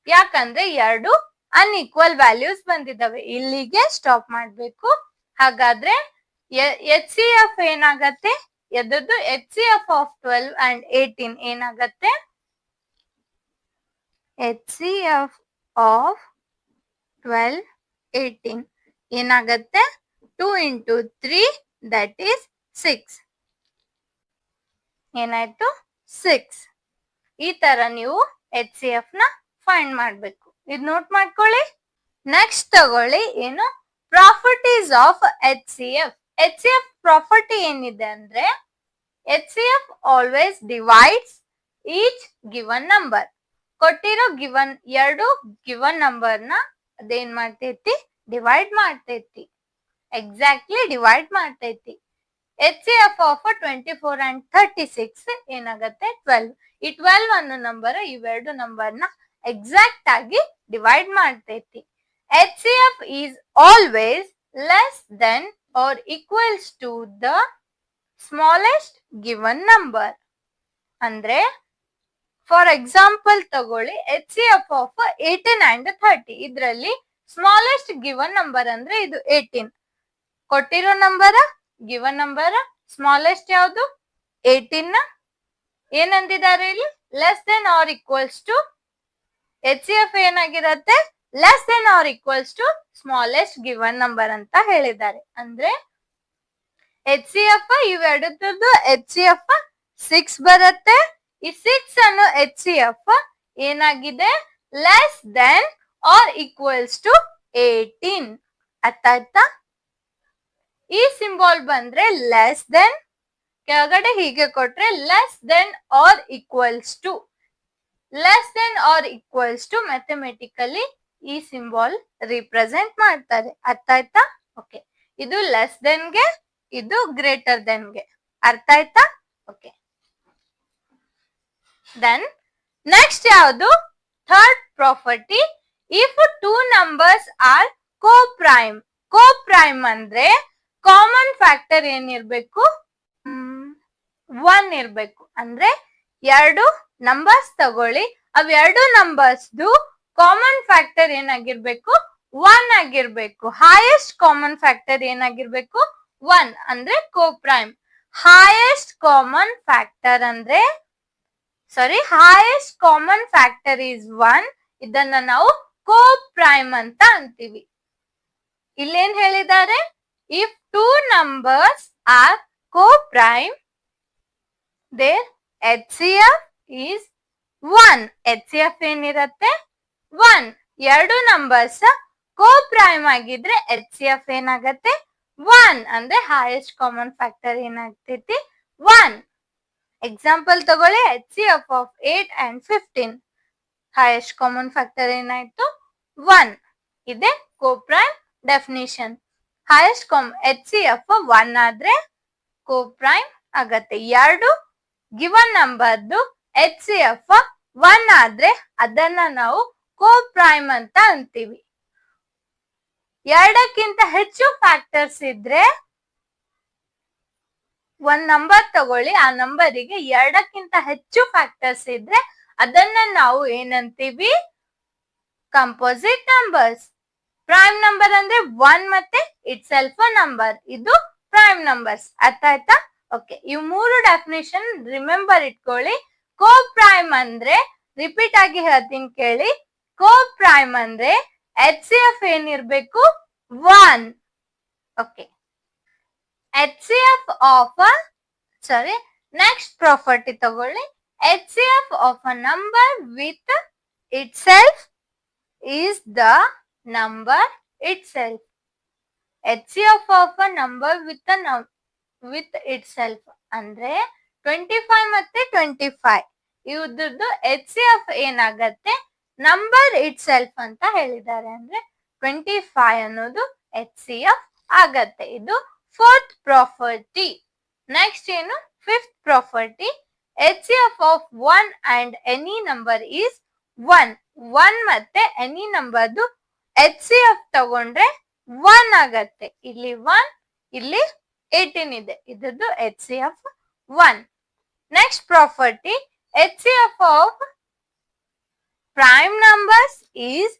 ಯಾಕಂದ್ರೆ ಎರಡು ಅನ್ಈಕ್ವಲ್ ವ್ಯಾಲ್ಯೂಸ್ ಬಂದಿದ್ದಾವೆ, ಇಲ್ಲಿಗೆ ಸ್ಟಾಪ್ ಮಾಡ್ಬೇಕು. ಹಾಗಾದ್ರೆ HCF ಏನಾಗತ್ತೆ, ಎದದ್ದು HCF ಆಫ್ 12 and 18 ಏನಾಗತ್ತೆ, HCF ಆಫ್ 12 18 ಏನಾಗತ್ತೆ, 2 into 3 that is 6. ಏನಾಯ್ತು, 6. ಈ ತರ ನೀವು HCF ನ ಫೈಂಡ್ ಮಾಡ್ಬೇಕು. ಇದು ನೋಟ್ ಮಾಡ್ಕೊಳ್ಳಿ. ನೆಕ್ಸ್ಟ್ ತಗೊಳ್ಳಿ, ಏನು properties of HCF. HCF property ಏನಿದೆ ಅಂದ್ರೆ, HCF always divides each given number. ಕೊಟ್ಟಿರೋ ಎರಡು ಗಿವನ್ ನಂಬರ್ ನ ಅದೇನ್ ಮಾಡ್ತೈತಿ, ಡಿವೈಡ್ ಮಾಡ್ತೈತಿ. ಎಕ್ಸಾಕ್ಟ್ಲಿ ಡಿವೈಡ್ ಮಾಡ್ತೈತಿ. HCF ಆಫ್ 24 and 36 ಏನಾಗತ್ತೆ 12. ಈ 12 ಅನ್ನೋ ನಂಬರ್ ಇವೆರಡು ನಂಬರ್ನ ಎಕ್ಸಾಕ್ಟ್ ಆಗಿ ಡಿವೈಡ್ ಮಾಡ್ತೈತಿ. HCF is always less than or equals to the smallest given number. ಅಂದ್ರೆ ಫಾರ್ ಎಕ್ಸಾಂಪಲ್ ತಗೊಳ್ಳಿ, HCF ಆಫ್ 18 and 30. ಇದರಲ್ಲಿ ಸ್ಮಾಲೆಸ್ಟ್ ಗಿವನ್ ನಂಬರ್ ಅಂದ್ರೆ ಇದು 18. ಕೊಟ್ಟಿರೋ ನಂಬರ್ ಗಿವನ್ ನಂಬರ್ ಸ್ಮಾಲೆಸ್ಟ್ ಯಾವುದು 18 ಏನಂದಿದ್ದಾರೆ ಇಲ್ಲಿ, less than or equals to. HCF ಏನಾಗಿರತ್ತೆ, less than or equals to smallest given number ಅಂತ ಹೇಳಿದ್ದಾರೆ. ಅಂದ್ರೆ HCF ಇವೆರಡದ್ದು HCF 6 ಬರುತ್ತೆ. ಈ 6 ಅನ್ನು HCF ಏನಾಗಿದೆ, less than or equals to 18. ಅರ್ಥ ಆಯ್ತಾ? ಈ ಸಿಂಬಾಲ್ ಬಂದ್ರೆ ಲೆಸ್ ದೆನ್, ಕೆಳಗಡೆ ಹೀಗೆ ಕೊಟ್ರೆ less than or equals to. Less than or equals to mathematically ಈ ಸಿಂಬಾಲ್ ರಿಪ್ರೆಸೆಂಟ್ ಮಾಡ್ತಾರೆ. ಅರ್ಥ ಆಯ್ತಾ? ಓಕೆ, ಇದು ಲೆಸ್ ದೆನ್ಗೆ, ಇದು ಗ್ರೇಟರ್ ದೆನ್ಗೆ. ಅರ್ಥ ಆಯ್ತಾ? ಓಕೆ. ದೆನ್ ನೆಕ್ಸ್ಟ್ ಯಾವುದು, third property, if two numbers are coprime. Coprime ಅಂದ್ರೆ ಕಾಮನ್ ಫ್ಯಾಕ್ಟರ್ ಏನಿರ್ಬೇಕು, 1 ಇರ್ಬೇಕು. ಅಂದ್ರೆ ಎರಡು ನಂಬರ್ಸ್ ತಗೊಳ್ಳಿ, ಅವೆರಡು ನಂಬರ್ಸ್ ಕಾಮನ್ ಫ್ಯಾಕ್ಟರ್ ಏನಾಗಿರ್ಬೇಕು, 1 ಆಗಿರ್ಬೇಕು. ಹೈಯೆಸ್ಟ್ ಕಾಮನ್ ಫ್ಯಾಕ್ಟರ್ ಏನಾಗಿರ್ಬೇಕು, 1. ಅಂದ್ರೆ ಕೋಪ್ರೈಮ್. ಹೈಯೆಸ್ಟ್ ಕಾಮನ್ ಫ್ಯಾಕ್ಟರ್ ಅಂದ್ರೆ ಹೈಯೆಸ್ಟ್ ಕಾಮನ್ ಫ್ಯಾಕ್ಟರ್ ಈಸ್ 1. ಇದನ್ನ ನಾವು ಕೋಪ್ರೈಮ್ ಅಂತ ಅಂತೀವಿ. ಇಲ್ಲೇನ್ ಹೇಳಿದ್ದಾರೆ, if two numbers are coprime there HCF is 1. HCF ಏನಿರತ್ತೆ 1. ಎರಡು ನಂಬರ್ಸ್ ಕೋಪ್ರೈಮ್ ಆಗಿದ್ರೆ HCF ಏನಾಗತ್ತೆ 1. ಅಂದ್ರೆ ಹೈಯೆಸ್ಟ್ ಕಾಮನ್ ಫ್ಯಾಕ್ಟರ್ ಏನಾಗ್ತೈತಿ 1. ಎಕ್ಸಾಂಪಲ್ ತಗೊಳ್ಳಿ, HCF of 8 and 15. Highest common factor ಏನಾಯ್ತು 1. ಇದೆ ಕೋಪ್ರೈಮ್ ಡೆಫಿನಿಷನ್. ಹೈಯೆಸ್ಟ್ HCF 1 ಆದ್ರೆ ಕೋಪ್ರೈಮ್ ಆಗತ್ತೆ. ಎರಡು ಗಿವನ್ ನಂಬರ್ದು HCF 1 ಆದ್ರೆ ಅದನ್ನ ನಾವು ಕೋಪ್ರೈಮ್ ಅಂತ ಅಂತೀವಿ. ಎರಡಕ್ಕಿಂತ ಹೆಚ್ಚು ಫ್ಯಾಕ್ಟರ್ಸ್ ಇದ್ರೆ, ಒಂದ್ ನಂಬರ್ ತಗೊಳ್ಳಿ, ಆ ನಂಬರಿಗೆ ಎರಡಕ್ಕಿಂತ ಹೆಚ್ಚು ಫ್ಯಾಕ್ಟರ್ಸ್ ಇದ್ರೆ ಅದನ್ನ ನಾವು ಏನಂತೀವಿ, ಕಂಪೋಸಿಟ್ ನಂಬರ್ಸ್. ಪ್ರೈಮ್ ನಂಬರ್ ಅಂದ್ರೆ 1 ಮತ್ತೆ ಇಟ್ ಸೆಲ್ಫ್ ನಂಬರ್, ಇದು ಪ್ರೈಮ್ ನಂಬರ್ಸ್. ಅರ್ಥ ಆಯ್ತಾ? ಓಕೆ, ಇವ್ ಮೂರು ಡೆಫಿನೇಷನ್ ರಿಮೆಂಬರ್ ಇಟ್ಕೊಳ್ಳಿ. ಕೋಪ್ರೈಮ್ ಅಂದ್ರೆ, ರಿಪೀಟ್ ಆಗಿ ಹೇಳ್ತೀನಿ ಕೇಳಿ, ಕೋಪ್ರೈಮ್ ಅಂದ್ರೆ HCF ಏನಿರ್ಬೇಕು 1. Okay, HCF of next property ತಗೊಳ್ಳಿ, HCF of a number with it self is the number it self. HCF of a number with it self ಅಂದ್ರೆ 25 ಮತ್ತೆ 25 ಇವ್ರದ್ದು HCF ಏನಾಗತ್ತೆ, ನಂಬರ್ ಇಟ್ ಸೆಲ್ಫ್ ಅಂತ ಹೇಳಿದ್ದಾರೆ. ಅಂದ್ರೆ 25 ಅನ್ನೋದು HCF ಆಗತ್ತೆ. ಇದು ಫೋರ್ತ್ ಪ್ರಾಪರ್ಟಿ. ನೆಕ್ಸ್ಟ್ ಏನು, fifth property, HCF of 1 and any number is 1. 1 ಮತ್ತೆ ಎನಿ ನಂಬರ್ದು HCF ತಗೊಂಡ್ರೆ 1 ಆಗತ್ತೆ. ಇಲ್ಲಿ 1, ಇಲ್ಲಿ 18 ಇದೆ, ಇದ್ರದ್ದು HCF 1. Next property, HCF of prime numbers is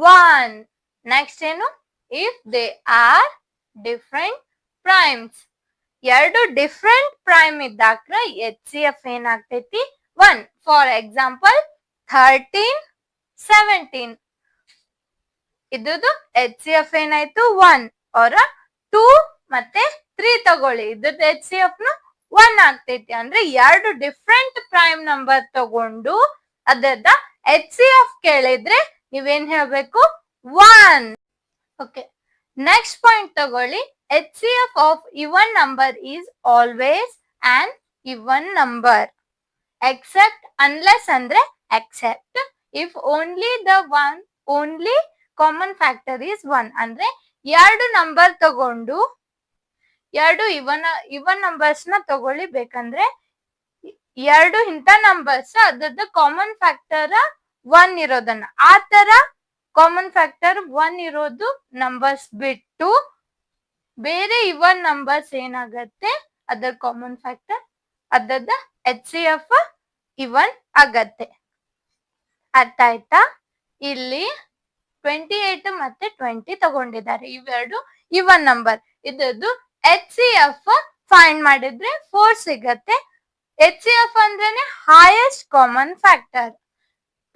1. Next ಏನು, if they are different primes. ಎರಡು ಡಿಫರೆಂಟ್ ಪ್ರೈಮ್ ಇದ್ದಾಗ HCF ಏನಾಗ್ತೈತಿ 1. ಫಾರ್ ಎಕ್ಸಾಂಪಲ್ 13, 17 ಇದ್ರದ್ದು HCF ಏನಾಯ್ತು 1. ಅವರ 2 ಮತ್ತೆ 3 ತಗೊಳ್ಳಿ, ಇದ್ರದ್ದು HCF 1 ಆಗ್ತೈತಿ. ಅಂದ್ರೆ ಎರಡು ಡಿಫರೆಂಟ್ ಪ್ರೈಮ್ ನಂಬರ್ ತಗೊಂಡು ಅದರದ HCF ಕೇಳಿದ್ರೆ ನೀವೇನ್ ಹೇಳ್ಬೇಕು 1. ಓಕೆ, ನೆಕ್ಸ್ಟ್ ಪಾಯಿಂಟ್ ತಗೊಳ್ಳಿ, HCF of even number is always an even number except, unless ಅಂದ್ರೆ except, if only common factor is 1. ಅಂದ್ರೆ ಎರಡು ನಂಬರ್ ತಗೊಂಡು ಎರಡು ಇವನ್ ನಂಬರ್ಸ್ ನ ತಗೊಳ್ಳಿ. ಬೇಕಂದ್ರೆ ಎರಡು ಇಂಥ ನಂಬರ್ಸ್ ಅದ್ರದ್ದು ಕಾಮನ್ ಫ್ಯಾಕ್ಟರ್ 1 ಇರೋದನ್ನ, ಆ ತರ ಕಾಮನ್ ಫ್ಯಾಕ್ಟರ್ 1 ಇರೋದು ನಂಬರ್ಸ್ ಬಿಟ್ಟು ಬೇರೆ ಇವನ್ ನಂಬರ್ಸ್ ಏನಾಗತ್ತೆ ಅದರ ಕಾಮನ್ ಫ್ಯಾಕ್ಟರ್ ಅದರದ HCF ಇವನ್ ಆಗತ್ತೆ. ಅರ್ಥ ಆಯ್ತಾ? ಇಲ್ಲಿ 28 ಮತ್ತೆ 20 ತಗೊಂಡಿದ್ದಾರೆ, ಇವೆರಡು ಇವನ್ ನಂಬರ್. ಇದರದ್ದು HCF ಫೈಂಡ್ ಮಾಡಿದ್ರೆ 4 ಸಿಗತ್ತೆ. HCF ಅಂದ್ರೇನೆ ಹೈಯೆಸ್ಟ್ ಕಾಮನ್ ಫ್ಯಾಕ್ಟರ್.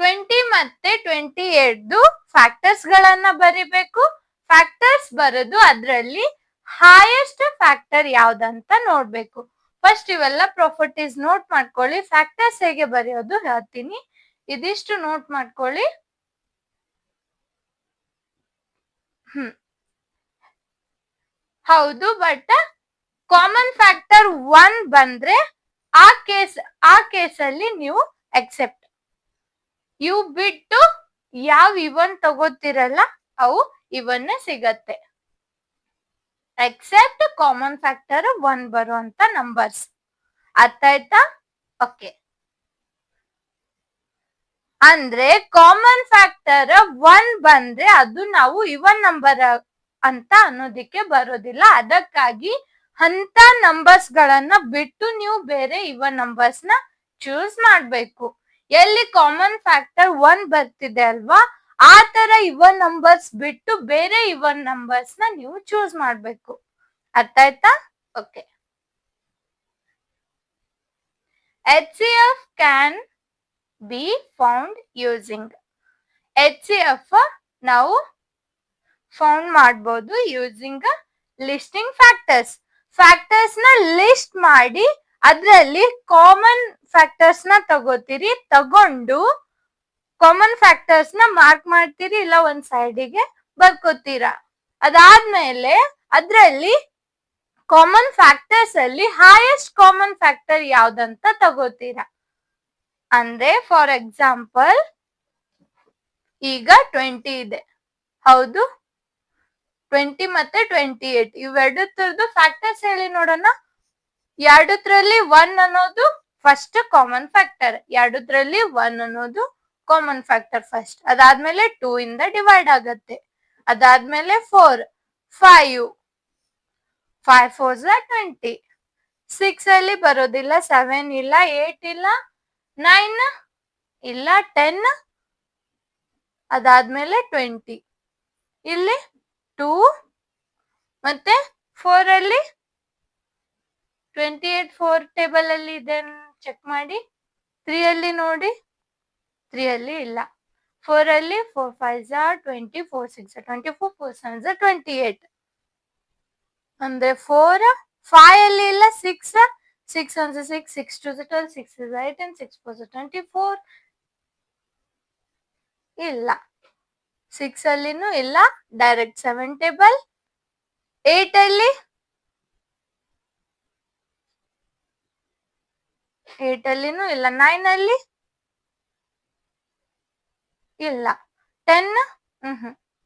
20 ಮತ್ತೆ 28 ಫ್ಯಾಕ್ಟರ್ಸ್ ಗಳನ್ನ ಬರಿಬೇಕು. ಫ್ಯಾಕ್ಟರ್ಸ್ ಬರೋದು ಅದ್ರಲ್ಲಿ ಹೈಯೆಸ್ಟ್ ಫ್ಯಾಕ್ಟರ್ ಯಾವ್ದಂತ ನೋಡ್ಬೇಕು. ಫಸ್ಟ್ ಇವೆಲ್ಲ ಪ್ರಾಪರ್ಟೀಸ್ ನೋಟ್ ಮಾಡ್ಕೊಳ್ಳಿ. ಫ್ಯಾಕ್ಟರ್ಸ್ ಹೇಗೆ ಬರೆಯೋದು ಹೇಳ್ತೀನಿ, ಇದಿಷ್ಟು ನೋಟ್ ಮಾಡ್ಕೊಳ್ಳಿ. ಹೌದು, ಬಟ್ ಕಾಮನ್ ಫ್ಯಾಕ್ಟರ್ 1 ಬಂದ್ರೆ ಆ ಕೇಸಲ್ಲಿ ನೀವು ಎಕ್ಸೆಪ್ಟ್. ಇವು ಬಿಟ್ಟು ಯಾವ ಇವನ್ ತಗೋತಿರಲ್ಲ ಅವು ಇವನ್ನೇ ಸಿಗತ್ತೆ. ಎಕ್ಸೆಪ್ಟ್ ಕಾಮನ್ ಫ್ಯಾಕ್ಟರ್ 1 ಬರುವಂತ ನಂಬರ್ಸ್. ಅರ್ಥ ಆಯ್ತಾ? ಓಕೆ. ಅಂದ್ರೆ ಕಾಮನ್ ಫ್ಯಾಕ್ಟರ್ 1 ಬಂದ್ರೆ ಅದು ನಾವು ಇವನ್ ನಂಬರ್ ಅಂತ ಅನ್ನೋದಿಕ್ಕೆ ಬರೋದಿಲ್ಲ. ಅದಕ್ಕಾಗಿ ಅಂತ ನಂಬರ್ಸ್ ಗಳನ್ನ ಬಿಟ್ಟು ನೀವು ಬೇರೆ ಇವನ್ ನಂಬರ್ಸ್ ನ ಚೂಸ್ ಮಾಡ್ಬೇಕು. ಎಲ್ಲಿ ಕಾಮನ್ ಫ್ಯಾಕ್ಟರ್ 1 ಬರ್ತಿದೆ ಅಲ್ವಾ, ಆ ತರ ಇವನ್ ನಂಬರ್ಸ್ ಬಿಟ್ಟು ಬೇರೆ ಇವನ್ ನಂಬರ್ಸ್ ನ ನೀವು ಚೂಸ್ ಮಾಡ್ಬೇಕು. ಅರ್ಥ ಆಯ್ತಾ? Okay. HCF can be found using. HCF ನಾವು ಫೌಂಡ್ ಮಾಡ್ಬೋದು ಯೂಸಿಂಗ್ ಲಿಸ್ಟಿಂಗ್ ಫ್ಯಾಕ್ಟರ್ಸ್. ಫ್ಯಾಕ್ಟರ್ಸ್ ನ ಲಿಸ್ಟ್ ಮಾಡಿ ಅದ್ರಲ್ಲಿ ಕಾಮನ್ ಫ್ಯಾಕ್ಟರ್ಸ್ ನ ತಗೋತೀರಿ. ತಗೊಂಡು ಕಾಮನ್ ಫ್ಯಾಕ್ಟರ್ಸ್ ನ ಮಾರ್ಕ್ ಮಾಡ್ತೀರಿ, ಇಲ್ಲ ಒಂದ್ ಸೈಡಿಗೆ ಬರ್ಕೋತೀರಾ. ಅದಾದ್ಮೇಲೆ ಅದ್ರಲ್ಲಿ ಕಾಮನ್ ಫ್ಯಾಕ್ಟರ್ಸ್ ಅಲ್ಲಿ ಹೈಯೆಸ್ಟ್ ಕಾಮನ್ ಫ್ಯಾಕ್ಟರ್ ಯಾವ್ದಂತ ತಗೋತೀರಾ. ಅಂದ್ರೆ ಫಾರ್ ಎಕ್ಸಾಂಪಲ್ ಈಗ 20 ಇದೆ, ಹೌದು. 20 ಮತ್ತೆ 28 ಇವೆರಡು ತರದ್ದು ಫ್ಯಾಕ್ಟರ್ಸ್ ಹೇಳಿ ನೋಡೋಣ. ಎರಡರಲ್ಲಿ 1 ಅನ್ನೋದು ಫಸ್ಟ್ ಕಾಮನ್ ಫ್ಯಾಕ್ಟರ್, ಎರಡರಲ್ಲಿ 1 ಅನ್ನೋದು ಕಾಮನ್ ಫ್ಯಾಕ್ಟರ್ ಫಸ್ಟ್. ಅದಾದ್ಮೇಲೆ 2 ಇಂದ ಡಿವೈಡ್ ಆಗತ್ತೆ. ಅದಾದ್ಮೇಲೆ 4, 5 4s 20. 6 ಅಲ್ಲಿ ಬರೋದಿಲ್ಲ, 7 ಇಲ್ಲ, 8 ಇಲ್ಲ, 9 ಇಲ್ಲ, 10. ಅದಾದ್ಮೇಲೆ 20. ಇಲ್ಲಿ 2 ಮತ್ತೆ 4 ಅಲ್ಲಿ 28 4 ಟೇಬಲ್ ಅಲ್ಲಿ ಇದೆ, ಚೆಕ್ ಮಾಡಿ. 3 ಅಲ್ಲಿ ನೋಡಿ, 3 ಅಲ್ಲಿ ಇಲ್ಲ. 4 ಅಲ್ಲಿ 4 5s 20, 4 6 24, 4 7s 28. ಅಂದ್ರೆ 4 5 ಅಲ್ಲಿ ಇಲ್ಲ, 6 6 1s 6, 6 2s 12, 6 is 18, 6 4s 24 ಇಲ್ಲ. 6 ಅಲ್ಲಿನೂ ಇಲ್ಲ, ಡೈರೆಕ್ಟ್ 7 ಟೇಬಲ್. 8 ಅಲ್ಲಿ 8 ಅಲ್ಲಿನೂ ಇಲ್ಲ, 9 ಅಲ್ಲಿ ಇಲ್ಲ, 10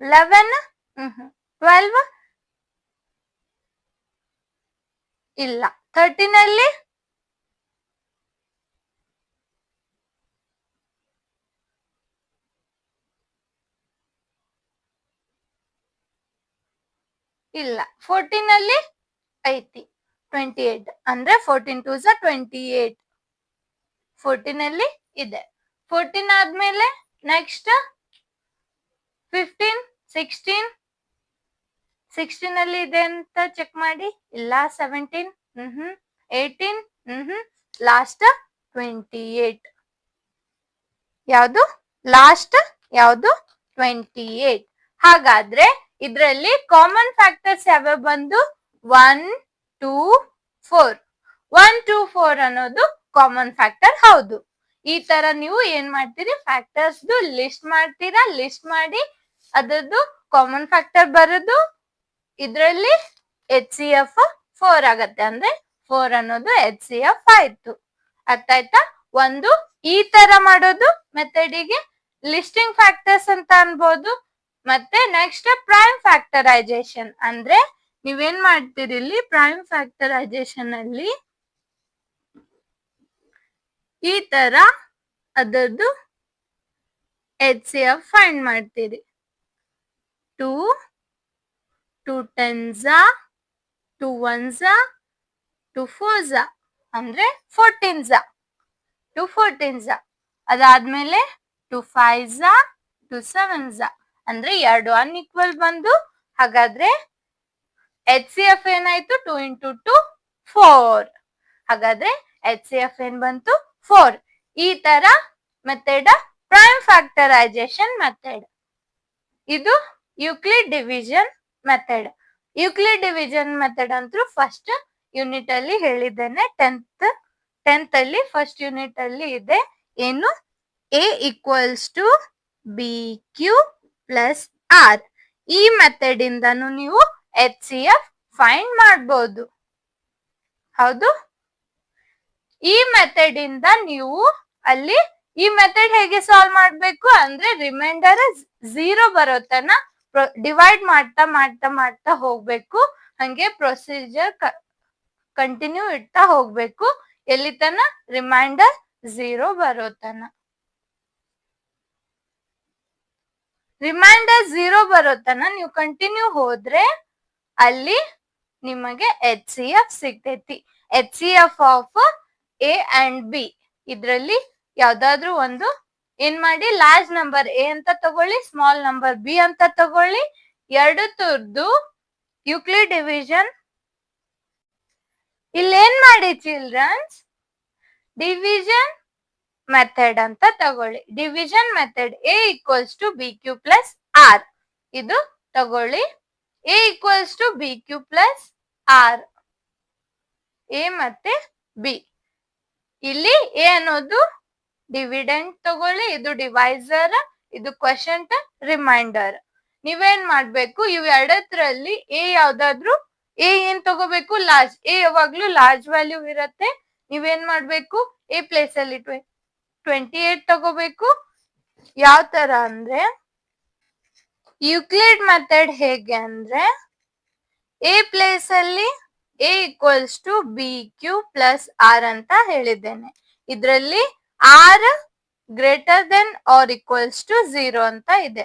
11 12 ಇಲ್ಲ, 13 ಅಲ್ಲಿ ಇಲ್ಲ, 14 ಅಲ್ಲಿ ಐತಿ 28. ಅಂದ್ರೆ 14 2s 28. 14 ಅಲ್ಲಿ ಇದೆ. 14 ಆದ್ಮೇಲೆ ನೆಕ್ಸ್ಟ್ 15 16 16 ಅಲ್ಲಿ ಇದೆ ಅಂತ ಚೆಕ್ ಮಾಡಿ. ಇಲ್ಲ, 17 18 ಲಾಸ್ಟ್ 28. ಯಾವುದು ಲಾಸ್ಟ್? ಯಾವುದು? 28. ಹಾಗಾದ್ರೆ ಇದ್ರಲ್ಲಿ ಕಾಮನ್ ಫ್ಯಾಕ್ಟರ್ಸ್ ಯಾವ್ಯಾವ ಬಂದು 1 2 4. 1 2 4 ಅನ್ನೋದು ಕಾಮನ್ ಫ್ಯಾಕ್ಟರ್. ಹೌದು. ಈ ತರ ನೀವು ಏನ್ ಮಾಡ್ತೀರಿ, ಫ್ಯಾಕ್ಟರ್ಸ್ ಲಿಸ್ಟ್ ಮಾಡ್ತೀರಾ. ಲಿಸ್ಟ್ ಮಾಡಿ ಅದರದ್ದು ಕಾಮನ್ ಫ್ಯಾಕ್ಟರ್ ಬರೋದು ಇದ್ರಲ್ಲಿ HCF 4 ಆಗತ್ತೆ. ಅಂದ್ರೆ 4 ಅನ್ನೋದು HCF ಆಯ್ತು. ಅರ್ಥ ಆಯ್ತಾ? ಒಂದು ಈ ತರ ಮಾಡೋದು ಮೆಥಡಿಗೆ ಲಿಸ್ಟಿಂಗ್ ಫ್ಯಾಕ್ಟರ್ಸ್ ಅಂತ ಅನ್ಬೋದು. ಮತ್ತೆ ನೆಕ್ಸ್ಟ್ ಪ್ರೈಮ್ ಫ್ಯಾಕ್ಟರೈಸೇಷನ್ ಅಂದ್ರೆ ನೀವೇನ್ ಮಾಡ್ತೀರಿ ಇಲ್ಲಿ ಪ್ರೈಮ್ ಫ್ಯಾಕ್ಟರೈಸೇಷನ್ ಅಲ್ಲಿ ಈ ತರ ಅದರದ್ದು HCF ಫೈಂಡ್ ಮಾಡ್ತೀರಿ. 2 2 10s 2 1s 2 4s ಅಂದ್ರೆ 14s 2 14s. ಅದಾದ್ಮೇಲೆ 2 5s 2 7s ಅಂದ್ರೆ ಎರಡು ಅನ್ಇಕ್ವಲ್ ಬಂದು ಹಾಗಾದ್ರೆ HCF ಏನಾಯ್ತು 2 into 2 4. ಹಾಗಾದ್ರೆ HCF ಏನ್ ಬಂತು 4. ಈ ತರ ಮೆಥಡ್ ಪ್ರೈಮ್ ಫ್ಯಾಕ್ಟರೈಸೇಷನ್ ಮೆಥಡ್. ಇದು Euclid division method. Euclid division method ಅಂತೂ ಫಸ್ಟ್ ಯೂನಿಟ್ ಅಲ್ಲಿ ಹೇಳಿದ್ದೇನೆ. 10th ಅಲ್ಲಿ ಫಸ್ಟ್ ಯೂನಿಟ್ ಅಲ್ಲಿ ಇದೆ. ಏನು A equals to BQ plus R. ಈ ಮೆಥಡ್ ಇಂದನು ನೀವು HCF ಫೈಂಡ್ ಮಾಡಬಹುದು. ಹೌದು, ಈ ಮೆಥಡ್ ಇಂದ ನೀವು ಅಲ್ಲಿ ಈ ಮೆಥಡ್ ಹೇಗೆ ಸಾಲ್ವ್ ಮಾಡ್ಬೇಕು ಅಂದ್ರೆ ರಿಮೈಂಡರ್ 0 ಬರೋತನ ಡಿವೈಡ್ ಮಾಡ್ತಾ ಮಾಡ್ತಾ ಮಾಡ್ತಾ ಹೋಗ್ಬೇಕು. ಹಂಗೆ ಪ್ರೊಸೀಜರ್ ಕಂಟಿನ್ಯೂ ಇಡ್ತಾ ಹೋಗ್ಬೇಕು ಎಲ್ಲಿ ತನ ರಿಮೈಂಡರ್ 0 ಬರೋತನ. ರಿಮೈಂಡರ್ 0 ಬರೋತನ ನೀವು ಕಂಟಿನ್ಯೂ ಹೋದ್ರೆ ಅಲ್ಲಿ ನಿಮಗೆ HCF ಸಿಗ್ತೈತಿ. HCF of A and B. ಇದ್ರಲ್ಲಿ ಯಾವ್ದಾದ್ರು ಒಂದು ಏನ್ ಮಾಡಿ ಲಾರ್ಜ್ ನಂಬರ್ A ಅಂತ ತಗೊಳ್ಳಿ, ಸ್ಮಾಲ್ ನಂಬರ್ B ಅಂತ ತಗೊಳ್ಳಿ. ಎರಡು ತುರ್ದು ಯೂಕ್ಲಿಡ್ ಡಿವಿಷನ್ ಇಲ್ಲೇನ್ ಮಾಡಿ ಚಿಲ್ಡ್ರನ್ಸ್ ಡಿವಿಷನ್ ಮೆಥಡ್ ಅಂತ ತಗೊಳ್ಳಿ. Division method A equals to BQ plus R. ಇದು ತಗೊಳ್ಳಿ. A equals to BQ plus R. A ಮತ್ತೆ B. ಇಲ್ಲಿ A ಅನ್ನೋದು ಡಿವಿಡೆಂಟ್ ತಗೊಳ್ಳಿ, ಇದು ಡಿವೈಸರ್, ಇದು ಕ್ವಶಂಟ್, ರಿಮೈಂಡರ್. ನೀವೇನ್ ಮಾಡ್ಬೇಕು ಇವ್ ಎರಡರಲ್ಲಿ A ಯಾವ್ದಾದ್ರು A ಏನ್ ತಗೋಬೇಕು ಲಾರ್ಜ್. A ಯಾವಾಗ್ಲೂ ಲಾರ್ಜ್ ವ್ಯಾಲ್ಯೂ ಇರತ್ತೆ. ನೀವೇನ್ ಮಾಡ್ಬೇಕು A ಪ್ಲೇಸ್ ಅಲ್ಲಿ 28 ತಗೋಬೇಕು. ಯಾವ ತರ ಅಂದ್ರೆ ಯೂಕ್ಲಿಡ್ ಮೆಥಡ್ ಹೇಗೆ ಅಂದ್ರೆ A ಪ್ಲೇಸ್ ಅಲ್ಲಿ A equals to BQ plus R ಅಂತ ಹೇಳಿದ್ದೇನೆ. ಇದ್ರಲ್ಲಿ R greater than or equals to 0 ಅಂತ ಇದೆ.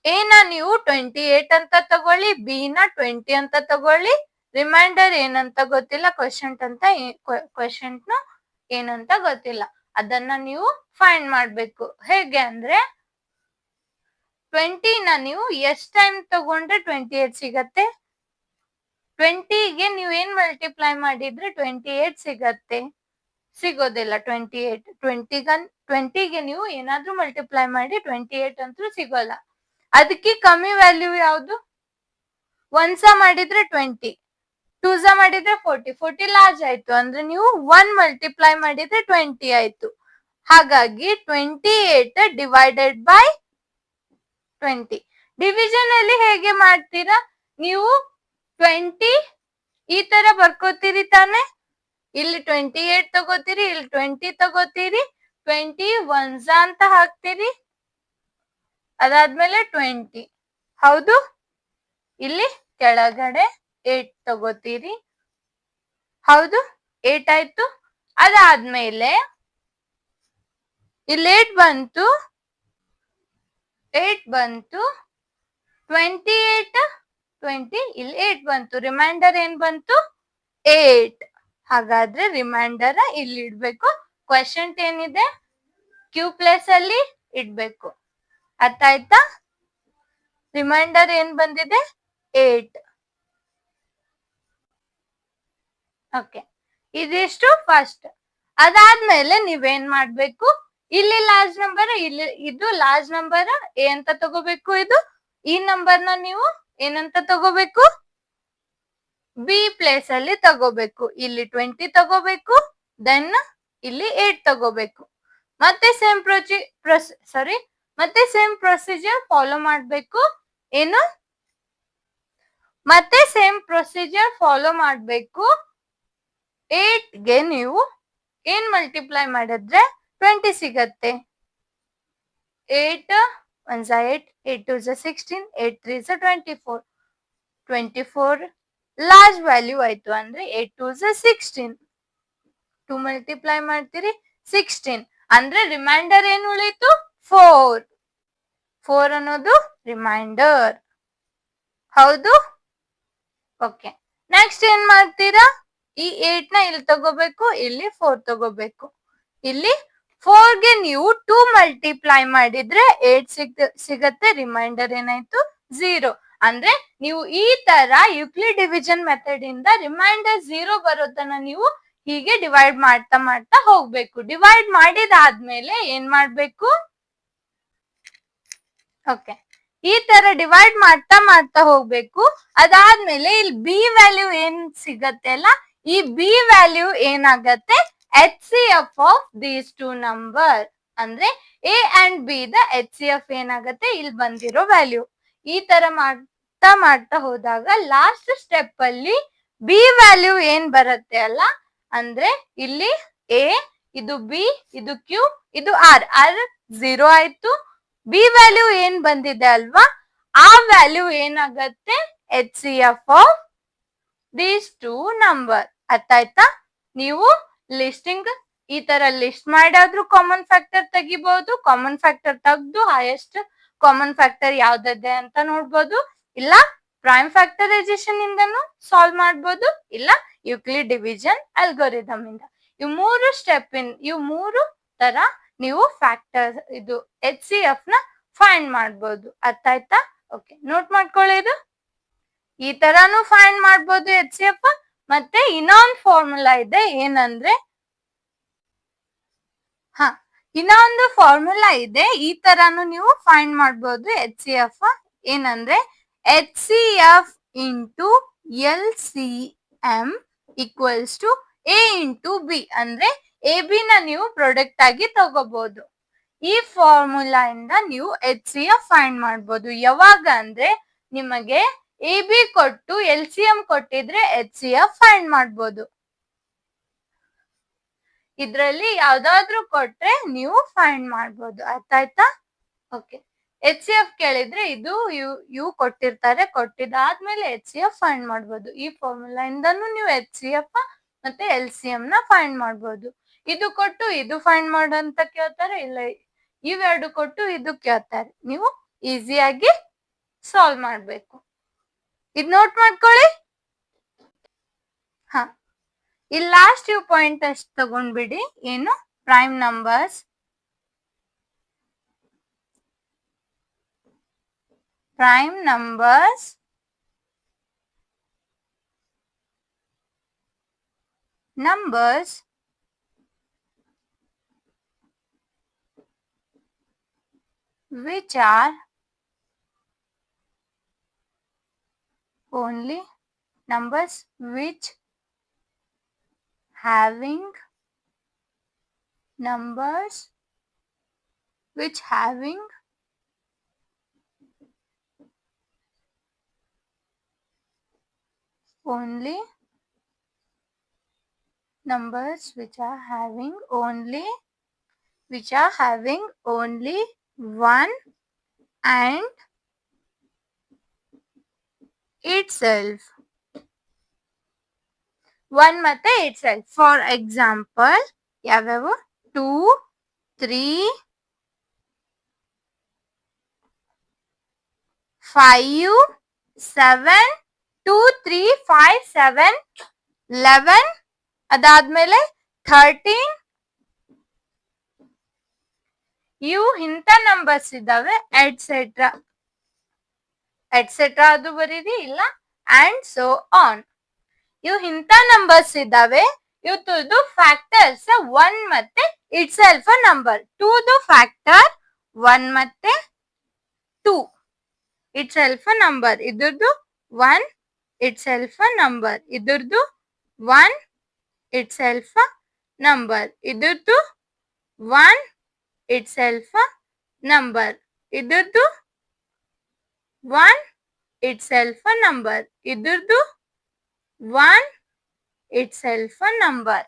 A ನ ನೀವು 28 ಅಂತ ತಗೊಳ್ಳಿ, B ನ 20 ಅಂತ ತಗೊಳ್ಳಿ. ರಿಮೈಂಡರ್ ಏನಂತ ಗೊತ್ತಿಲ್ಲ, ಕ್ವಶಂಟ್ ನ ಏನಂತ ಗೊತ್ತಿಲ್ಲ. ಅದನ್ನ ನೀವು ಫೈಂಡ್ ಮಾಡ್ಬೇಕು. ಹೇಗೆ ಅಂದ್ರೆ 20 ನ ನೀವು ಎಷ್ಟ್ ಟೈಮ್ ತಗೊಂಡ್ರೆ 28 ಸಿಗತ್ತೆ. 20ಗೆ ನೀವು ಏನ್ ಮಲ್ಟಿಪ್ಲೈ ಮಾಡಿದ್ರೆ 28 ಸಿಗತ್ತೆ? ಸಿಗೋದಿಲ್ಲ. 20ಗೆ ನೀವು ಏನಾದ್ರೂ ಮಲ್ಟಿಪ್ಲೈ ಮಾಡಿ 28 ಅಂತೂ ಸಿಗೋಲ್ಲ. ಅದಕ್ಕೆ ಕಮ್ಮಿ ವ್ಯಾಲ್ಯೂ ಯಾವುದು? 1 ಮಾಡಿದ್ರೆ 20, 2 ಮಾಡಿದ್ರೆ 40 ಲಾರ್ಜ್ ಆಯ್ತು ಅಂದ್ರೆ ನೀವು 1 ಮಲ್ಟಿಪ್ಲೈ ಮಾಡಿದ್ರೆ 20 ಆಯ್ತು. ಹಾಗಾಗಿ 28 ಡಿವೈಡೆಡ್ ಬೈ 20. ಡಿವಿಷನ್ ಅಲ್ಲಿ ಹೇಗೆ ಮಾಡ್ತೀರಾ ನೀವು? 20 ಈ ತರ ಬರ್ಕೋತೀರಿ ತಾನೆ. ಇಲ್ಲಿ 28 ತಗೋತೀರಿ, ಇಲ್ಲಿ 20 ತಗೋತೀರಿ, 20 1s ಅಂತ ಹಾಕ್ತೀರಿ, ಅದಾದ್ಮೇಲೆ 20. ಹೌದು, ಇಲ್ಲಿ ಕೆಳಗಡೆ 8 ತಗೋತೀರಿ. ಹೌದು, 8 ಆಯ್ತು. ಅದಾದ್ಮೇಲೆ ಇಲ್ಲಿ 8 ಬಂತು, 28 20, ಇಲ್ಲಿ 8 ಬಂತು. ರಿಮೈಂಡರ್ ಏನ್ ಬಂತು? 8. ಹಾಗಾದ್ರೆ ರಿಮೈಂಡರ್ ಇಲ್ಲಿ ಇಡ್ಬೇಕು. ಕ್ವಶಂಟ್ ಏನಿದೆ Q ಪ್ಲೇಸ್ ಅಲ್ಲಿ ಇಡ್ಬೇಕು. ಅರ್ಥ ಆಯ್ತಾ? ರಿಮೈಂಡರ್ ಏನ್ ಬಂದಿದೆ? 8. ಓಕೆ, ಇದಿಷ್ಟು ಫಸ್ಟ್. ಅದಾದ್ಮೇಲೆ ನೀವೇನ್ ಮಾಡ್ಬೇಕು? ಇಲ್ಲಿ ಲಾರ್ಜ್ ನಂಬರ್, ಇಲ್ಲಿ ಇದು ಲಾರ್ಜ್ ನಂಬರ್ A ಅಂತ ತಗೋಬೇಕು. ಇದು ಈ ನಂಬರ್ ನ ನೀವು ಏನಂತ ತಗೋಬೇಕು? B ಪ್ಲೇಸ್ ಅಲ್ಲಿ ತಗೋಬೇಕು. ಇಲ್ಲಿ 20 ತಗೋಬೇಕು, ದೆನ್ ಇಲ್ಲಿ 8 ತಗೋಬೇಕು. ಮತ್ತೆ ಸೇಮ್ ಪ್ರೊಸೀಜರ್ ಫಾಲೋ ಮಾಡ್ಬೇಕು. ಏನು? ಮತ್ತೆ ಸೇಮ್ ಪ್ರೊಸೀಜರ್ ಫಾಲೋ ಮಾಡ್ಬೇಕು. 8ಗೆ ನೀವು ಏನ್ ಮಲ್ಟಿಪ್ಲೈ ಮಾಡಿದ್ರೆ 20 ಸಿಗತ್ತೆ. 8 1s are 8, 8 2s are 16, 8 3s are 24. 24 large value ಆಯ್ತು ಅಂದ್ರೆ 8 2s are 16. 2 ಮಲ್ಟಿಪ್ಲೈ ಮಾಡ್ತೀರಿ 16 ಅಂದ್ರೆ ರಿಮೈಂಡರ್ ಏನು ಉಳಿತು 4. 4 ಅನ್ನೋದು ರಿಮೈಂಡರ್. ಹೌದು. ಓಕೆ, ನೆಕ್ಸ್ಟ್ ಏನ್ ಮಾಡ್ತೀರಾ, ಈ 8 ನ ಇಲ್ಲಿ ತಗೋಬೇಕು, ಇಲ್ಲಿ 4 ತಗೋಬೇಕು. ಇಲ್ಲಿ 4 ಗೆ ನೀವು 2 ಮಲ್ಟಿಪ್ಲೈ ಮಾಡಿದ್ರೆ 8 ಸಿಗತ್ತೆ. ರಿಮೈಂಡರ್ ಏನಾಯ್ತು 0. ಅಂದ್ರೆ ನೀವು ಈ ತರ ಯುಕ್ಲಿಡ್ ಡಿವಿಷನ್ ಮೆಥಡ್ ಇಂದ ರಿಮೈಂಡರ್ 0 ಬರೋ ತನ ನೀವು ಹೀಗೆ ಡಿವೈಡ್ ಮಾಡ್ತಾ ಮಾಡ್ತಾ ಹೋಗ್ಬೇಕು. ಡಿವೈಡ್ ಮಾಡಿದಾದ್ಮೇಲೆ ಏನ್ ಮಾಡ್ಬೇಕು, ಓಕೆ, ಈ ತರ ಡಿವೈಡ್ ಮಾಡ್ತಾ ಮಾಡ್ತಾ ಹೋಗ್ಬೇಕು. ಅದಾದ್ಮೇಲೆ ಇಲ್ಲಿ ಬಿ ವ್ಯಾಲ್ಯೂ ಏನ್ ಸಿಗತ್ತೆ ಅಲ್ಲ, ಈ ಬಿ ವ್ಯಾಲ್ಯೂ ಏನಾಗತ್ತೆ, HCF ಆಫ್ ದೀಸ್ ಟು ನಂಬರ್. ಅಂದ್ರೆ A and B the HCF ಏನಾಗತ್ತೆ, ಇಲ್ಲಿ ಬಂದಿರೋ ವ್ಯಾಲ್ಯೂ. ಈ ತರ ಮಾಡ್ತಾ ಮಾಡ್ತಾ ಹೋದಾಗ ಲಾಸ್ಟ್ ಸ್ಟೆಪ್ ಅಲ್ಲಿ ಬಿ ವ್ಯಾಲ್ಯೂ ಏನ್ ಬರುತ್ತೆ ಅಲ್ಲ, ಅಂದ್ರೆ ಇಲ್ಲಿ ಎ, ಇದು ಬಿ, ಇದು ಕ್ಯೂ, ಇದು ಆರ್. ಆರ್ 0 ಆಯ್ತು. ಬಿ ವ್ಯಾಲ್ಯೂ ಏನ್ ಬಂದಿದೆ ಅಲ್ವಾ, ಆ ವ್ಯಾಲ್ಯೂ ಏನಾಗತ್ತೆ, HCF ಆಫ್ ದೀಸ್ ಟು ನಂಬರ್. ಅರ್ಥ ಆಯ್ತಾ? ನೀವು ಲಿಸ್ಟಿಂಗ್ ಈ ತರ ಲಿಸ್ಟ್ ಮಾಡಾದ್ರೂ ಕಾಮನ್ ಫ್ಯಾಕ್ಟರ್ ತೆಗಿಬಹುದು. ಕಾಮನ್ ಫ್ಯಾಕ್ಟರ್ ತೆಗೆದು ಹೈಯೆಸ್ಟ್ ಕಾಮನ್ ಫ್ಯಾಕ್ಟರ್ ಯಾವ್ದಿದೆ ಅಂತ ನೋಡ್ಬೋದು. ಇಲ್ಲ ಪ್ರೈಮ್ ಫ್ಯಾಕ್ಟರೈಸೇಷನ್ ಇಂದನು ಸಾಲ್ವ್ ಮಾಡ್ಬೋದು, ಇಲ್ಲ ಯುಕ್ಲಿಡ್ ಡಿವಿಷನ್ ಅಲ್ಗೋರಿದಮ್ ಇಂದ. ಇವ್ 3 ಸ್ಟೆಪ್ ಇವ್ 3 ತರ ನೀವು ಫ್ಯಾಕ್ಟರ್ ಇದು HCF ನ ಫೈಂಡ್ ಮಾಡ್ಬೋದು. ಅರ್ಥ ಆಯ್ತಾ? ಓಕೆ, ನೋಟ್ ಮಾಡ್ಕೊಳ್ಳೋದು. ಈ ತರಾನು ಫೈಂಡ್ ಮಾಡ್ಬೋದು HCF. ಮತ್ತೆ ಇನ್ನೊಂದು ಫಾರ್ಮುಲಾ ಇದೆ, ಏನಂದ್ರೆ ಇನ್ನೊಂದು ಫಾರ್ಮುಲಾ ಇದೆ, ಈ ತರಾನು ನೀವು ಫೈಂಡ್ ಮಾಡ್ಬೋದು HCF. ಏನಂದ್ರೆ HCF into LCM equals to A into B. ಅಂದ್ರೆ AB ನ ನೀವು ಪ್ರಾಡಕ್ಟ್ ಆಗಿ ತಗೋಬಹುದು. ಈ ಫಾರ್ಮುಲಾ ಇಂದ ನೀವು HCF ಫೈಂಡ್ ಮಾಡ್ಬೋದು. ಯಾವಾಗ ಅಂದ್ರೆ ನಿಮಗೆ AB ಕೊಟ್ಟು LCM ಕೊಟ್ಟಿದ್ರೆ HCF ಫೈಂಡ್ ಮಾಡ್ಬೋದು. ಇದ್ರಲ್ಲಿ ಯಾವ್ದಾದ್ರು ಕೊಟ್ರೆ ನೀವು ಫೈಂಡ್ ಮಾಡ್ಬೋದು. ಅರ್ಥ ಆಯ್ತಾ? ಓಕೆ, HCF ಕೇಳಿದ್ರೆ ಇದು ಇವು ಕೊಟ್ಟಿರ್ತಾರೆ, ಕೊಟ್ಟಿದಾದ್ಮೇಲೆ HCF ಫೈಂಡ್ ಮಾಡ್ಬೋದು. ಈ ಫಾರ್ಮುಲಾ ಇಂದನು ನೀವು HCF ಮತ್ತೆ LCM ನ ಫೈಂಡ್ ಮಾಡ್ಬೋದು. ಇದು ಕೊಟ್ಟು ಇದು ಫೈಂಡ್ ಮಾಡು ಅಂತ ಕೇಳ್ತಾರೆ, ಇಲ್ಲ ಇವೆರಡು ಕೊಟ್ಟು ಇದು ಕೇಳ್ತಾರೆ, ನೀವು ಈಸಿಯಾಗಿ ಸಾಲ್ವ್ ಮಾಡ್ಬೇಕು. ಇದ್ ನೋಟ್ ಮಾಡ್ಕೊಳ್ಳಿ. ಇಲ್ಲಿ ಲಾಸ್ಟ್ ಇವ್ ಪಾಯಿಂಟ್ ಅಷ್ಟು ತಗೊಂಡ್ಬಿಡಿ. ಏನು, prime numbers, prime numbers which are only numbers which having only numbers which are having only 1 and itself. 1 ಮತ್ತೆ itself. ಫಾರ್ ಎಕ್ಸಾಂಪಲ್ ಯಾವ್ಯಾವು, 2 3 5 7 2 3 5 7 11, ಅದಾದ್ಮೇಲೆ 13. ಇವು ಇಂಥ ನಂಬರ್ಸ್ ಇದಾವೆ. ಎಟ್ಸೆಟ್ರಾ ಅದು ಬರೀರಿ, ಇಲ್ಲ ಅಂಡ್ ಸೋ ಆನ್. ಇವು ಇಂಥ ನಂಬರ್ಸ್ ಇದಾವೆ. ಇವತ್ತು ಫ್ಯಾಕ್ಟರ್ಸ್ 1 ಮತ್ತೆ ಇಟ್ ಸೆಲ್ಫ್ ನಂಬರ್. 2 ಫ್ಯಾಕ್ಟರ್ 1 ಮತ್ತೆ 2 ಇಟ್ ಸೆಲ್ಫ್ ನಂಬರ್. ಇದ್ರದ್ದು 1 ಇಟ್ ಸೆಲ್ಫ್ ನಂಬರ್. ಇದ್ರದ್ದು 1 ಇಟ್ ಸೆಲ್ಫ್ ನಂಬರ್. ಇದ್ರದ್ದು 1 ಇಟ್ ಸೆಲ್ಫ್ ನಂಬರ್. ಇದ್ರದ್ದು 1 ಇಟ್ ಸೆಲ್ಫ್ ನಂಬರ್. ಇದ್ರದ್ದು 1 ಇಟ್ ಸೆಲ್ಫ್ ನಂಬರ್.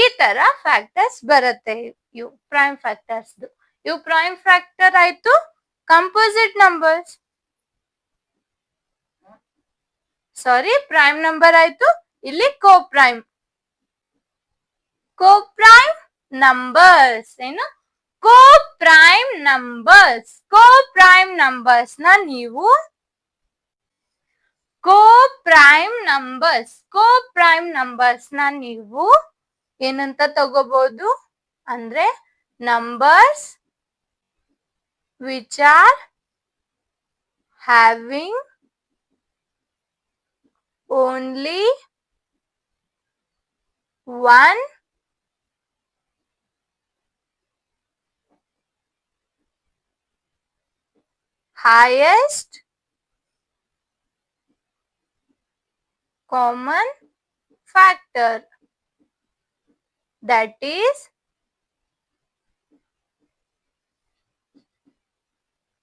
ಈ ತರ ಫ್ಯಾಕ್ಟರ್ಸ್ ಬರುತ್ತೆ. ಇವು ಪ್ರೈಮ್ ಫ್ಯಾಕ್ಟರ್ಸ್. ಇವು ಪ್ರೈಮ್ ಫ್ಯಾಕ್ಟರ್ ಆಯ್ತು. Composite numbers. Sorry, prime number ಆಯ್ತು, ಇಲ್ಲಿ ಕೋಪ್ರೈಮ್. ಕೋಪ್ರೈಮ್ ನಂಬರ್ಸ್ ಏನು? ಕೋಪ್ರೈಮ್ ನಂಬರ್ಸ್. ಕೋಪ್ರೈಮ್ ನಂಬರ್ಸ್ ನ ನೀವು ಕೋಪ್ರೈಮ್ ನಂಬರ್ಸ್ ನ ನೀವು ಏನಂತ ತಗೋಬಹುದು ಅಂದ್ರೆ numbers which are having only one highest common factor, that is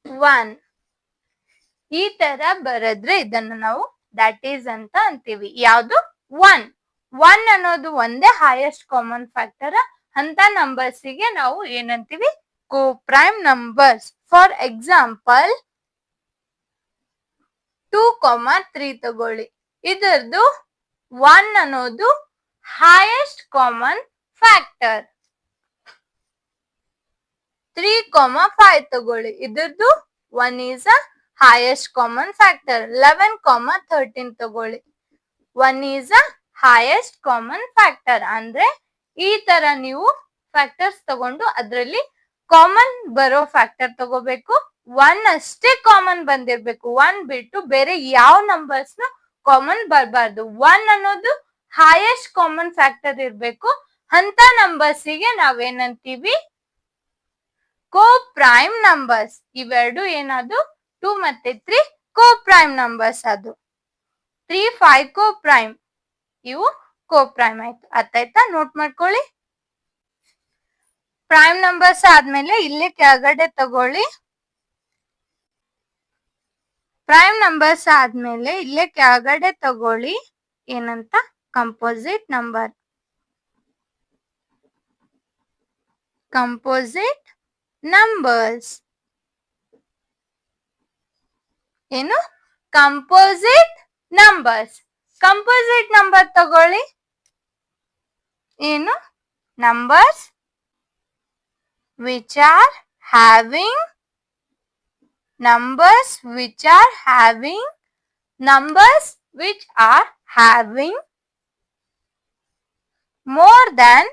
1. ಈ ತರ ಬರೆದ್ರೆ ಇದನ್ನು ನಾವು ದಟ್ ಈಸ್ ಅಂತ ಅಂತೀವಿ. ಯಾವುದು? 1. 1 ಅನ್ನೋದು ಒಂದೇ ಹೈಯೆಸ್ಟ್ ಕಾಮನ್ ಫ್ಯಾಕ್ಟರ್. ಅಂತ ನಂಬರ್ಸ್ ಗೆ ನಾವು ಏನಂತೀವಿ? ಕೋಪ್ರೈಮ್ ನಂಬರ್ಸ್. ಫಾರ್ ಎಕ್ಸಾಂಪಲ್ 2,3 ತಗೊಳ್ಳಿ. ಇದರದು 1 ಅನ್ನೋದು ಹೈಯೆಸ್ಟ್ ಕಾಮನ್ ಫ್ಯಾಕ್ಟರ್. 3,5 ತಗೊಳ್ಳಿ. ಇದರದು 1 is a highest common factor. 11,13 ತಗೊಳ್ಳಿ. 1 is a highest common factor. ಅಂದ್ರೆ ಈ ತರ ನೀವು ಫ್ಯಾಕ್ಟರ್ಸ್ ತಗೊಂಡು ಅದರಲ್ಲಿ ಕಾಮನ್ ಬರೋ ಫ್ಯಾಕ್ಟರ್ ತಗೋಬೇಕು. 1 ಅಷ್ಟೇ ಕಾಮನ್ ಬಂದಿರ್ಬೇಕು. 1 ಬಿಟ್ಟು ಬೇರೆ ಯಾವ ನಂಬರ್ಸ್ ಕಾಮನ್ ಬರಬಾರ್ದು. 1 ಅನ್ನೋದು ಹೈಯೆಸ್ಟ್ ಕಾಮನ್ ಫ್ಯಾಕ್ಟರ್ ಇರ್ಬೇಕು. ಅಂತ ನಂಬರ್ಸ್ ಗೆ ನಾವೇನಂತೀವಿ? ಕೋಪ್ರೈಮ್ ನಂಬರ್ಸ್. ಇವೆರಡು ಏನದು? 2 ಮತ್ತೆ 3 ಕೋಪ್ರೈಮ್ ನಂಬರ್ಸ್. ಅದು 3, 5 ಕೋಪ್ರೈಮ್. ಇವು ಕೋಪ್ರೈಮ್ ಆಯ್ತು. ಅರ್ಥ? ನೋಟ್ ಮಾಡ್ಕೊಳ್ಳಿ. ಪ್ರೈಮ್ ನಂಬರ್ಸ್ ಆದ್ಮೇಲೆ ಇಲ್ಲೇ ಕೆಳಗಡೆ ತಗೊಳ್ಳಿ. ಪ್ರೈಮ್ ನಂಬರ್ಸ್ ಆದ್ಮೇಲೆ ಇಲ್ಲೇ ಕೆಳಗಡೆ ತಗೊಳ್ಳಿ. ಏನಂತ? Composite number. ಕಂಪೋಸಿಟ್ ನಂಬರ್ಸ್ ಏನು? Composite numbers. ಕಂಪೋಸಿಟ್ ನಂಬರ್ ತಗೊಳ್ಳಿ. ಏನು? Numbers which are having numbers which are having more than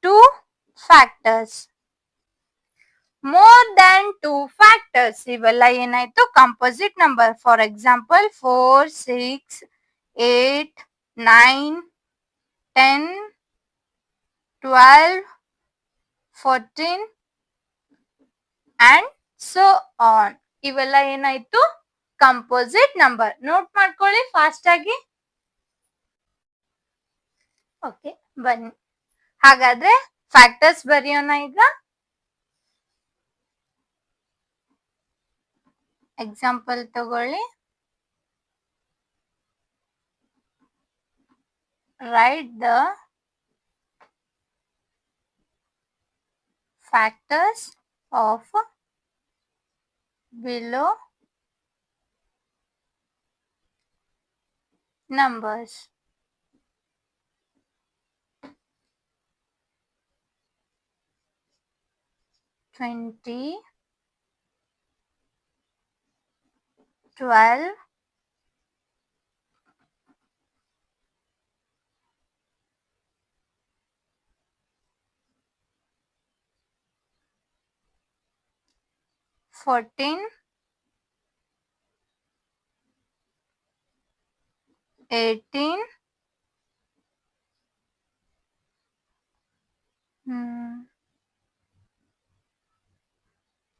2 factors. more than 2 factors. ಇವೆಲ್ಲ ಏನಾಯ್ತು? Composite number. For example 4, 6, 8, 9, 10, 12, 14 and so on. ಇವೆಲ್ಲ ಏನಾಯ್ತು? Composite number. ನೋಟ್ ಮಾಡ್ಕೊಳ್ಳಿ fast ಆಗಿ. Okay, ಬನ್ನಿ ಹಾಗಾದ್ರೆ ಫ್ಯಾಕ್ಟರ್ಸ್ ಬರೆಯೋಣ ಈಗ. ಎಕ್ಸಾಂಪಲ್ ತಗೊಳ್ಳಿ. Right the factors of below numbers. 20, 12, 14, 18,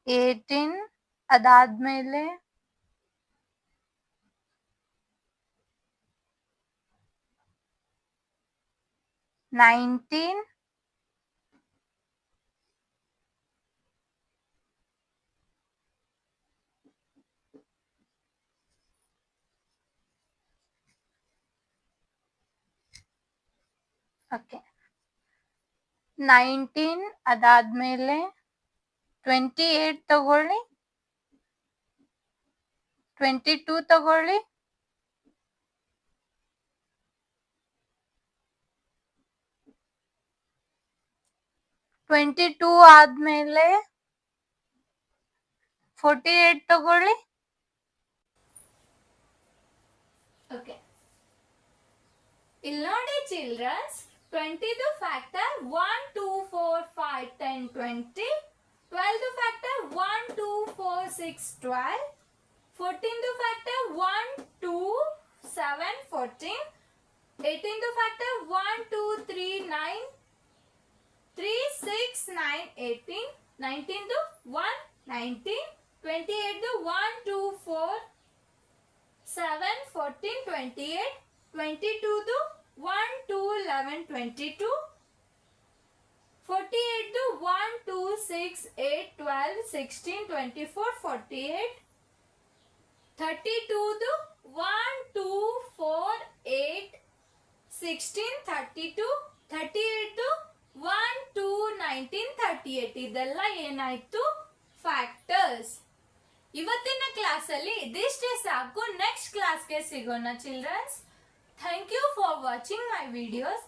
18 ಅದಾದ್ಮೇಲೆ 19, ಓಕೆ 19 ಅದಾದ್ಮೇಲೆ 28 ತಗೊಳ್ಳಿ, 22 ತಗೊಳ್ಳಿ, 22 ಆದ್ಮೇಲೆ 48 ತಗೊಳ್ಳಿ. ಓಕೆ, ಇಲ್ಲಿ ನೋಡಿ childrens, 20 factor 1 2 4 5 10 20, 12 factor 1 2 4 6 12, 14 factor 1 2 7 14, 18 factor 1 2 3 9 3 6 9 18, 19 1 19, 28 1 2 4 7 14 28, 22 1 2 11 22, 48 1 2 6 8 12 16 24 48, 32 1 2 4 8 16 32, 38 1 2 19 38. ಇದೆಲ್ಲ ಏನಾಯ್ತು? ಫ್ಯಾಕ್ಟರ್ಸ್. ಇವತ್ತಿನ ಕ್ಲಾಸಲ್ಲಿ ಇದಿಷ್ಟೇ ಸಾಕು. ನೆಕ್ಸ್ಟ್ ಕ್ಲಾಸ್ಗೆ ಸಿಗೋಣ childrens. Thank you for watching my videos.